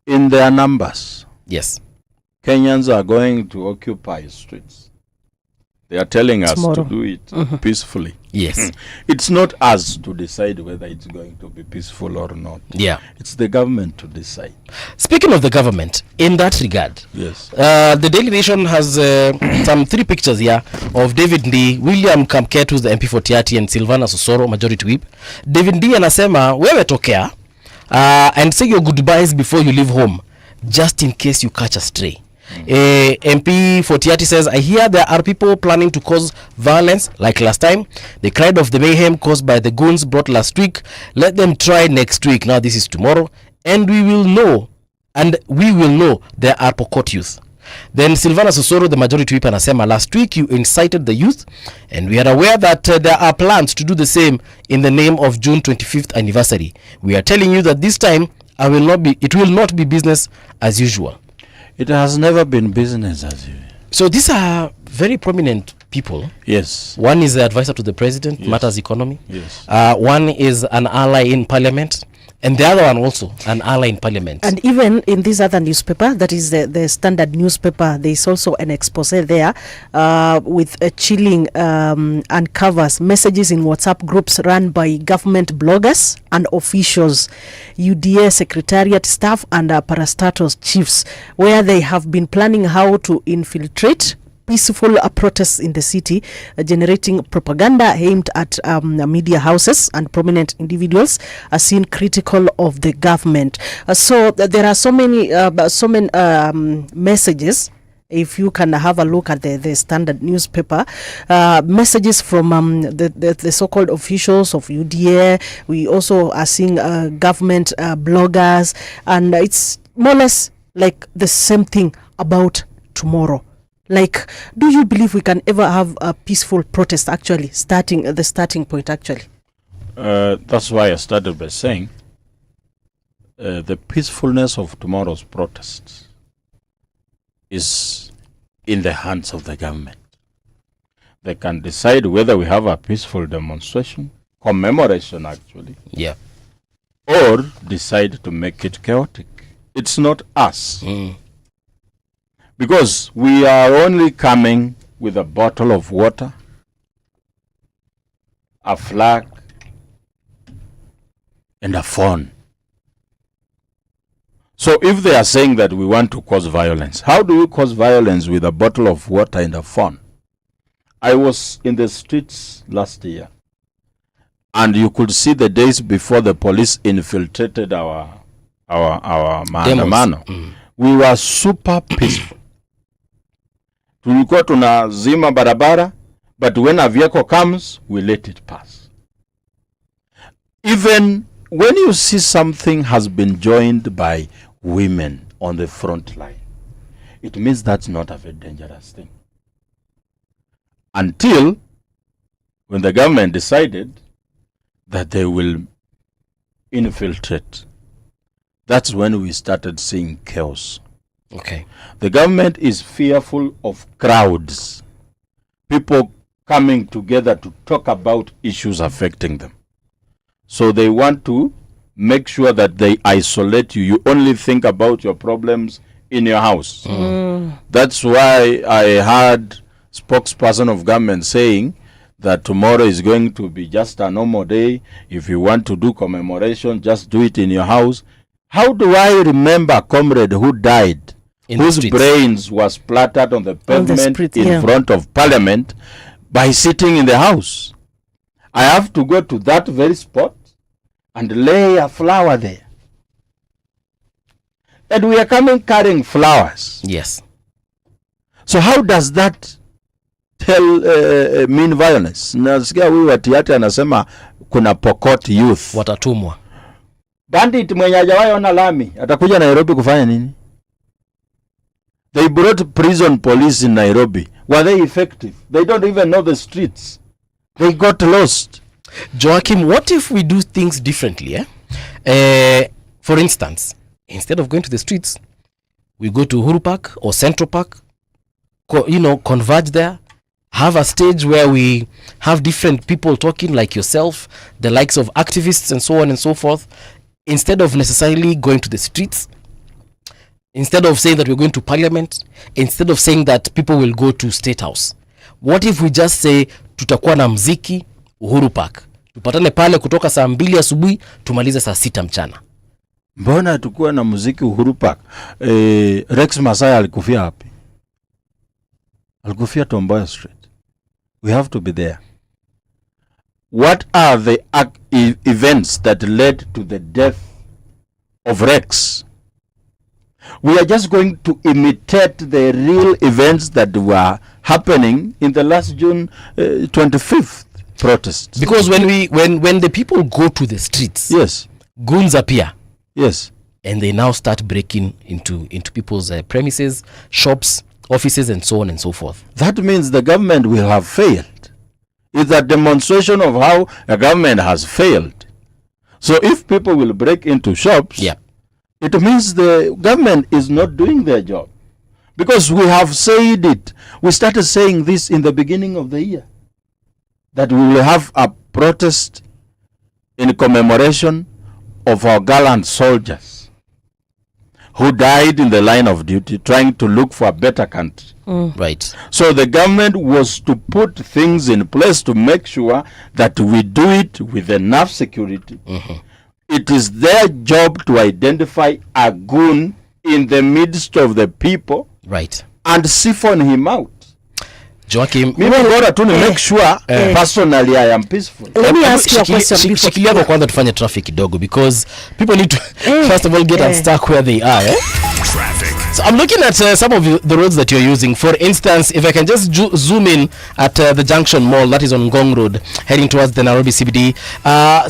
In their numbers, Yes. Kenyans are going to occupy streets. They are telling us Tomorrow. to do it peacefully. Yes. It's not us to decide whether it's going to be peaceful or not. Yeah. It's the government to decide. Speaking of the government, in that regard, Yes. the Daily Nation has some 3 pictures here of David Ndii, William Kamket, who's the MP for Tiaty, and Silvana Sosoro, Majority Whip. David Ndii anasema wewe tokea and say your goodbyes before you leave home, just in case you catch a stray. MP for Tiaty says, I hear there are people planning to cause violence like last time. They cried of the mayhem caused by the goons brought last week. Let them try next week. Now this is tomorrow, and we will know there are Pokot youth. Then Silvana Sosoro, the Majority Whip, anasema last week you incited the youth, and we are aware that there are plans to do the same in the name of June 25th anniversary. We are telling you that this time it will not be business as usual. It has never been business as usual. So these are very prominent people. Yes. One is the advisor to the president, Yes. matters economy. Yes. One is an ally in parliament, and the other one also an ally in parliament. And even in this other newspaper, that is the Standard newspaper, there is also an expose there with a chilling uncovers messages in WhatsApp groups run by government bloggers and officials, UDA secretariat staff and parastatus chiefs, where they have been planning how to infiltrate peaceful protests in the city, generating propaganda aimed at media houses and prominent individuals are seen critical of the government. So there are so many messages. If you can have a look at the Standard newspaper, messages from the so-called officials of UDA. We also are seeing government bloggers, and it's more or less like the same thing about tomorrow. Like, do you believe we can ever have a peaceful protest actually, the starting point actually? That's why I started by saying the peacefulness of tomorrow's protests is in the hands of the government. They can decide whether we have a peaceful demonstration, commemoration actually, Yeah. or decide to make it chaotic. It's not us. Because we are only coming with a bottle of water, a flag, and a phone. So if they are saying that we want to cause violence, how do we cause violence with a bottle of water and a phone? I was in the streets last year, and you could see the days before the police infiltrated our maandamano. We were super peaceful. Tulikuwa tunazima barabara, but when a vehicle comes, we let it pass. Even when you see something has been joined by women on the front line, it means that's not a very dangerous thing. Until when the government decided that they will infiltrate, that's when we started seeing chaos. Okay. The government is fearful of crowds, people coming together to talk about issues affecting them. So they want to make sure that they isolate you. You only think about your problems in your house. That's why I heard spokesperson of government saying that tomorrow is going to be just a normal day. If you want to do commemoration, just do it in your house. How do I remember a comrade who died, whose brains were splattered on the pavement in front of parliament by sitting in the house? I have to go to that very spot and lay a flower there. And we are coming carrying flowers. Yes. So how does that mean violence? Nasikia huyu wa Tiaty anasema kuna Pokot youth. Watatumwa. Bandit mwenye hajawahi ona lami atakuja Nairobi kufanya nini? They brought prison police in Nairobi. Were they effective? They don't even know the streets. They got lost. Joachim, what if we do things differently? For instance, instead of going to the streets, we go to Uhuru Park or Central Park, converge there, have a stage where we have different people talking like yourself, the likes of activists and so on and so forth, instead of necessarily going to the streets. instead of saying that we're going to parliament, instead of saying that people will go to State House, what if we just say tutakuwa na mziki Uhuru Park, tupatane pale kutoka saa 2 asubuhi tumalize saa 6 mchana? Mbona tukua na muziki Uhuru Park? Rex Masai alikufia hapi? Alikufia Tomboya Street. We have to be there. What are the events that led to the death of Rex? We are just going to imitate the real events that were happening in the last June 25th protests. Because when the people go to the streets, yes, goons appear. Yes. And they now start breaking into people's premises, shops, offices, and so on and so forth. That means the government will have failed. It's a demonstration of how a government has failed. So if people will break into shops, yeah, it means the government is not doing their job. Because we have said it. We started saying this in the beginning of the year, that we will have a protest in commemoration of our gallant soldiers who died in the line of duty trying to look for a better country. Right. So the government was to put things in place to make sure that we do it with enough security. It is their job to identify a goon in the midst of the people, right, and siphon him out. Joachim, mimi bora tu make sure personally I am peaceful. Let me ask you a question before. Shikilia kwa kwanza tufanye traffic kidogo, because people need to first of all get unstuck where they are. Traffic. So I'm looking at some of the roads that you're using. For instance, if I can just zoom in at the Junction Mall, that is on Ngong Road, heading towards the Nairobi CBD.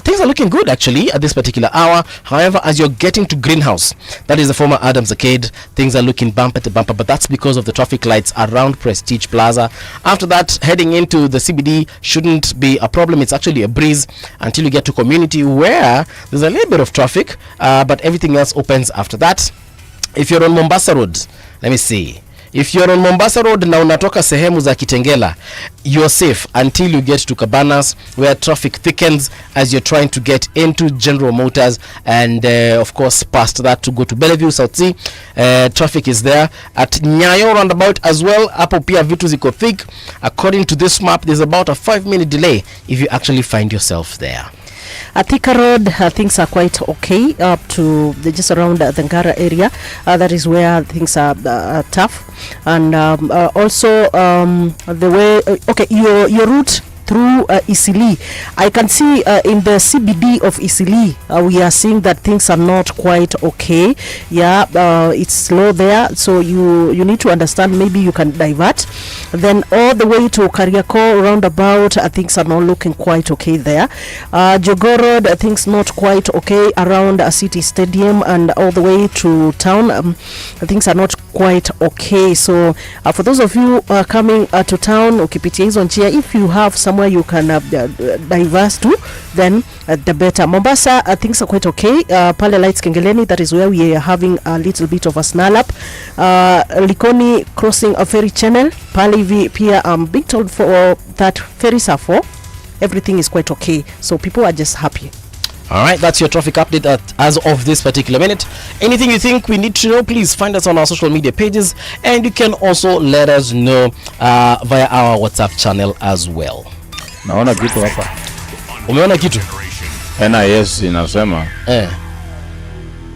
Things are looking good actually at this particular hour. However, as you're getting to Greenhouse, that is the former Adams Arcade, things are looking bumper to bumper, but that's because of the traffic lights around Prestige Plaza. After that, heading into the CBD shouldn't be a problem. It's actually a breeze until you get to Community, where there's a little bit of traffic, but everything else opens after that. If you're on Mombasa Road, let me see. If you're on Mombasa Road na unatoka sehemu za Kitengela, you're safe until you get to Cabanas, where traffic thickens as you're trying to get into General Motors, and of course past that to go to Bellevue South Sea. Traffic is there at Nyayo roundabout as well. Hapo pia vitu ziko thick. According to this map, there's about a 5-minute delay if you actually find yourself there. At Thika Road, things are quite okay up to just around the Ngara area. That is where things are tough. And also the way, okay, your route through Isili, I can see in the CBD of Isili, we are seeing that things are not quite okay. Yeah, it's slow there, so you need to understand, maybe you can divert. Then all the way to Kariako roundabout, things are not looking quite okay there. Jogoo Road, things not quite okay around City Stadium, and all the way to town, things are not quite okay. So for those of you coming to town, ukipitia hizo njia, if you have somewhere you can diverse to, then the better. Mombasa, things are quite okay. Pale Lights Kengeleni, that is where we are having a little bit of a snarl up. Likoni crossing a ferry channel, pale hivi pia being told for that ferries are for, everything is quite okay, so people are just happy. All right, that's your traffic update as of this particular minute. Anything you think we need to know, please find us on our social media pages, and you can also let us know via our WhatsApp channel as well. Naona kitu hapa. Umeona kitu? NIS inasema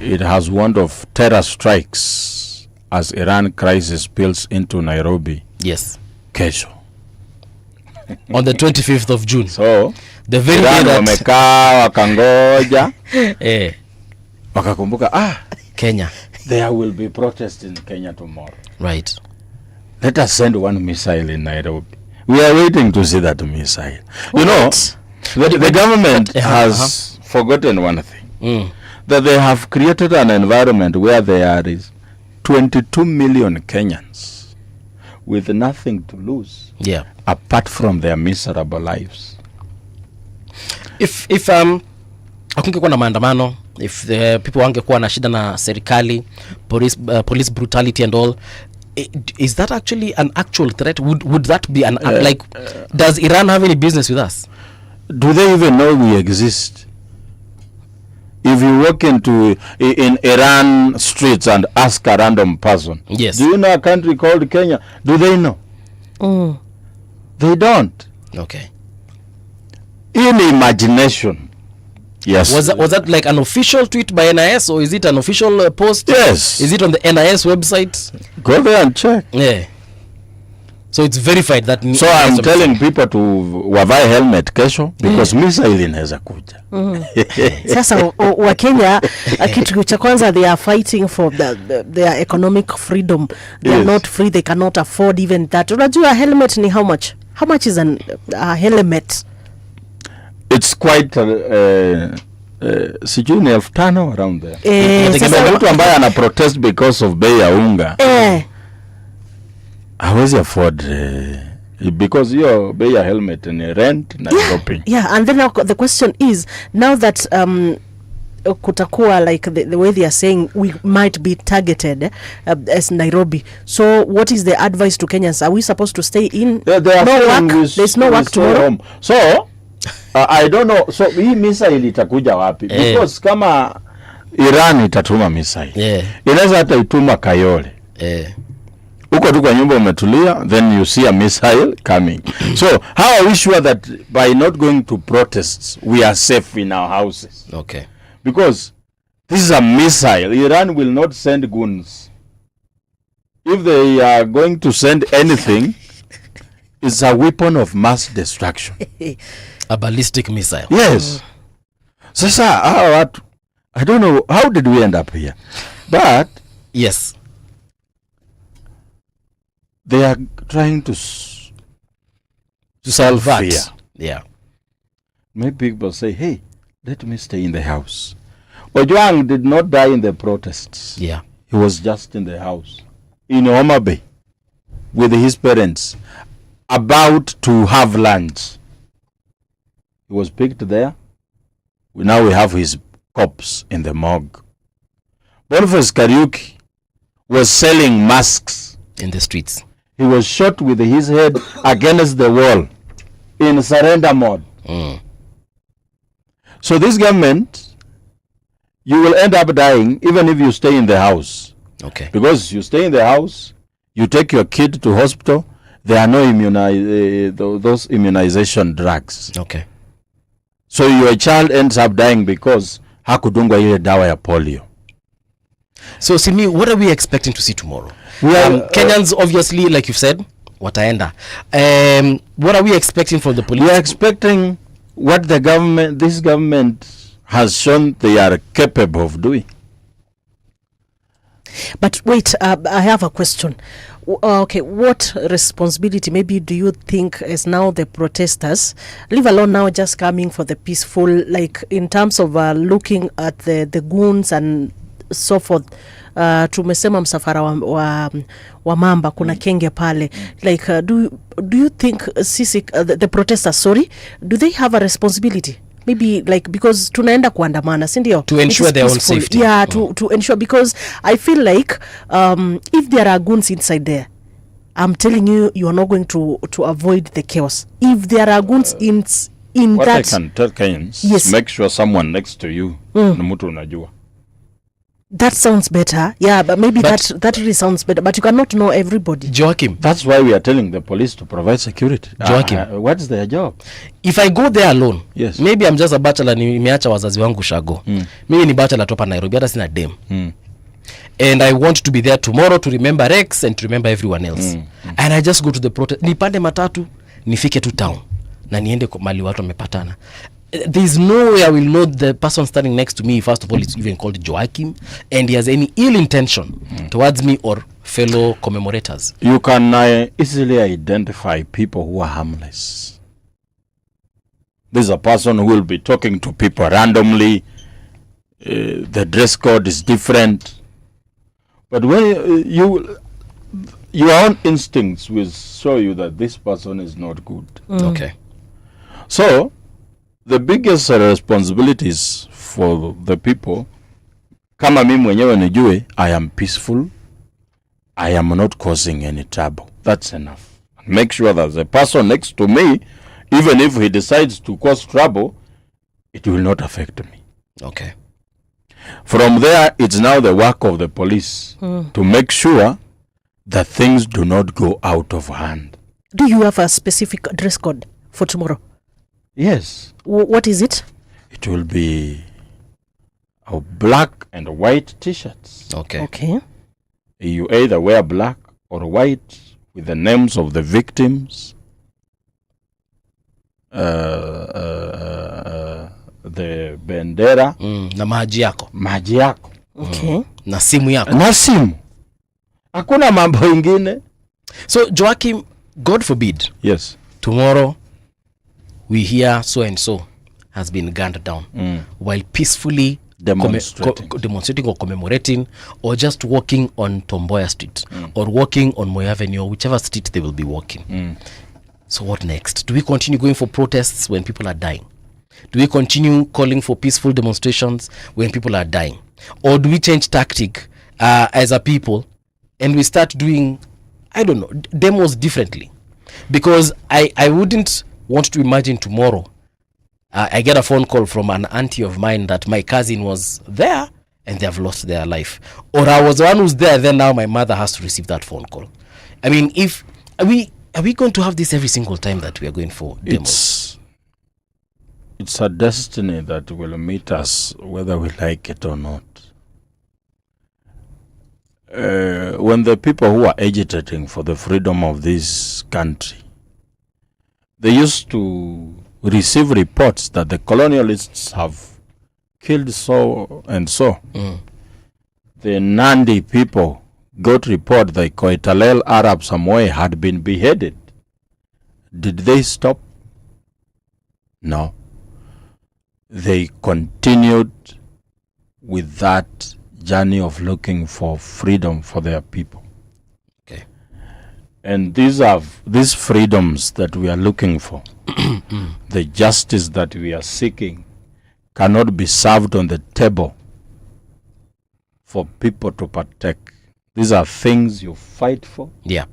it has warned of terror strikes as Iran crisis spills into Nairobi. Yes. Kesho. On the 25th of June. So the very day that wamekaa wakangoja wakakumbuka Kenya, there will be protest in Kenya tomorrow. Right. Let us send one missile in Nairobi. We are waiting to see that missile. You know, the government has forgotten one thing. That they have created an environment where there is 22 million Kenyans with nothing to lose. Yeah. Apart from their miserable lives. If hakungekuwa na maandamano, if the people wangekuwa na shida na serikali, police brutality and all, is that actually an actual threat? Would that be an like does Iran have any business with us? Do they even know we exist? If you walk in Iran streets and ask a random person, Yes. do you know a country called Kenya? Do they know? They don't. Okay. In imagination, yes. Was that like an official tweet by NIS, or is it an official post? Yes. Is it on the NIS website? Go there and check. Yeah. So it's verified that. So I'm telling people to wavae helmet kesho because missile inaweza kuja. Sasa wa Kenya kitu cha kwanza, they are fighting for their economic freedom. They are not free, they cannot afford even that. Unajua helmet ni how much? How much is a helmet? It's quite sijui ni 5,000 around there. Sasa Mtu ambaye ana protest because of bei ya unga hawezi afford because your bei ya helmet ni rent na shopping. Yeah, and then now the question is, now that kutakuwa like the way they are saying we might be targeted as Nairobi. So what is the advice to Kenyans? Are we supposed to stay in? They are no work. There's no work tomorrow. Home. So I don't know. So hii missile itakuja wapi? Because kama Iran itatuma missile, inaweza hata ituma Kayole. Uko tu kwa nyumba umetulia, then you see a missile coming. So how are we sure that by not going to protests we are safe in our houses? Okay. Because this is a missile. Iran will not send guns. If they are going to send anything, it's a weapon of mass destruction. A ballistic missile. Yes. Sasa watu, I don't know how did we end up here, but yes, they are trying to solve that. fear. Yeah. Maybe people say, hey, let me stay in the house. Ojwang did not die in the protests. Yeah. He was just in the house in Homa Bay with his parents about to have lunch. He was picked there. Now we have his corpse in the morgue. Boniface Kariuki was selling masks in the streets. He was shot with his head against the wall in surrender mode. So this government, you will end up dying even if you stay in the house. Okay. Because you stay in the house, you take your kid to hospital, there are no those immunization drugs. Okay. So your child ends up dying because hakudungwa ile dawa ya polio. So Simi, what are we expecting to see tomorrow? Kenyans obviously, like you've said, wataenda. What are we expecting from the police? We are expecting what this government has shown they are capable of doing. But wait, I have a question. Okay, what responsibility maybe do you think is now the protesters, leave alone now just coming for the peaceful, like in terms of looking at the goons and so forth? Tumesema msafara wa mamba kuna kenge pale, like do you think the protesters, do they have a responsibility? Maybe like because tunaenda kuandamana, si ndio? To ensure their own safety. Yeah, to ensure, because I feel like if there are goons inside there, I'm telling you, you are not going to avoid the chaos. If there are goons in what that, I can tell Kenyans, yes, make sure someone next to you na mtu unajua. That sounds better. Yeah, but maybe that really sounds better. But you cannot know everybody. Joachim. That's why we are telling the police to provide security. Joachim. What is their job? If I go there alone, yes, maybe I'm just a bachelor, nimeacha wazazi wangu shago. Maybe ni bachelor topa Nairobi, hata sina dem. And I want to be there tomorrow to remember Rex and to remember everyone else. And I just go to the protest. Nipande matatu, nifike to town. Na niende mali watu wamepatana. There's no way I will know the person standing next to me, first of all, it's even called Joachim, and he has any ill intention towards me or fellow commemorators. You can easily identify people who are harmless. There's a person who will be talking to people randomly. The dress code is different. But when your own instincts will show you that this person is not good. Okay. So, the biggest responsibilities for the people, kama mimi mwenyewe nijue, I am peaceful, I am not causing any trouble. That's enough. Make sure that the person next to me, even if he decides to cause trouble, it will not affect me. Okay. From there, it's now the work of the police to make sure that things do not go out of hand. Do you have a specific dress code for tomorrow? Yes. What is it? It will be a black and white t-shirts. Okay. Okay. You either wear black or white with the names of the victims, the bendera, Na maji yako. maji yako Okay. Na simu yako. na simu. Hakuna mambo ingine. So Joachim, God forbid, Yes. tomorrow we hear so and so has been gunned down while peacefully demonstrating or commemorating or just walking on Tomboya Street or walking on Moi Avenue or whichever street they will be walking. So what next? Do we continue going for protests when people are dying? Do we continue calling for peaceful demonstrations when people are dying? Or do we change tactic as a people and we start doing, I don't know, demos differently? Because I wouldn't want to imagine tomorrow I get a phone call from an auntie of mine that my cousin was there and they have lost their life. Or I was the one who's there, then now my mother has to receive that phone call. I mean, are we going to have this every single time that we are going for demos? It's a destiny that will meet us whether we like it or not. When the people who are agitating for the freedom of this country, they used to receive reports that the colonialists have killed so and so. The Nandi people got report that Koitalel Arab Samoe had been beheaded. Did they stop? No. They continued with that journey of looking for freedom for their people. Okay. And these freedoms that we are looking for, the justice that we are seeking, cannot be served on the table for people to partake. These are things you fight for. Yeah.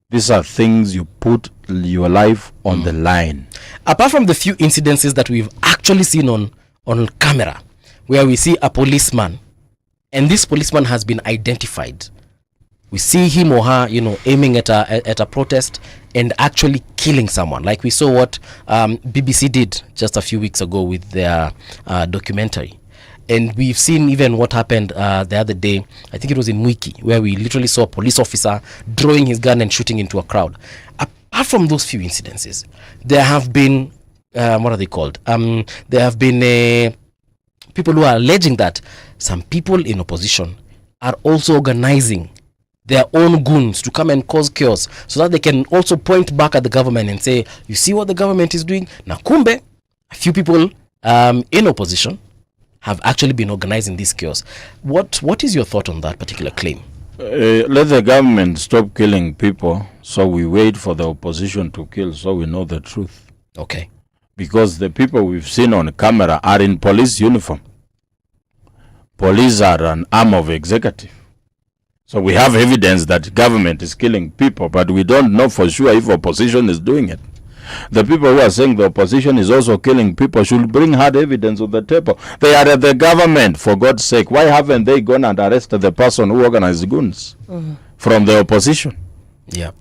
These are things you put your life on the line. Apart from the few incidences that we've actually seen on camera, where we see a policeman, and this policeman has been identified. We see him or her, aiming at a protest and actually killing someone, like we saw what BBC did just a few weeks ago with their documentary. And we've seen even what happened the other day, I think it was in Mwiki, where we literally saw a police officer drawing his gun and shooting into a crowd. Apart from those few incidences, there have been, what are they called? There have been people who are alleging that some people in opposition are also organizing their own goons to come and cause chaos so that they can also point back at the government and say, you see what the government is doing? Na kumbe, a few people in opposition have actually been organizing this chaos. What is your thought on that particular claim? Let the government stop killing people, so we wait for the opposition to kill, so we know the truth. Okay. Because the people we've seen on camera are in police uniform. Police are an arm of executive. So we have evidence that government is killing people, but we don't know for sure if opposition is doing it. The people who are saying the opposition is also killing people should bring hard evidence on the table. They are at the government, for God's sake. Why haven't they gone and arrested the person who organized goons from the opposition? Yeah.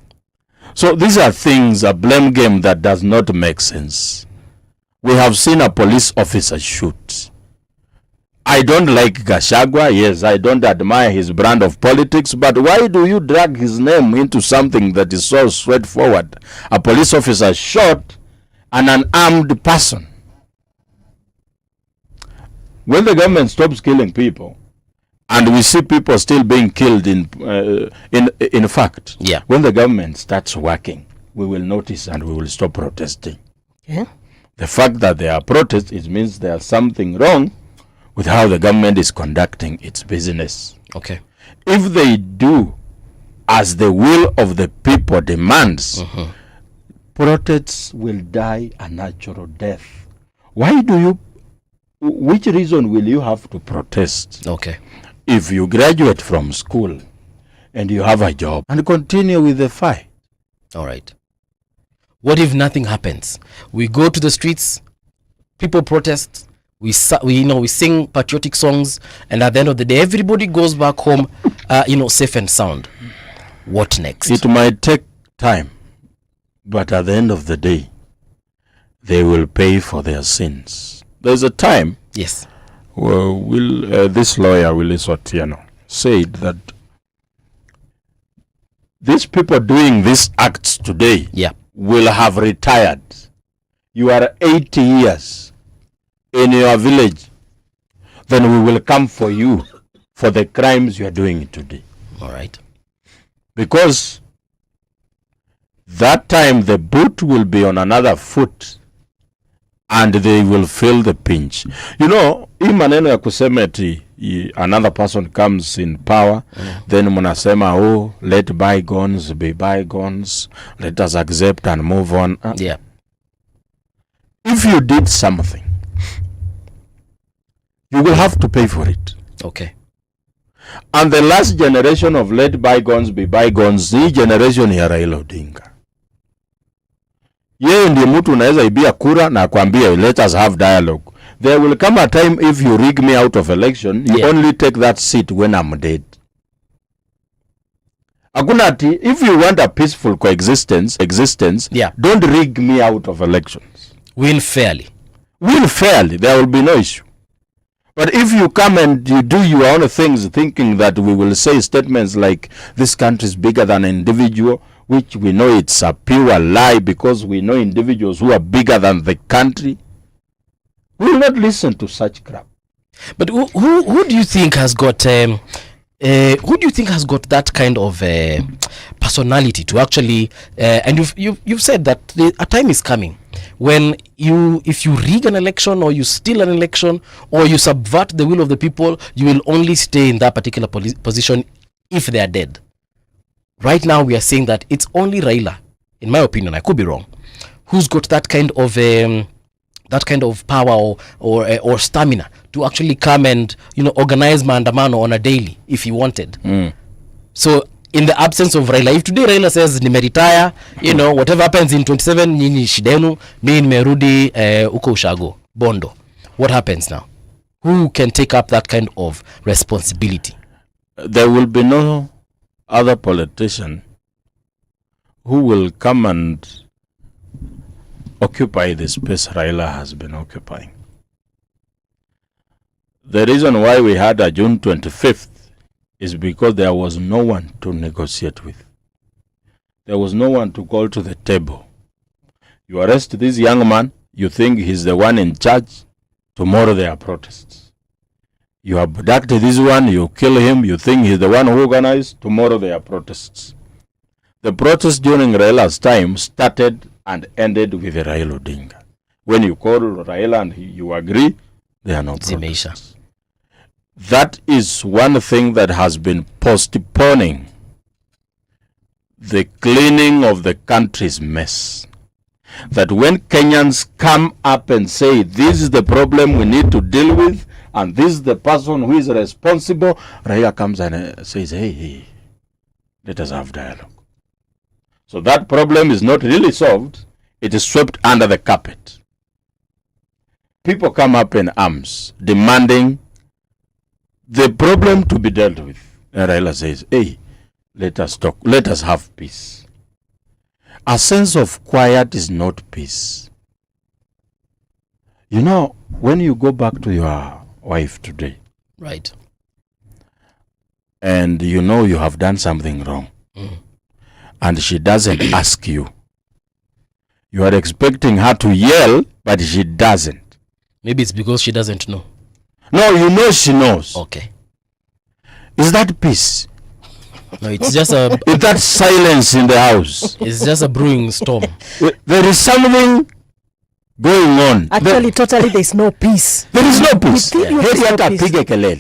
So these are things, a blame game that does not make sense. We have seen a police officer shoot. I don't like Gachagua. Yes, I don't admire his brand of politics, but why do you drag his name into something that is so straightforward? A police officer shot an unarmed person. When the government stops killing people, and we see people still being killed in fact, Yeah. when the government starts working, we will notice and we will stop protesting. Yeah. The fact that there are protests, it means there's something wrong with how the government is conducting its business. Okay. If they do as the will of the people demands, protests will die a natural death. Which reason will you have to protest? Okay. If you graduate from school and you have a job and continue with the fight. All right. What if nothing happens? We go to the streets, people protest, we sing patriotic songs, and at the end of the day, everybody goes back home, safe and sound. What next? It might take time, but at the end of the day, they will pay for their sins. There's a time. Yes. This lawyer, Willis Otieno, said that these people doing these acts today will have retired. You are 80 years in your village, then we will come for you for the crimes you are doing today. All right. Because that time the boot will be on another foot and they will feel the pinch. You know, hii maneno ya kusema eti another person comes in power, then mnasema, oh, let bygones be bygones, let us accept and move on. Yeah. If you did something, you will have to pay for it. Okay. And the last generation of let bygones be bygones, hii generation ya Raila Odinga. Yeye ndiye mtu unaweza ibia kura na kuambia let us have dialogue. There will come a time if you rig me out of election, you only take that seat when I'm dead. Hakuna ati, if you want a peaceful coexistence, don't rig me out of elections. Win fairly. Win fairly, there will be no issue. But if you come and you do your own things thinking that we will say statements like this country is bigger than an individual, which we know it's a pure lie because we know individuals who are bigger than the country, we will not listen to such crap. But who do you think has got that kind of personality to actually and you've said that a time is coming when if you rig an election or you steal an election or you subvert the will of the people, you will only stay in that particular position if they are dead. Right now we are saying that it's only Raila, in my opinion, I could be wrong, who's got that kind of power or stamina to actually come and organize maandamano on a daily if he wanted. So in the absence of Raila, if today Raila says nimeretire, whatever happens in 27 nyinyi shidenu, mimi nimerudi uko ushago Bondo, what happens now? Who can take up that kind of responsibility? There will be no other politician who will come and occupy the space Raila has been occupying. The reason why we had a June 25th is because there was no one to negotiate with. There was no one to call to the table. You arrest this young man, you think he's the one in charge, tomorrow there are protests. You abduct this one, you kill him, you think he's the one who organized, tomorrow there are protests. The protests during Raila's time started and ended with Raila Odinga. When you call Raila and you agree, there are no protests. That is one thing that has been postponing the cleaning of the country's mess. That when Kenyans come up and say, this is the problem we need to deal with, and this is the person who is responsible, Raila comes and says, hey, let us have dialogue. So that problem is not really solved. It is swept under the carpet. People come up in arms demanding the problem to be dealt with. And Raila says, hey, let us talk. Let us have peace. A sense of quiet is not peace. When you go back to your wife today, right, and you have done something wrong, and she doesn't ask you, you are expecting her to yell, but she doesn't. Maybe it's because she doesn't know. No, she knows. Okay. Is that peace? No, it's just a... Is that silence in the house? It's just a brewing storm. There is something going on. Actually, totally, there is no peace. There is no peace.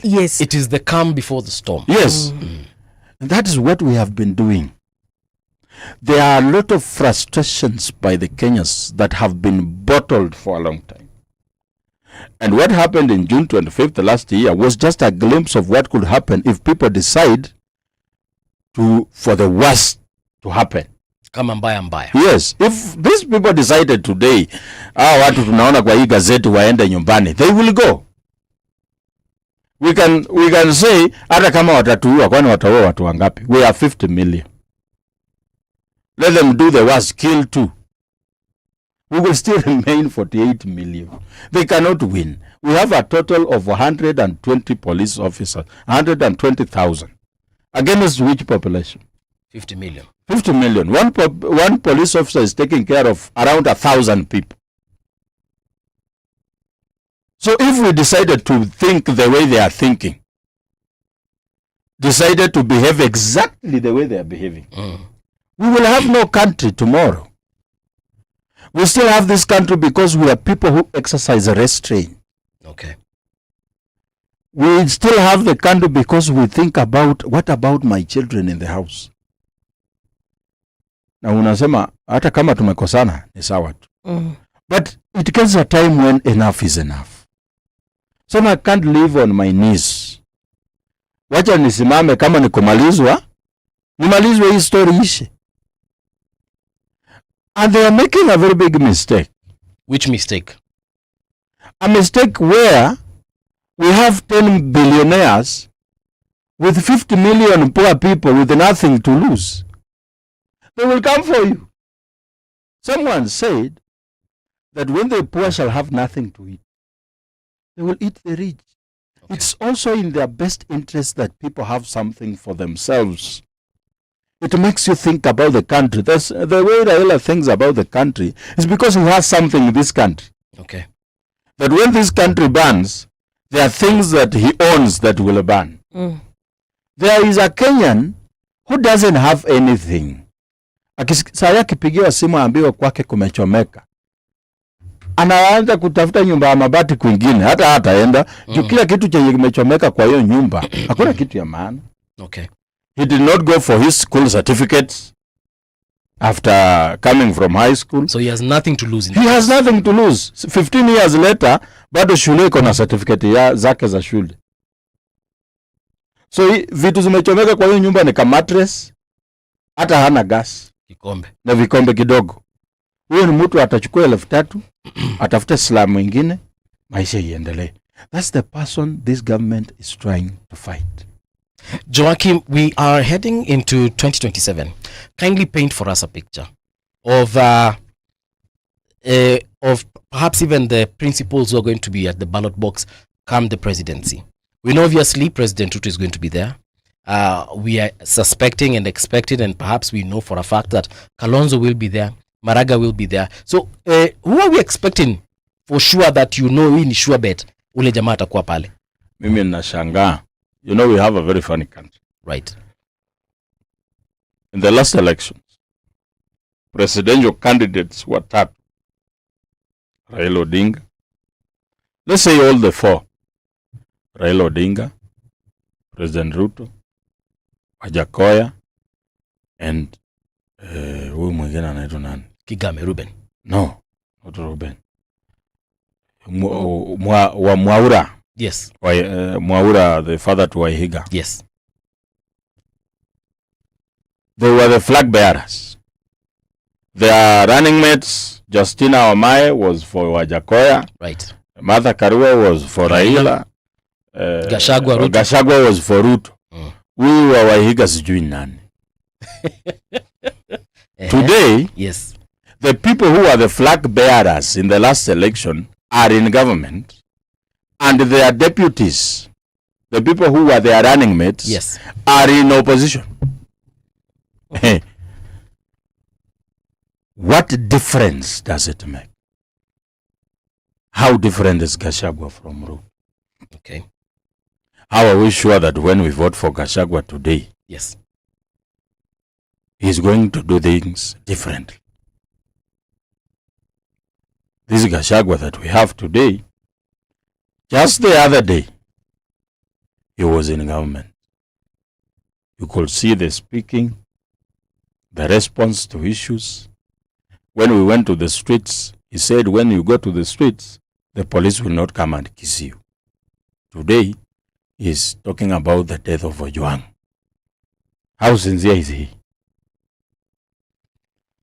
Yes. It is the calm before the storm. Yes. And that is what we have been doing. There are a lot of frustrations by the Kenyans that have been bottled for a long time. And what happened in June 25th last year was just a glimpse of what could happen if people decide for the worst to happen. Kama mbaya. Yes, if these people decided today, watu tunaona kwa hii gazeti waende nyumbani, they will go. We can say, hata kama watatuua, kwani wataua watu wangapi? We are 50 million. Let them do the worst, kill too. We will still remain 48 million. They cannot win. We have a total of 120 police officers, 120,000. Against which population? 50 million. 50 million. One police officer is taking care of around 1,000 people. So if we decided to think the way they are thinking, decided to behave exactly the way they are behaving, we will have no country tomorrow. We still have this country because we are people who exercise restraint. Okay. We still have the country because we think about, what about my children in the house? Na unasema hata kama tumekosana ni sawa tu. But it comes a time when enough is enough. So I can't live on my knees. Wacha nisimame, kama ni kumalizwa, nimalizwe hii story ishe. And they are making a very big mistake. Which mistake? A mistake where we have 10 billionaires with 50 million poor people with nothing to lose. They will come for you. Someone said that when the poor shall have nothing to eat, they will eat the rich. Okay. It's also in their best interest that people have something for themselves. It makes you think about the country. That's the way Raila thinks about the country is because he has something in this country. Okay. That when this country burns, there are things that he owns that will burn. There is a Kenyan who doesn't have anything. Saa akipigiwa simu ambiwa kwake kumechomeka, anaanza kutafuta nyumba ya mabati kwingine, hata hataenda juu kila kitu chenye kimechomeka kwa hiyo nyumba hakuna kitu ya maana. Okay. He did not go for his school certificates after coming from high school. So he has nothing to lose. He has nothing to lose. 15 years later, bado shule iko na certificate zake za shule. So vitu zimechomeka kwa hiyo nyumba ni kama mattress, hata hana gas. Kikombe. Na vikombe kidogo. Huyo ni mtu atachukua 3,000, atafute slum mwingine, maisha iendelee. That's the person this government is trying to fight. Joachim, we are heading into 2027. Kindly paint for us a picture of perhaps even the principals who are going to be at the ballot box come the presidency. We know obviously President Ruto is going to be there. We are suspecting and expecting, and perhaps we know for a fact that Kalonzo will be there, Maraga will be there. So who are we expecting for sure that hii ni sure bet ule jamaa atakuwa pale? Mimi nashangaa. You know, we have a very funny country. Right. In the last elections, presidential candidates were tapped. Raila Odinga. Let's say all the four. Raila Odinga, President Ruto, Wajakoya, and huyu mwingine anaitwa nani? Kigame, Ruben. No, not Ruben. Mwaura. Yes. Mwaura, the father to Waihiga. Yes. They were the flag bearers. Their running mates, Justina Omae was for Wajakoya. Right. Martha Karua was for Raila. Gachagua was for Ruto. We were Waihiga sijui nani. Today, yes, the people who are the flag bearers in the last election are in government, and their deputies, the people who were their running mates, yes, are in opposition. What difference does it make? How different is Gachagua from Ruto? Okay. How are we sure that when we vote for Gachagua today, yes, he's going to do things differently? This Gachagua that we have today, just the other day, he was in government. You could see the speaking, the response to issues. When we went to the streets, he said, when you go to the streets, the police will not come and kiss you. Today, he's talking about the death of Ojwang. How sincere is he?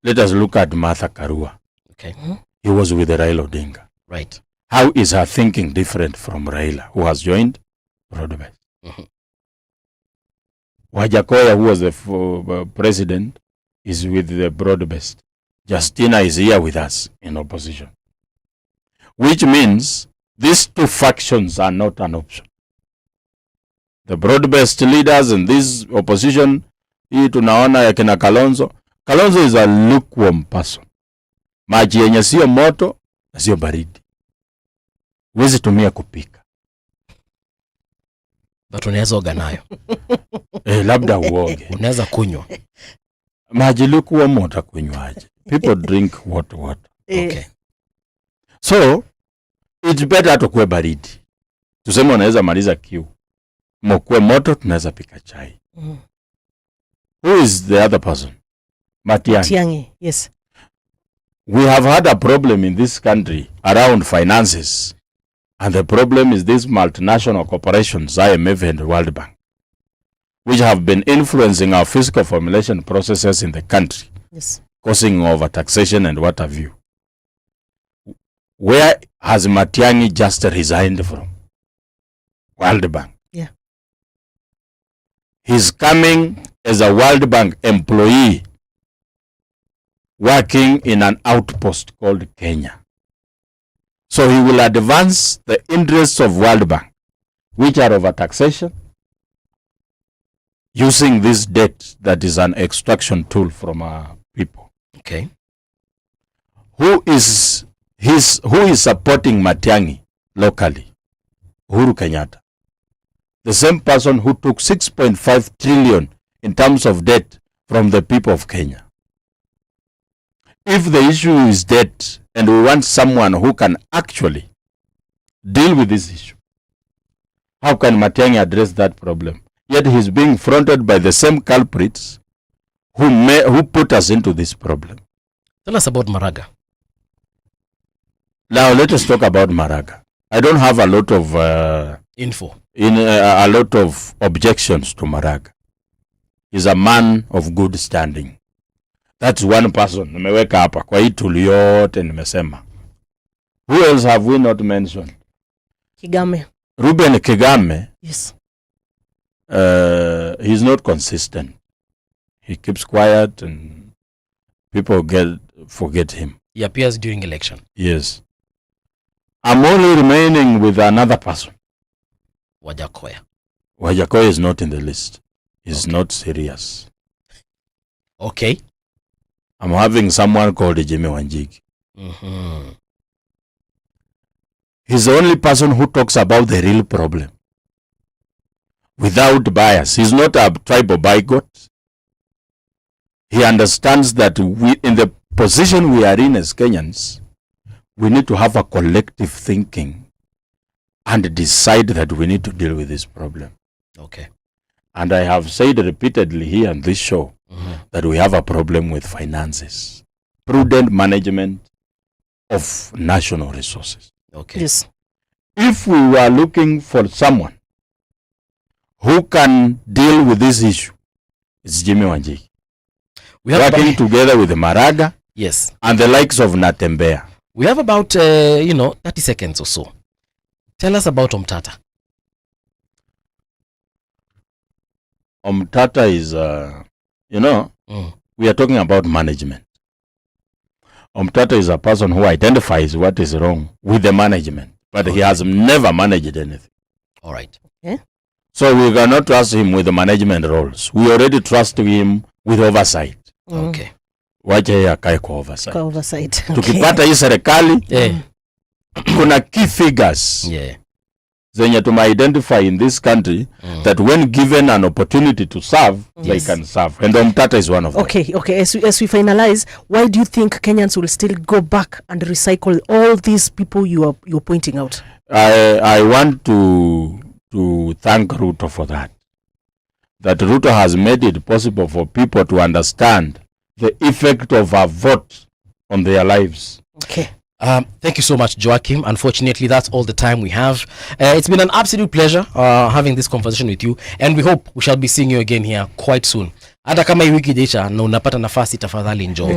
Let us look at Martha Karua. Okay. He was with Raila Odinga. Right. How is her thinking different from Raila, who has joined Broadbase? Wajakoya, who was the president, is with the Broadbase. Justina is here with us in opposition. Which means these two factions are not an option. The broad-based leaders in this opposition, hii tunaona ya kina Kalonzo. Kalonzo is a lukewarm person. Maji yenye sio moto na sio baridi. Huwezi tumia kupika. But unaweza oga nayo. Labda uoge. Unaweza kunywa. Maji lukewarm utakunywaje? People drink water. Okay. So, it's better tukue baridi. Tuseme unaweza maliza kiu. Mokwe moto tunaweza pika chai. Who is the other person? Matiang'i, yes. We have had a problem in this country around finances. And the problem is these multinational corporations, IMF and World Bank, which have been influencing our fiscal formulation processes in the country. Yes. Causing over taxation and what have you. Where has Matiang'i just resigned from? World Bank. Yeah. He's coming as a World Bank employee working in an outpost called Kenya. So he will advance the interests of World Bank, which are over taxation, using this debt that is an extraction tool from our people. Okay. Who is supporting Matiang'i locally? Uhuru Kenyatta. The same person who took 6.5 trillion in terms of debt from the people of Kenya. If the issue is debt and we want someone who can actually deal with this issue, how can Matiang'i address that problem? Yet he's being fronted by the same culprits who put us into this problem. Tell us about Maraga. Now let us talk about Maraga. I don't have a lot of info. A lot of objections to Maraga. He's a man of good standing. That's one person. Nimeweka hapa kwa hii tuli yote nimesema. Who else have we not mentioned? Kigame. Ruben Kigame. Yes. He's not consistent. He keeps quiet and people forget him. He appears during election. Yes. I'm only remaining with another person. Wajakoya. Wajakoya is not in the list. He's not serious. Okay. I'm having someone called Jimmy Wanjigi. He's the only person who talks about the real problem without bias. He's not a tribal bigot. He understands that we, in the position we are in as Kenyans, we need to have a collective thinking and decide that we need to deal with this problem. Okay. And I have said repeatedly here on this show that we have a problem with finances, prudent management of national resources. Okay. Yes. If we were looking for someone who can deal with this issue, it's Jimmy Wanjigi. We have working together with Maraga, yes, and the likes of Natembea. We have about 30 seconds or so. Tell us about Omtata. Omtata is, we are talking about management. Omtata is a person who identifies what is wrong with the management, but he has never managed anything. All right. Yeah. So we cannot trust him with the management roles. We already trust him with oversight. Okay. Wacha yeye akae kwa oversight. Kwa oversight. Tukipata hii serikali, kuna key figures. Yeah. Zenye to identify in this country that when given an opportunity to serve, they can serve. And Omtata is one of them. Okay. As we finalize, why do you think Kenyans will still go back and recycle all these people you're pointing out? I want to thank Ruto for that. That Ruto has made it possible for people to understand the effect of a vote on their lives. Okay. Thank you so much, Joachim. Unfortunately, that's all the time we have. It's been an absolute pleasure having this conversation with you, and we hope we shall be seeing you again here quite soon. hata kama hii wiki ijaisha na unapata nafasi, tafadhali njoo.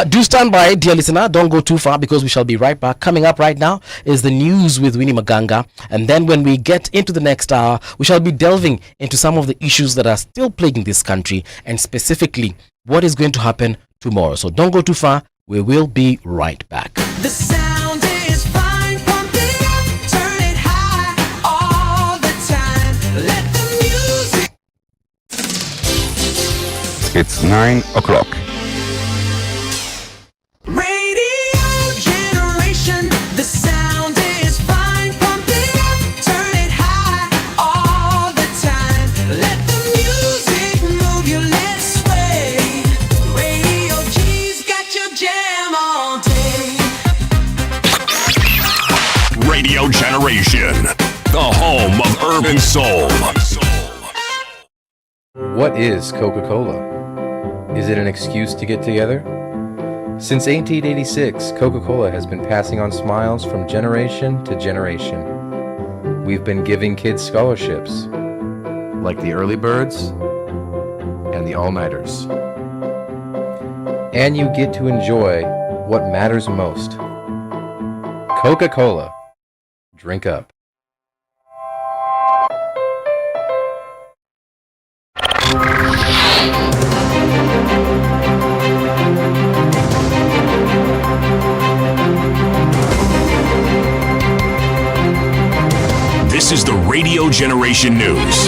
Do stand by, dear listener, don't go too far, because we shall be right back. Coming up right now is the news with Winnie Maganga, and then when we get into the next hour, we shall be delving into some of the issues that are still plaguing this country, and specifically what is going to happen tomorrow. So don't go too far, we will be right back. The sound is fine, pump it up, turn it high all the time. Let the music. It's 9 o'clock. Radio generation, the sound is fine, pump it up, turn it high all the time. Let the music move you, let's sway. Radio G's got your jam all day. Radio Generation, the home of urban soul. What is Coca-Cola? Is it an excuse to get together? Since 1886, Coca-Cola has been passing on smiles from generation to generation. We've been giving kids scholarships, like the early birds and the all-nighters. And you get to enjoy what matters most. Coca-Cola. Drink up. This is the Radio Generation News.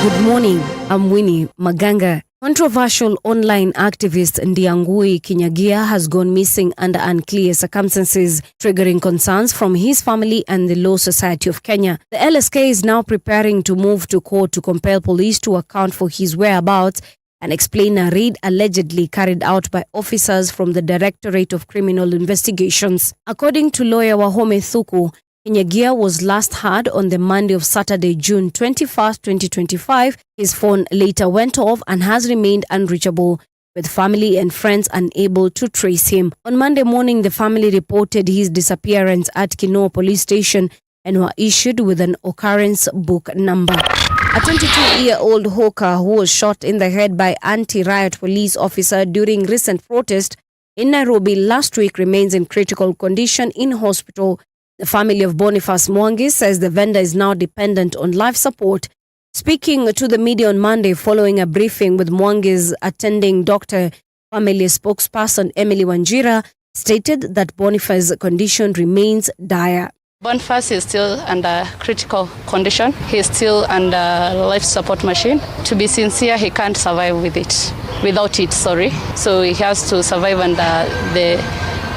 Good morning, I'm Winnie Maganga. Controversial online activist Ndiangui Kinyagia has gone missing under unclear circumstances, triggering concerns from his family and the Law Society of Kenya. The LSK is now preparing to move to court to compel police to account for his whereabouts and explain a raid allegedly carried out by officers from the Directorate of Criminal Investigations. According to lawyer Wahome Thuku, Kinyagia was last heard on the Monday of Saturday, June 21st, 2025. His phone later went off and has remained unreachable, with family and friends unable to trace him. On Monday morning, the family reported his disappearance at Kinoo police station and were issued with an occurrence book number. A 22-year-old hawker who was shot in the head by anti-riot police officer during recent protest in Nairobi last week remains in critical condition in hospital. The family of Boniface Mwangi says the vendor is now dependent on life support. Speaking to the media on Monday following a briefing with Mwangi's attending doctor, family spokesperson Emily Wanjira stated that Boniface's condition remains dire. Boniface is still under critical condition. He's still under life support machine. To be sincere, he can't survive without it, So he has to survive under the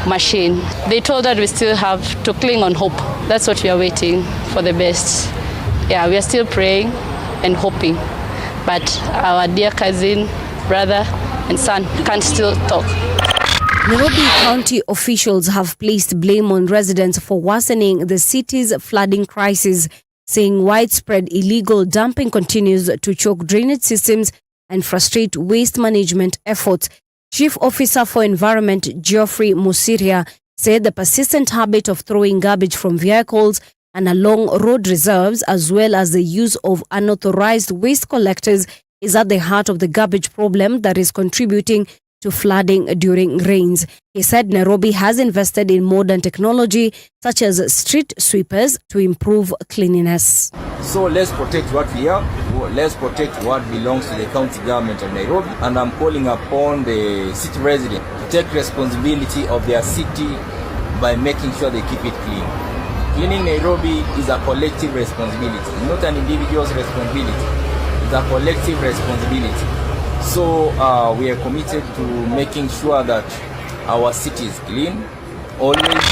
machine. They told that we still have to cling on hope. That's what we are waiting for, the best. Yeah, we are still praying and hoping. But our dear cousin, brother and son can't still talk. Nairobi County officials have placed blame on residents for worsening the city's flooding crisis, saying widespread illegal dumping continues to choke drainage systems and frustrate waste management efforts. Chief Officer for Environment Geoffrey Musiria said the persistent habit of throwing garbage from vehicles and along road reserves, as well as the use of unauthorized waste collectors, is at the heart of the garbage problem that is contributing to flooding during rains. He said Nairobi has invested in modern technology such as street sweepers to improve cleanliness. So let's protect what we have, let's protect what belongs to the county government of Nairobi, and I'm calling upon the city residents to take responsibility of their city by making sure they keep it clean. Cleaning Nairobi is a collective responsibility, not an individual's responsibility. It's a collective responsibility. So we are committed to making sure that our city is clean, always.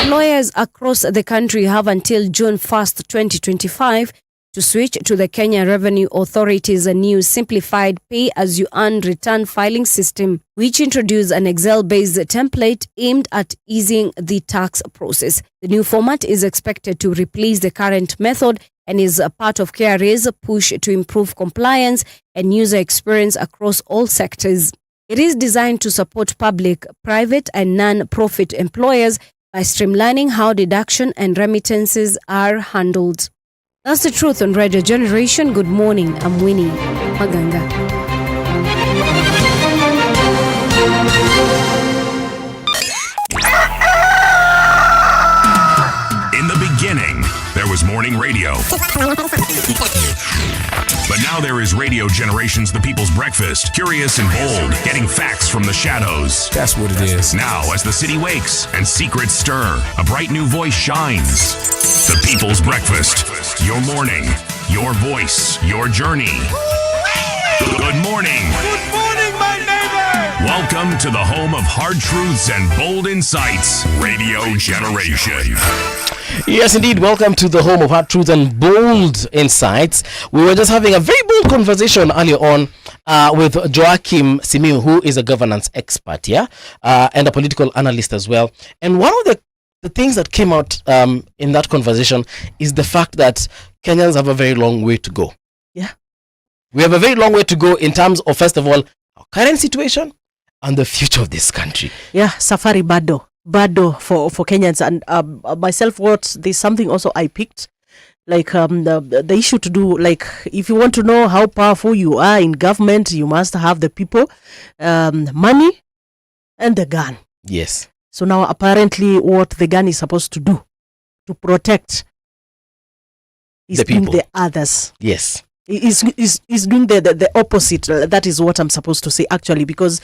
Employers across the country have until June 1st, 2025 to switch to the Kenya Revenue Authority's new simplified pay-as-you-earn return filing system, which introduced an Excel-based template aimed at easing the tax process. The new format is expected to replace the current method and is a part of KRA's push to improve compliance and user experience across all sectors. It is designed to support public, private, and non-profit employers by streamlining how deduction and remittances are handled. That's the truth on Radio Generation. Good morning, I'm Winnie Maganga. In the beginning, there was morning radio. But now there is Radio Generations, the people's breakfast. Curious and bold, getting facts from the shadows. That's what it is. Now, as the city wakes and secrets stir, a bright new voice shines. The people's breakfast. Your morning, your voice, your journey. Good morning. Good morning, my neighbor. Welcome to the home of hard truths and bold insights, Radio Generation. Yes, indeed. Welcome to the home of hard truths and bold insights. We were just having a very bold conversation earlier on with Joachim Simiu, who is a governance expert, and a political analyst as well. And one of the things that came out in that conversation is the fact that Kenyans have a very long way to go. Yeah. We have a very long way to go in terms of, first of all, our current situation and the future of this country. Yeah, safari bado for Kenyans. And myself, there's something also I picked, like the issue to do, like, if you want to know how powerful you are in government, you must have the people, money, and the gun. Yes. So now apparently what the gun is supposed to do to protect is The doing people. the others. Yes. Is doing the opposite. That is what I'm supposed to say, actually, because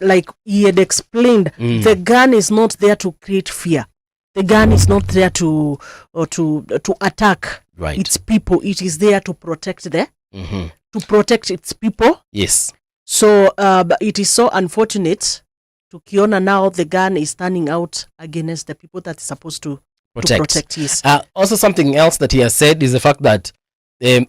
like he had explained, the gun is not there to create fear. The gun is not there to attack its people. It is there to protect to protect its people. Yes. So it is so unfortunate to Kiona now the gun is turning out against the people that is supposed to protect. Yes. Also, something else that he has said is the fact that there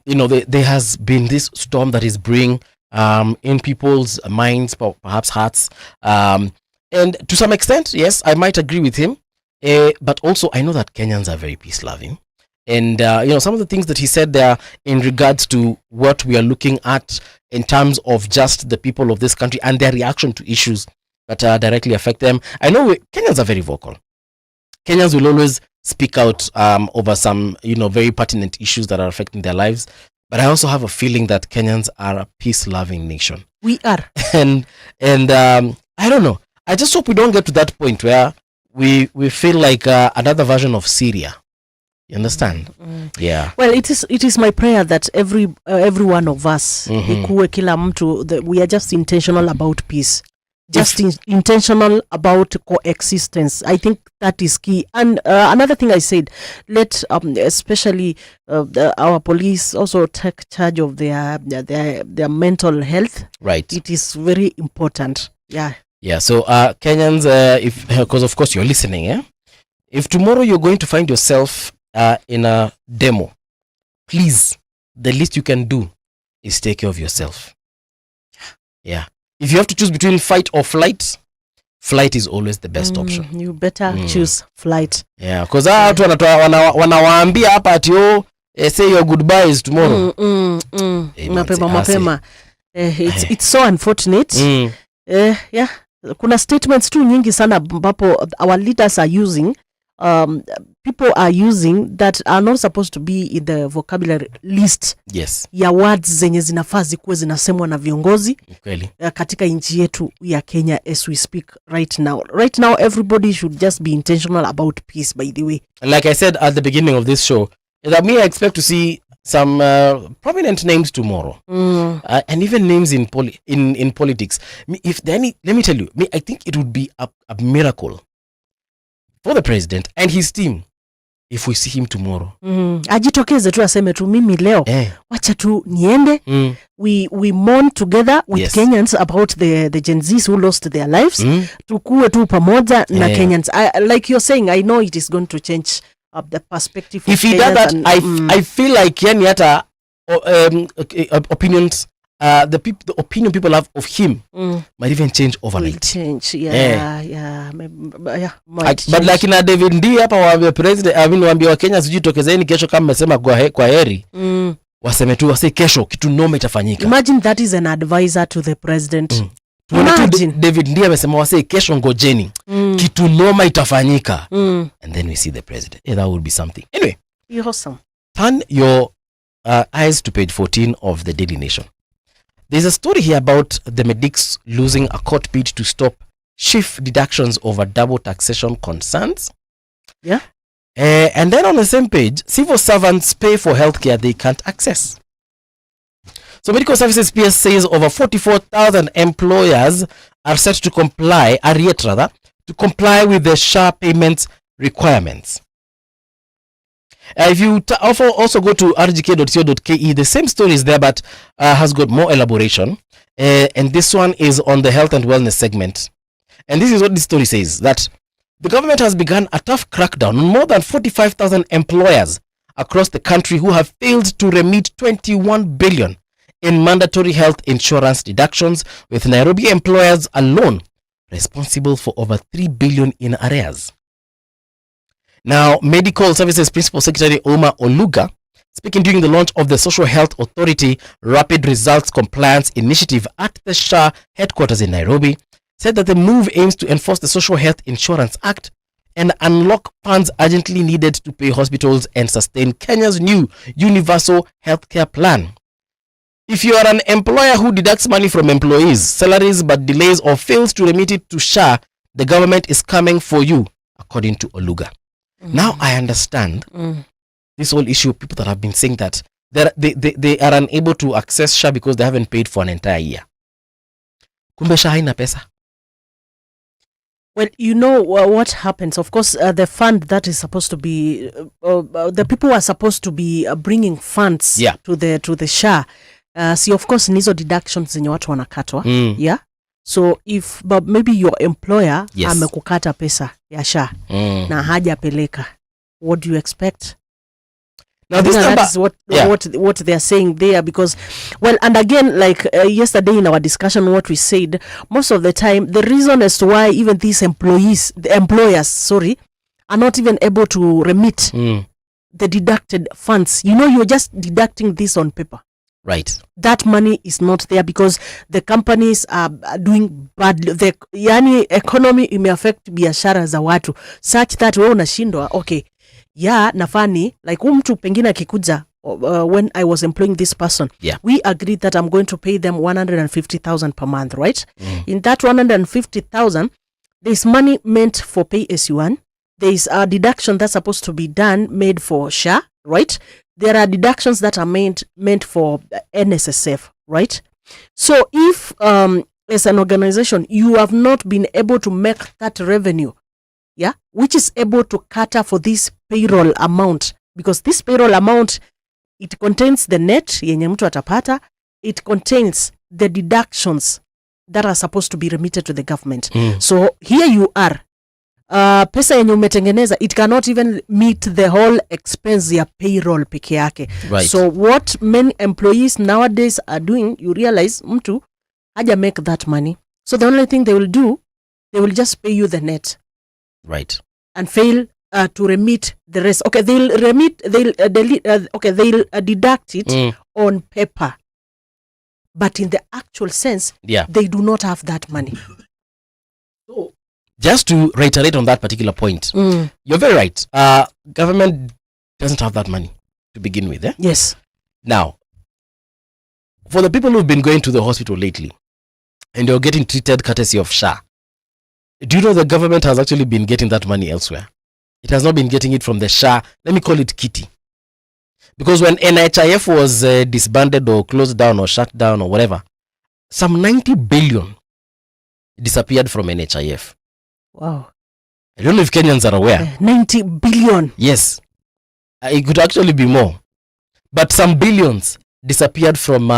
has been this storm that is brewing in people's minds, perhaps hearts, and to some extent, yes, I might agree with him. But also, I know that Kenyans are very peace-loving, and some of the things that he said there in regards to what we are looking at in terms of just the people of this country and their reaction to issues that directly affect them. I know Kenyans are very vocal. Kenyans will always speak out over some, very pertinent issues that are affecting their lives. But I also have a feeling that Kenyans are a peace-loving nation. We are. And I don't know. I just hope we don't get to that point where we feel like another version of Syria. You understand? Yeah. Well, it is my prayer that every one of us, ikuwe kila mtu, we are just intentional about peace. Just intentional about coexistence. I think that is key. And another thing I said, let especially our police also take charge of their mental health. Right. It is very important. Yeah. Yeah. So Kenyans, because of course you're listening, if tomorrow you're going to find yourself in a demo, please, the least you can do is take care of yourself. Yeah. If you have to choose between fight or flight, flight is always the best option. You better choose flight. Yeah, because watu wanawaambia hapa ati say your goodbyes tomorrow. Mapema. It's so unfortunate. Yeah. Kuna statements too nyingi sana ambapo our leaders are using, people are using that are not supposed to be in the vocabulary list. Yes. Ya words zenye zinafaa zikuwe zinasemwa na viongozi katika nchi yetu ya Kenya as we speak right now. Right now everybody should just be intentional about peace, by the way. Like I said at the beginning of this show, that I expect to see some prominent names tomorrow, and even names in politics. If there any, let me tell you, I think it would be a miracle for the president and his team if we see him tomorrow. Ajitokeze tu aseme tu mimi leo wacha tu niende. We mourn together with Kenyans about the Gen Zs who lost their lives. Tukue tu pamoja na Kenyans. Like you're saying, I know it is going to change the perspective. If he does that, I feel like yani hata opinions, the opinion people have of him might even change overnight. Change, yeah. But like in David Ndii hapa waambia president, waambia wa Kenya sijui tokezeni kesho kama mmesema kwa heri. Waseme tu wase kesho kitu noma itafanyika. Imagine that is an advisor to the president. David Ndii amesema wase kesho ngojeni. Kitu noma itafanyika. And then we see the president. That would be something. Anyway. Awesome. turn your eyes to page 14 of the Daily Nation. There's a story here about the medics losing a court bid to stop shift deductions over double taxation concerns. Yeah. And then on the same page, civil servants pay for healthcare they can't access. So Medical Services PS says over 44,000 employers are set to comply, to comply with the SHA payments requirements. If you also go to rgk.co.ke, the same story is there, but has got more elaboration. And this one is on the health and wellness segment. And this is what this story says, that the government has begun a tough crackdown on more than 45,000 employers across the country who have failed to remit 21 billion in mandatory health insurance deductions, with Nairobi employers alone responsible for over 3 billion in arrears. Now, Medical Services Principal Secretary Omar Oluga, speaking during the launch of the Social Health Authority Rapid Results Compliance Initiative at the SHA headquarters in Nairobi, said that the move aims to enforce the Social Health Insurance Act and unlock funds urgently needed to pay hospitals and sustain Kenya's new universal healthcare plan. If you are an employer who deducts money from employees' salaries but delays or fails to remit it to SHA, the government is coming for you, according to Oluga. Now I understand this whole issue of people that have been saying that they are unable to access SHA because they haven't paid for an entire year. Kumbe SHA haina pesa. Well, you know what happens. Of course, the fund that is supposed to be, the people who are supposed to be bringing funds to the SHA. See, of course, nizo deductions zenye watu wanakatwa. Yeah. So if maybe your employer amekukata pesa ya SHA na hajapeleka, what do you expect? Now this number, that is what they are saying there, because, well, and again, like yesterday in our discussion, what we said, most of the time, the reason as to why even these employers, are not even able to remit the deducted funds. You know, you're just deducting this on paper. Right. That money is not there because the companies are doing badly. The economy imeaffect biashara za watu such that wewe unashindwa, okay, nafani, like mtu pengine akikuja, when I was employing this person, we agreed that I'm going to pay them 150,000 per month, right? In that 150,000, there's money meant for pay as you earn. There's a deduction that's supposed to be made for SHA, right? There are deductions that are meant for NSSF, right? So if as an organization you have not been able to make that revenue, which is able to cater for this payroll amount, because this payroll amount, it contains the net yenye mtu atapata, it contains the deductions that are supposed to be remitted to the government. So here you are, pesa yenye umetengeneza, it cannot even meet the whole expense ya payroll peke yake. Right. So what many employees nowadays are doing, you realize mtu haja make that money. So the only thing they will do, they will just pay you the net. Right. And fail to remit the rest. Okay, they'll deduct it on paper. But in the actual sense, they do not have that money. So, just to reiterate on that particular point, you're very right. Government doesn't have that money to begin with. Yes. Now, for the people who've been going to the hospital lately and you're getting treated courtesy of SHA, do you know the government has actually been getting that money elsewhere? It has not been getting it from the SHA. Let me call it kitty. Because when NHIF was disbanded or closed down or shut down or whatever, some 90 billion disappeared from NHIF. Wow. I don't know if Kenyans are aware. 90 billion. Yes. It could actually be more. But some billions disappeared from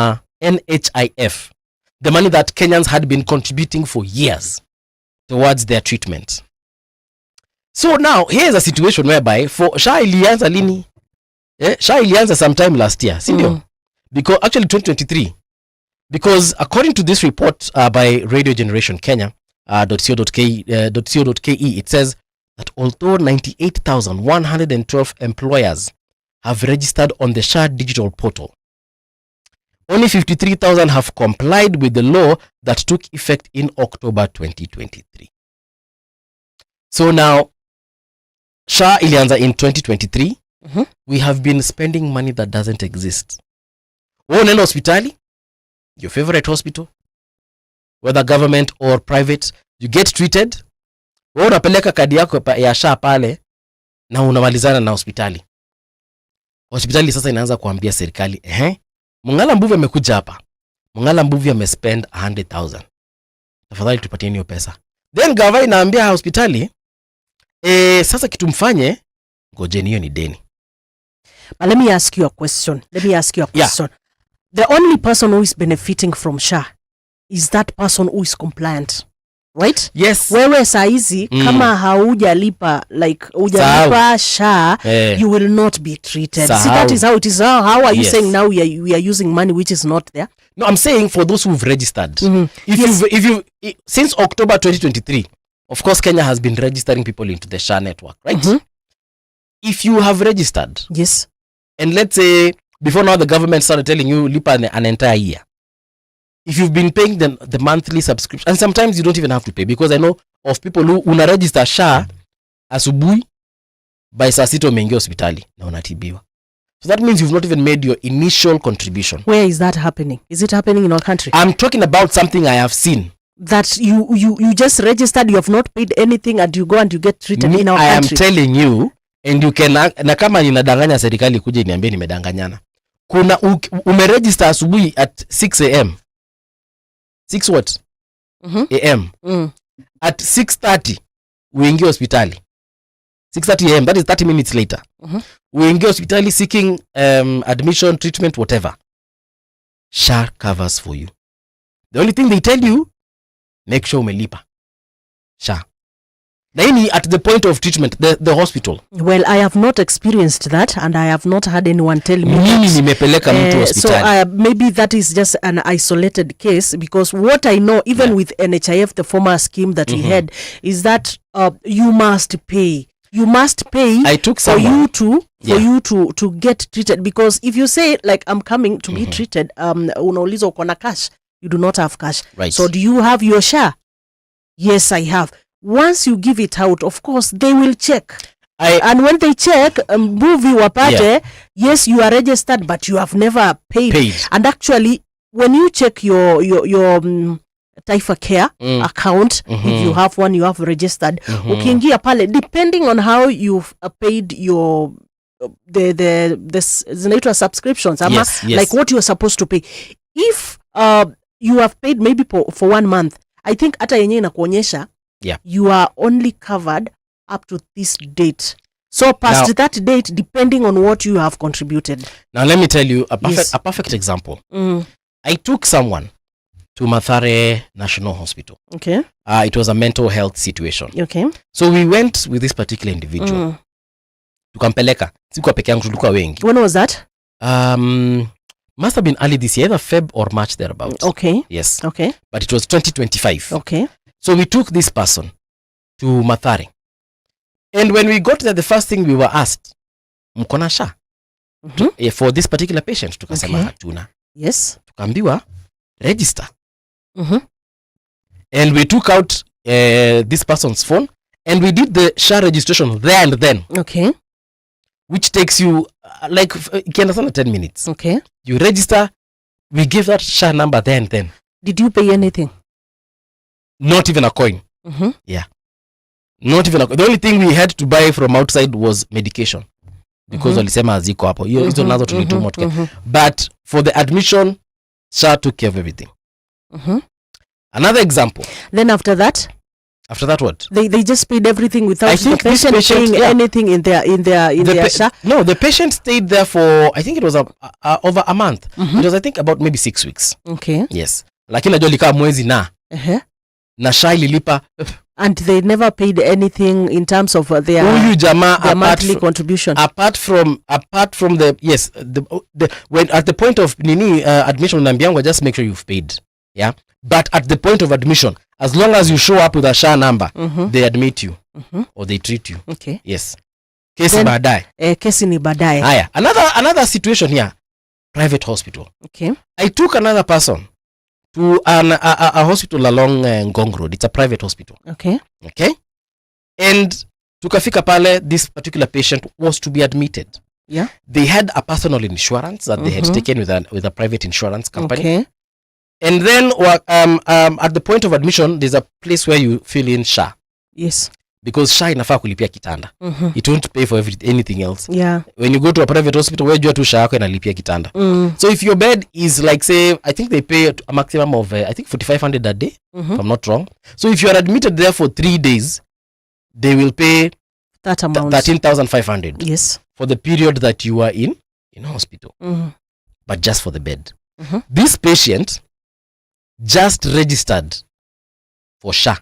NHIF. The money that Kenyans had been contributing for years towards their treatment. So now, here's a situation whereby for SHA ilianza lini? SHA ilianza sometime last year, sindio? Because actually 2023. Because according to this report by Radio Generation Kenya, .co.ke, it says that although 98,112 employers have registered on the SHA digital portal, only 53,000 have complied with the law that took effect in October 2023. So now, SHA ilianza in 2023, we have been spending money that doesn't exist. Wewe unaenda hospitali, your favorite hospital, whether government or private, you get treated. Wewe unapeleka kadi yako ya SHA pale na unamalizana na hospitali. Hospitali sasa inaanza kuambia serikali, Mungala Mbuvi amekuja hapa. Mungala Mbuvi amespend 100,000. Tafadhali tupatie hiyo pesa. Then gava inaambia hospitali, sasa kitu mfanye, ngojeni hiyo ni deni. But let me ask you a question. The only person who is benefiting from SHA is that person who is compliant. Right? Yes. Wewe saizi kama haujalipa like hujalipa SHA, you will not be treated. See, that is how it is. How are you saying now we are using money which is not there? No, I'm saying for those who've registered. If you since October 2023, of course Kenya has been registering people into the SHA network, right? If you have registered, yes, and let's say before now the government started telling you lipa an entire year. If you've been paying the monthly subscription, and sometimes you don't even have to pay, because I know of people who una register SHA asubuhi, by saa sita umeingia hospitali na unatibiwa. So that means you've not even made your initial contribution. Where is that happening? Is it happening in our country? I'm talking about something I have seen. That you just registered, you have not paid anything, and you go and you get treated in our country. I am telling you, and you can, na kama ninadanganya serikali kuja niambie nimedanganyana. Kuna umeregister asubuhi at 6 a.m. 6 what? a.m. At 6:30 uingie hospitali. 6:30 a.m. That is 30 minutes later. Uingie hospitali seeking admission, treatment, whatever. SHA covers for you. The only thing they tell you, make sure umelipa SHA. Then at the point of treatment, the hospital. Well, I have not experienced that, and I have not had anyone tell me nimepeleka mtu hospitali. So maybe that is just an isolated case, because what I know, even with NHIF, the former scheme that we had, is that you must pay. You must pay for you to get treated, because if you say like I'm coming to be treated, unauliza uko na cash, you do not have cash. Right. So do you have your SHA? Yes, I have. Once you give it out, of course they will check. And when they check, Mbuvi wapate, yes, you are registered, but you have never paid. And actually, when you check your Taifa Care account, if you have one, you have registered. Ukiingia pale, depending on how you've paid your the subscriptions, like what you are supposed to pay. If you have paid maybe for 1 month, I think hata yenyewe inakuonyesha you are only covered up to this date. So past that date, depending on what you have contributed. Now let me tell you a perfect example. I took someone to Mathare National Hospital. Okay. It was a mental health situation. Okay. So we went with this particular individual. Tukampeleka. Sikuwa peke yangu, tulikuwa wengi. When was that? Must have been early this year, either Feb or March thereabouts. Okay. Yes. Okay. But it was 2025. Okay. So we took this person to Mathare. And when we got there, the first thing we were asked, mkona SHA? For this particular patient, tukasema hatuna. Yes. Tukaambiwa, register. And we took out this person's phone and we did the SHA registration there and then. Okay. Which takes you like, you can understand, 10 minutes. Okay. You register, we give that SHA number there and then. Did you pay anything? Not even a coin. Yeah. Not even a coin. The only thing we had to buy from outside was medication. Because walisema haziko hapo. Hizo nazo tulitumwa tuke. But for the admission, SHA took care of everything. Another example. Then after that? After that what? They just paid everything without the patient paying anything in their SHA? No, the patient stayed there for, I think it was over a month. It was, I think, about maybe 6 weeks. Okay. Yes. Lakini najua likaa mwezi na SHA ililipa. And they never paid anything in terms of their monthly contribution. Apart from when at the point of admission unambiangwa, just make sure you've paid. Yeah. But at the point of admission, as long as you show up with a SHA number, they admit you or they treat you. Okay. Yes. Kesi baadaye. Kesi ni baadaye. Haya. Another situation here. Private hospital. Okay. I took another person to a hospital along Ngong Road. It's a private hospital. Okay. Okay. And tukafika pale, this particular patient was to be admitted. Yeah. They had a personal insurance that they had taken with a private insurance company. Okay. And then at the point of admission, there's a place where you fill in SHA. Yes. Because SHA inafaa kulipia kitanda. It won't pay for anything else. Yeah. When you go to a private hospital, where jua tu SHA yako inalipia kitanda. So if your bed is like, say, I think they pay a maximum of, I think 4,500 a day, if I'm not wrong. So if you are admitted there for 3 days, they will pay that amount. 13,500. Yes. For the period that you are in hospital. But just for the bed. This patient just registered for SHA.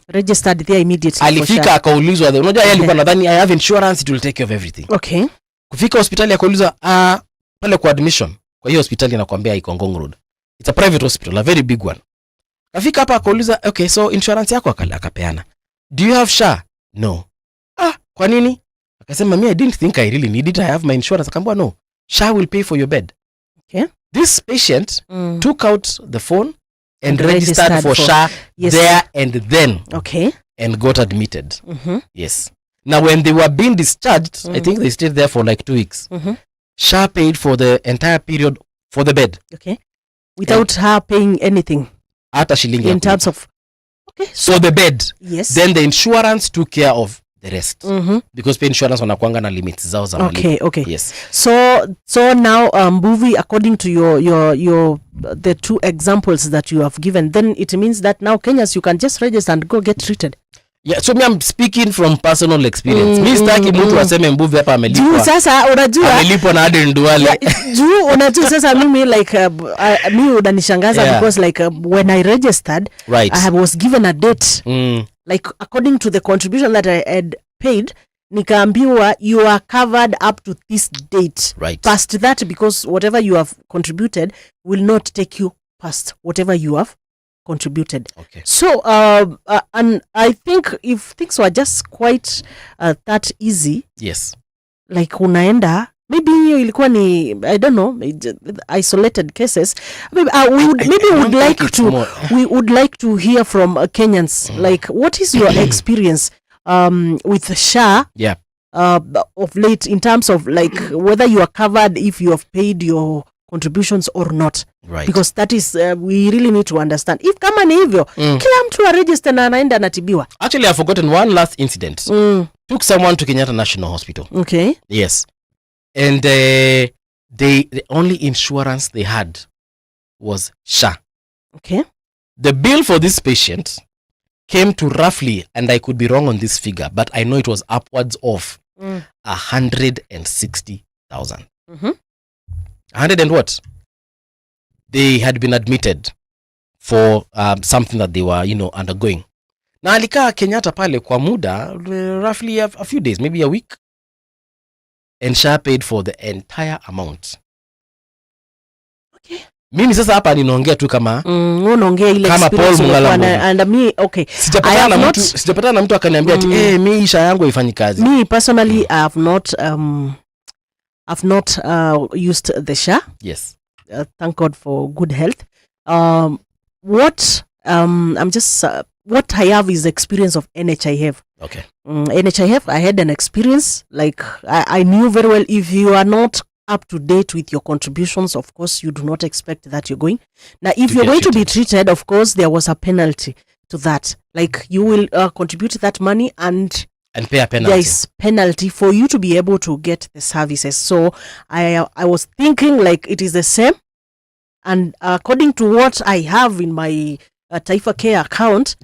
Registered there immediately. Alifika akaulizwa, unajua yeye alikuwa nadhani I have insurance, it will take care of everything. Okay. Kufika hospitali akaulizwa pale kwa admission. Kwa hiyo hospitali inakwambia iko Ngong Road. It's a private hospital, a very big one. Kafika hapa akaulizwa, okay, so insurance yako akapeana. Do you have SHA? No. Kwa nini? Akasema, I didn't think I really need it. I have my insurance. Akamwambia, no. SHA will pay for your bed. Okay. This patient took out the phone and registered for SHA there and then. Okay. And got admitted. Yes. Now, when they were being discharged, I think they stayed there for like 2 weeks. SHA paid for the entire period for the bed. Okay. Without her paying anything. Hata shilingi. In terms of. Okay. So the bed. Yes. Then the insurance took care of the rest. Because pay insurance wanakuanga na limits zao za malipo. Okay. Yes. So now Mbuvi, according to your the 2 examples that you have given, then it means that now Kenyans, you can just register and go get treated. Yeah, so I'm speaking from personal experience. Mi sitaki mtu aseme Mbuvi hapa amelipwa. Juu sasa unajua amelipwa na Aden Duale. Juu unajua sasa mimi like mi unanishangaza because like when I registered, right. I was given a date. Like according to the contribution that I had paid, nikaambiwa you are covered up to this date. Right. Past that, because whatever you have contributed will not take you past whatever you have contributed. Okay. So and I think if things were just quite that easy, yes, like unaenda, maybe hiyo ilikuwa ni, I don't know, isolated cases. Maybe we would like to hear from Kenyans. Like, what is your experience with SHA of late, in terms of like whether you are covered if you have paid your contributions or not? Right. Because that is we really need to understand. If kama ni hivyo, kila mtu a register na anaenda anatibiwa. Actually, I've forgotten one last incident. Took someone to Kenyatta National Hospital. Okay. Yes. And the only insurance they had was SHA. Okay. The bill for this patient came to roughly, and I could be wrong on this figure, but I know it was upwards of 160,000. 100 and what? They had been admitted for something that they were, undergoing. Na alikaa Kenyatta pale kwa muda, roughly a few days, maybe a week. And SHA paid for the entire amount. Okay. Mimi sasa hapa ninaongea tu kama unaongea ile kama Paul Mungala. And me, okay. Sijapatana na mtu akaniambia ati mimi SHA yangu haifanyi kazi. Me personally, I've not used the SHA. Yes. Thank God for good health. What I have is experience of NHIF. Okay. NHIF, I had an experience. Like I knew very well, if you are not up to date with your contributions, of course, you do not expect that you're going. Now, if you're going to be treated, of course, there was a penalty to that. Like you will contribute that money and pay a penalty. There is penalty for you to be able to get the services. So I was thinking like it is the same. And according to what I have in my Taifa Care account,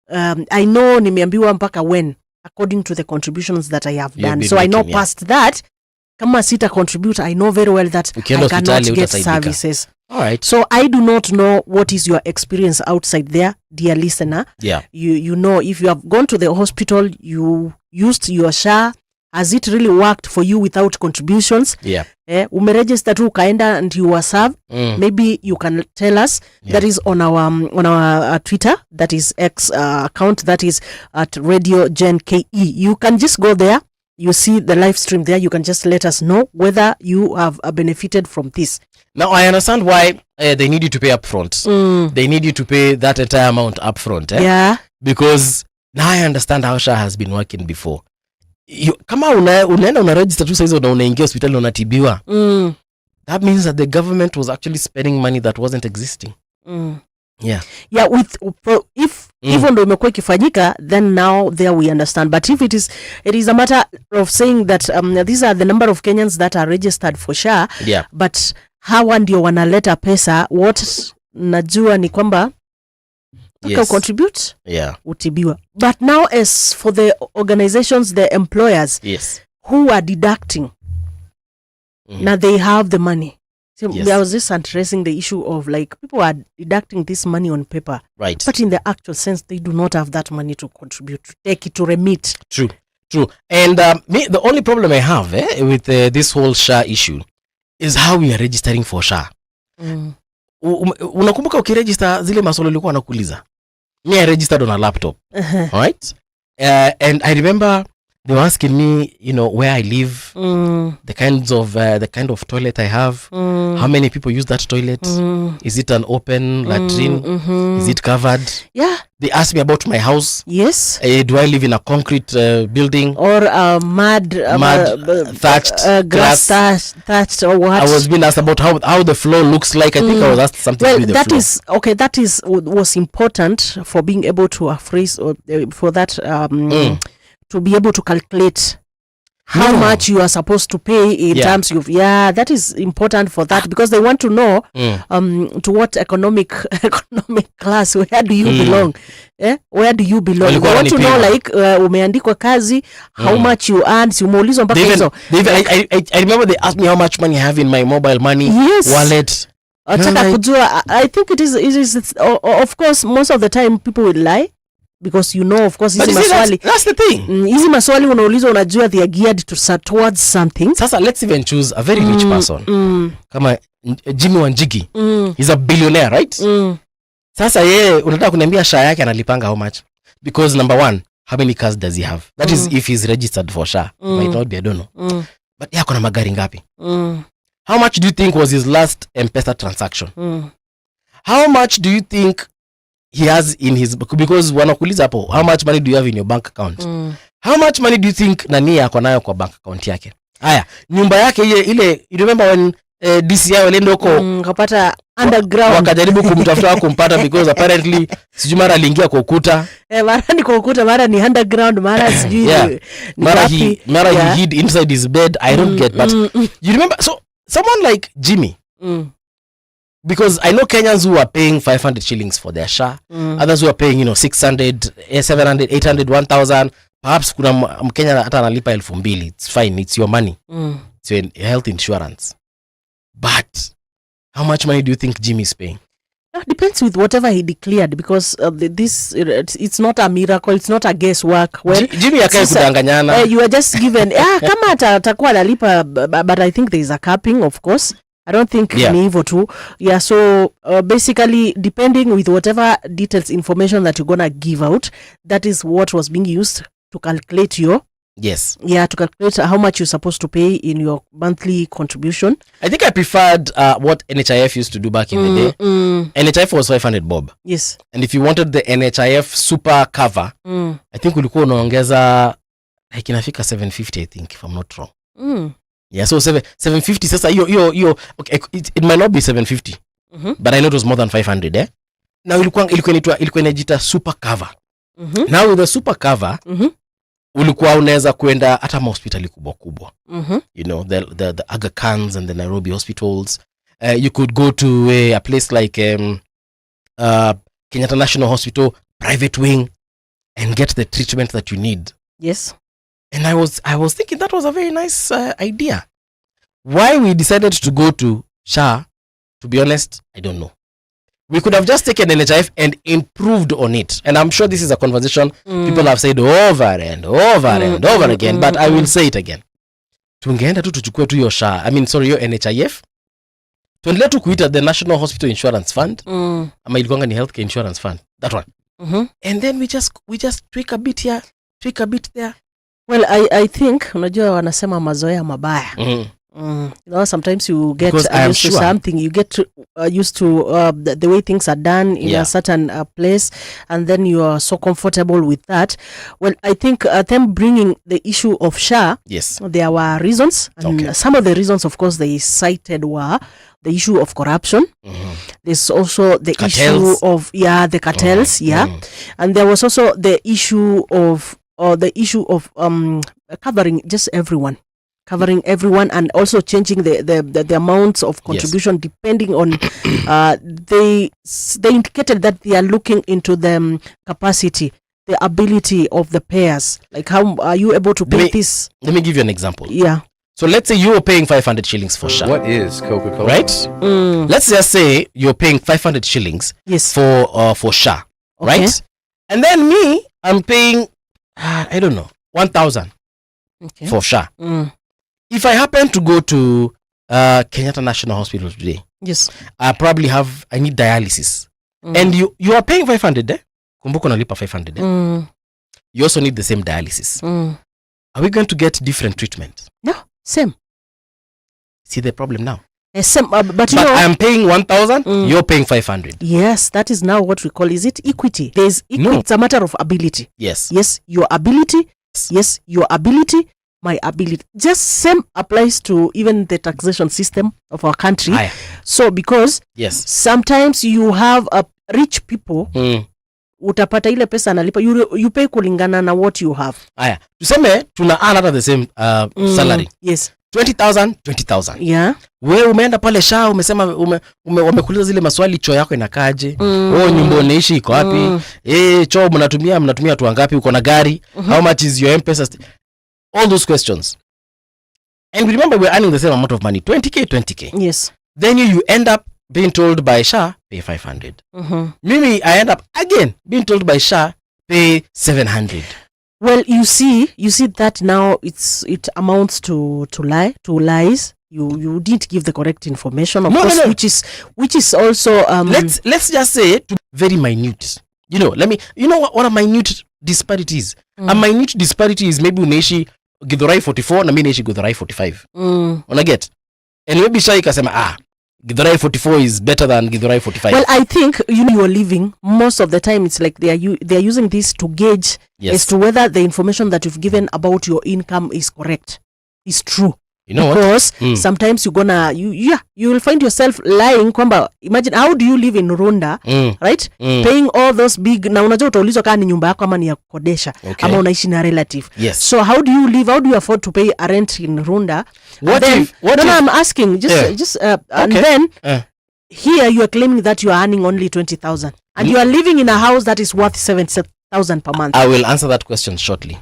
I know nimeambiwa mpaka when, according to the contributions that I have done. So I know past that, kama sita contribute, I know very well that I cannot get services. All right. So I do not know what is your experience outside there, dear listener. Yeah. You know, if you have gone to the hospital, you used your SHA, has it really worked for you without contributions? Yeah. Umeregister tu ukaenda and you were served. Maybe you can tell us. That is on our Twitter, that is X account, that is at Radio Gen KE. You can just go there. You see the live stream there. You can just let us know whether you have benefited from this. Now, I understand why they need you to pay up front. They need you to pay that entire amount up front. Yeah. Because now I understand how SHA has been working before. kama unaenda una register tu saizo na unaingia hospitali unatibiwa, that means that the government was actually spending money that wasn't existing. Yeah, if even though imekuwa ikifanyika, then now there we understand. But if it is a matter of saying that these are the number of Kenyans that are registered for SHA, but hawa ndio wanaleta pesa, what najua ni kwamba contribute, utibiwa. But now as for the organizations, the employers, who are deducting, now they have the money. So I was just addressing the issue of like people are deducting this money on paper, right? But in the actual sense, they do not have that money to contribute, to take it, to remit. True. And the only problem I have with this whole SHA issue is how we are registering for SHA. Unakumbuka ukiregister zile maswali ulikuwa unakuuliza? Me, I registered on a laptop, right? And I remember they were asking me, where I live, the kind of toilet I have, how many people use that toilet, is it an open latrine, is it covered? Yeah. They asked me about my house. Yes. Do I live in a concrete building or mud thatched, grass thatched or what? I was being asked about how the floor looks like. I think I was asked something to do with the floor. That was important for being able to phrase or for that to be able to calculate how much you are supposed to pay in terms of that is important for that, because they want to know to what economic class, where do you belong, where do you belong. They want to know like umeandikwa kazi, how much you earn, si umeulizwa mpaka hizo. I remember they asked me how much money I have in my mobile money wallet. Kujua, I think it is of course most of the time people will lie, because of course hizi maswali, that's the thing, hizi maswali unaulizwa unajua they are geared towards something. Sasa let's even choose a very rich person kama Jimmy Wanjigi, he's a billionaire, right? Sasa yeye unataka kuniambia SHA yake analipanga how much? Because number one, how many cars does he have? That is if he's registered for SHA. Might not be, I don't know. But yako na magari ngapi? How much do you think was his last M-Pesa transaction? How much do you think he has in his, because wanakuuliza hapo, how much money do you have in your bank account? How much money do you think nani yako nayo kwa bank account yake? Haya, nyumba yake ile, you remember when DCI walienda huko kapata underground, wakajaribu kumtafuta kumpata because apparently sijui mara aliingia kwa ukuta, mara ni kwa ukuta, mara ni underground, mara sijui mara he hid inside his bed. I don't get, but you remember, so someone like Jimmy, because I know Kenyans who are paying 500 shillings for their SHA, others who are paying 600, 700, 800, 1000. Perhaps kuna Mkenya hata analipa 2000. It's fine, it's your money, it's your health insurance. But how much money do you think Jimmy is paying? It depends with whatever he declared, because it's not a miracle, it's not a guesswork. Jimmy akae kudanganyana. You are just given kama atakuwa analipa, but I think there is a capping, of course. I don't think ni hivyo tu. So basically depending with whatever details, information that you're gonna give out, that is what was being used to calculate your to calculate how much you're supposed to pay in your monthly contribution. I think I preferred what NHIF used to do back in the day. NHIF was 500 bob. Yes. And if you wanted the NHIF super cover, I think ulikuwa unaongeza like inafika 750, I think, if I'm not wrong. So 750. Sasa hiyo okay, it might not be 750, but I know it was more than 500. Now ilikuwa inajiita super cover. Now with the super cover, ulikuwa unaweza kwenda hata hospitali kubwa. The Aga Khans and the Nairobi hospitals. You could go to a place like Kenyatta National Hospital, private wing, and get the treatment that you need. Yes. And I was thinking that was a very nice idea. Why we decided to go to SHA, to be honest, I don't know. We could have just taken NHIF and improved on it. And I'm sure this is a conversation people have said over and over again, but I will say it again. Tungeenda tu tuchukue tu your SHA, your NHIF. Tuendelee tu kuita the National Hospital Insurance Fund. Ama ilikuanga ni Healthcare Insurance Fund. That one. And then we just tweak a bit here, tweak a bit there. Well, I think unajua wanasema mazoea mabaya. You know, sometimes you get Because I am used to sure- something. You get used to the way things are done in Yeah. a certain place, and then you are so comfortable with that. Well, I think them bringing the issue of SHA, Yes. there were reasons, and Okay. some of the reasons, of course, they cited were the issue of corruption. There's also the issue Cartels. of the cartels, and there was also the issue of covering just everyone. Covering everyone, and also changing the amounts of contribution depending on they indicated that they are looking into the capacity, the ability of the payers, like how are you able to pay this. Let me give you an example. Yeah. So let's say you were paying 500 shillings for SHA. What is Coca-Cola? Right? Let's just say you're paying 500 shillings Yes. for SHA, Okay. right? And then me, I'm paying, I don't know, 1,000 Okay. for SHA. If I happen to go to Kenyatta National Hospital today, Yes. I need dialysis. And you are paying 500 Kumbuka unalipa 500 You also need the same dialysis. Are we going to get different treatment? No, same. See the problem now? Same, but you But know, I'm paying 1,000, you're paying 500. yes, that is now what we call, is it equity? There's equity. No. It's a matter of ability. Yes. Yes, your ability. Yes, your ability, my ability. Just same applies to even the taxation system of our country. Aya. So because Yes. sometimes you have rich people, utapata ile pesa analipa, you pay kulingana na what you have. Aya. Tuseme tuna earn out of the same salary. Yes. 20,000. Yeah. Wewe umeenda pale SHA umesema wamekuuliza zile maswali, choo yako inakaje? Nyumba unaishi iko wapi? Choo mnatumia watu wangapi? Uko na gari? How much is your M-Pesa? All those questions. And remember, we're earning the same amount of money, 20k. Yes. Then you end up being told by SHA, pay 500. Mimi, I end up again being told by SHA, pay 700. Well, you see that now it amounts to lies. You didn't give the correct information, of course, No. which is also Let's just say to very minute. You know what a minute disparity is? A minute disparity is maybe unaishi Githurai 44 na mimi naishi Githurai 45. Unaget? And maybe SHA ikasema Githurai 44 is better than Githurai 45. Well, I think you are living most of the time. It's like they are using this to gauge as to whether the information that you've given about your income is correct, is true. You know because sometimes you will find yourself lying. Kwamba imagine, how do you live in Runda, right? Paying all those big, na unajua utaulizwa kama ni nyumba yako ama ni ya kukodesha, ama unaishi na relative. Yes. So how do you live? How do you afford to pay a rent in Runda? I'm asking and then here you are claiming that you are earning only 20,000 and you are living in a house that is worth 70,000 per month. I will answer that question shortly.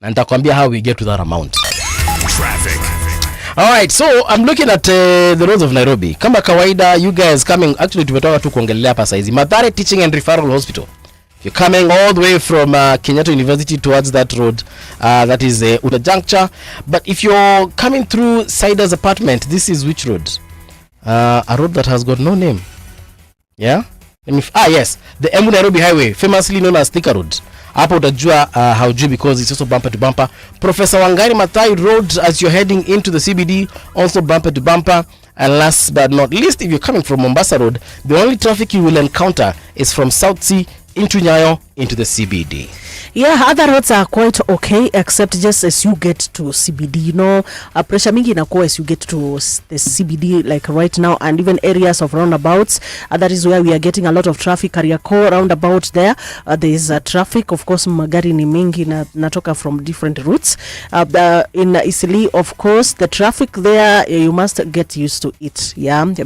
Na nitakwambia how we get to that amount. Traffic. All right, so I'm looking at the roads of Nairobi. Kama kawaida, you guys coming, actually tumetoka tu kuongelea hapa saizi. Mathare Teaching and Referral Hospital. You're coming all the way from Kenyatta University towards that road. That is Uda Juncture. But if you're coming through Sider's apartment, this is which road? A road that has got no name. Yeah? Yes, the Embu Nairobi Highway, famously known as Thika Road. Hapo utajua haujui because it's also bumper to bumper. Professor Wangari Maathai Road as you're heading into the CBD, also bumper to bumper. And last but not least, if you're coming from Mombasa Road, the only traffic you will encounter is from South Sea into Nyayo into the CBD. Yeah, other roads are quite okay, except just as you get to CBD, pressure mingi inakuwa as you get to the CBD, like right now, and even areas of roundabouts. That is where we are getting a lot of traffic. Kariakoo roundabout there, there is traffic. Of course, magari ni mingi natoka from different routes. In Isili, of course, the traffic there, you must get used to it,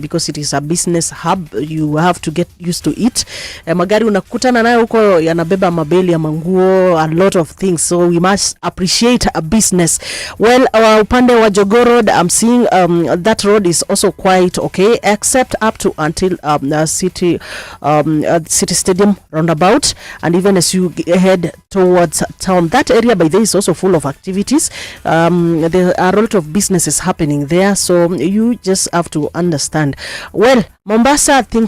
because it is a business hub. You have to get used to it. Magari unakutana nayo huko yanabeba mabeli ya manguo, a lot of things, so we must appreciate a business. Well, upande wa Jogoo Road, I'm seeing that road is also quite okay, except up to until City Stadium roundabout, and even as you head towards town, that area by there is also full of activities. There are a lot of businesses happening there, so you just have to understand. Well, Mombasa, things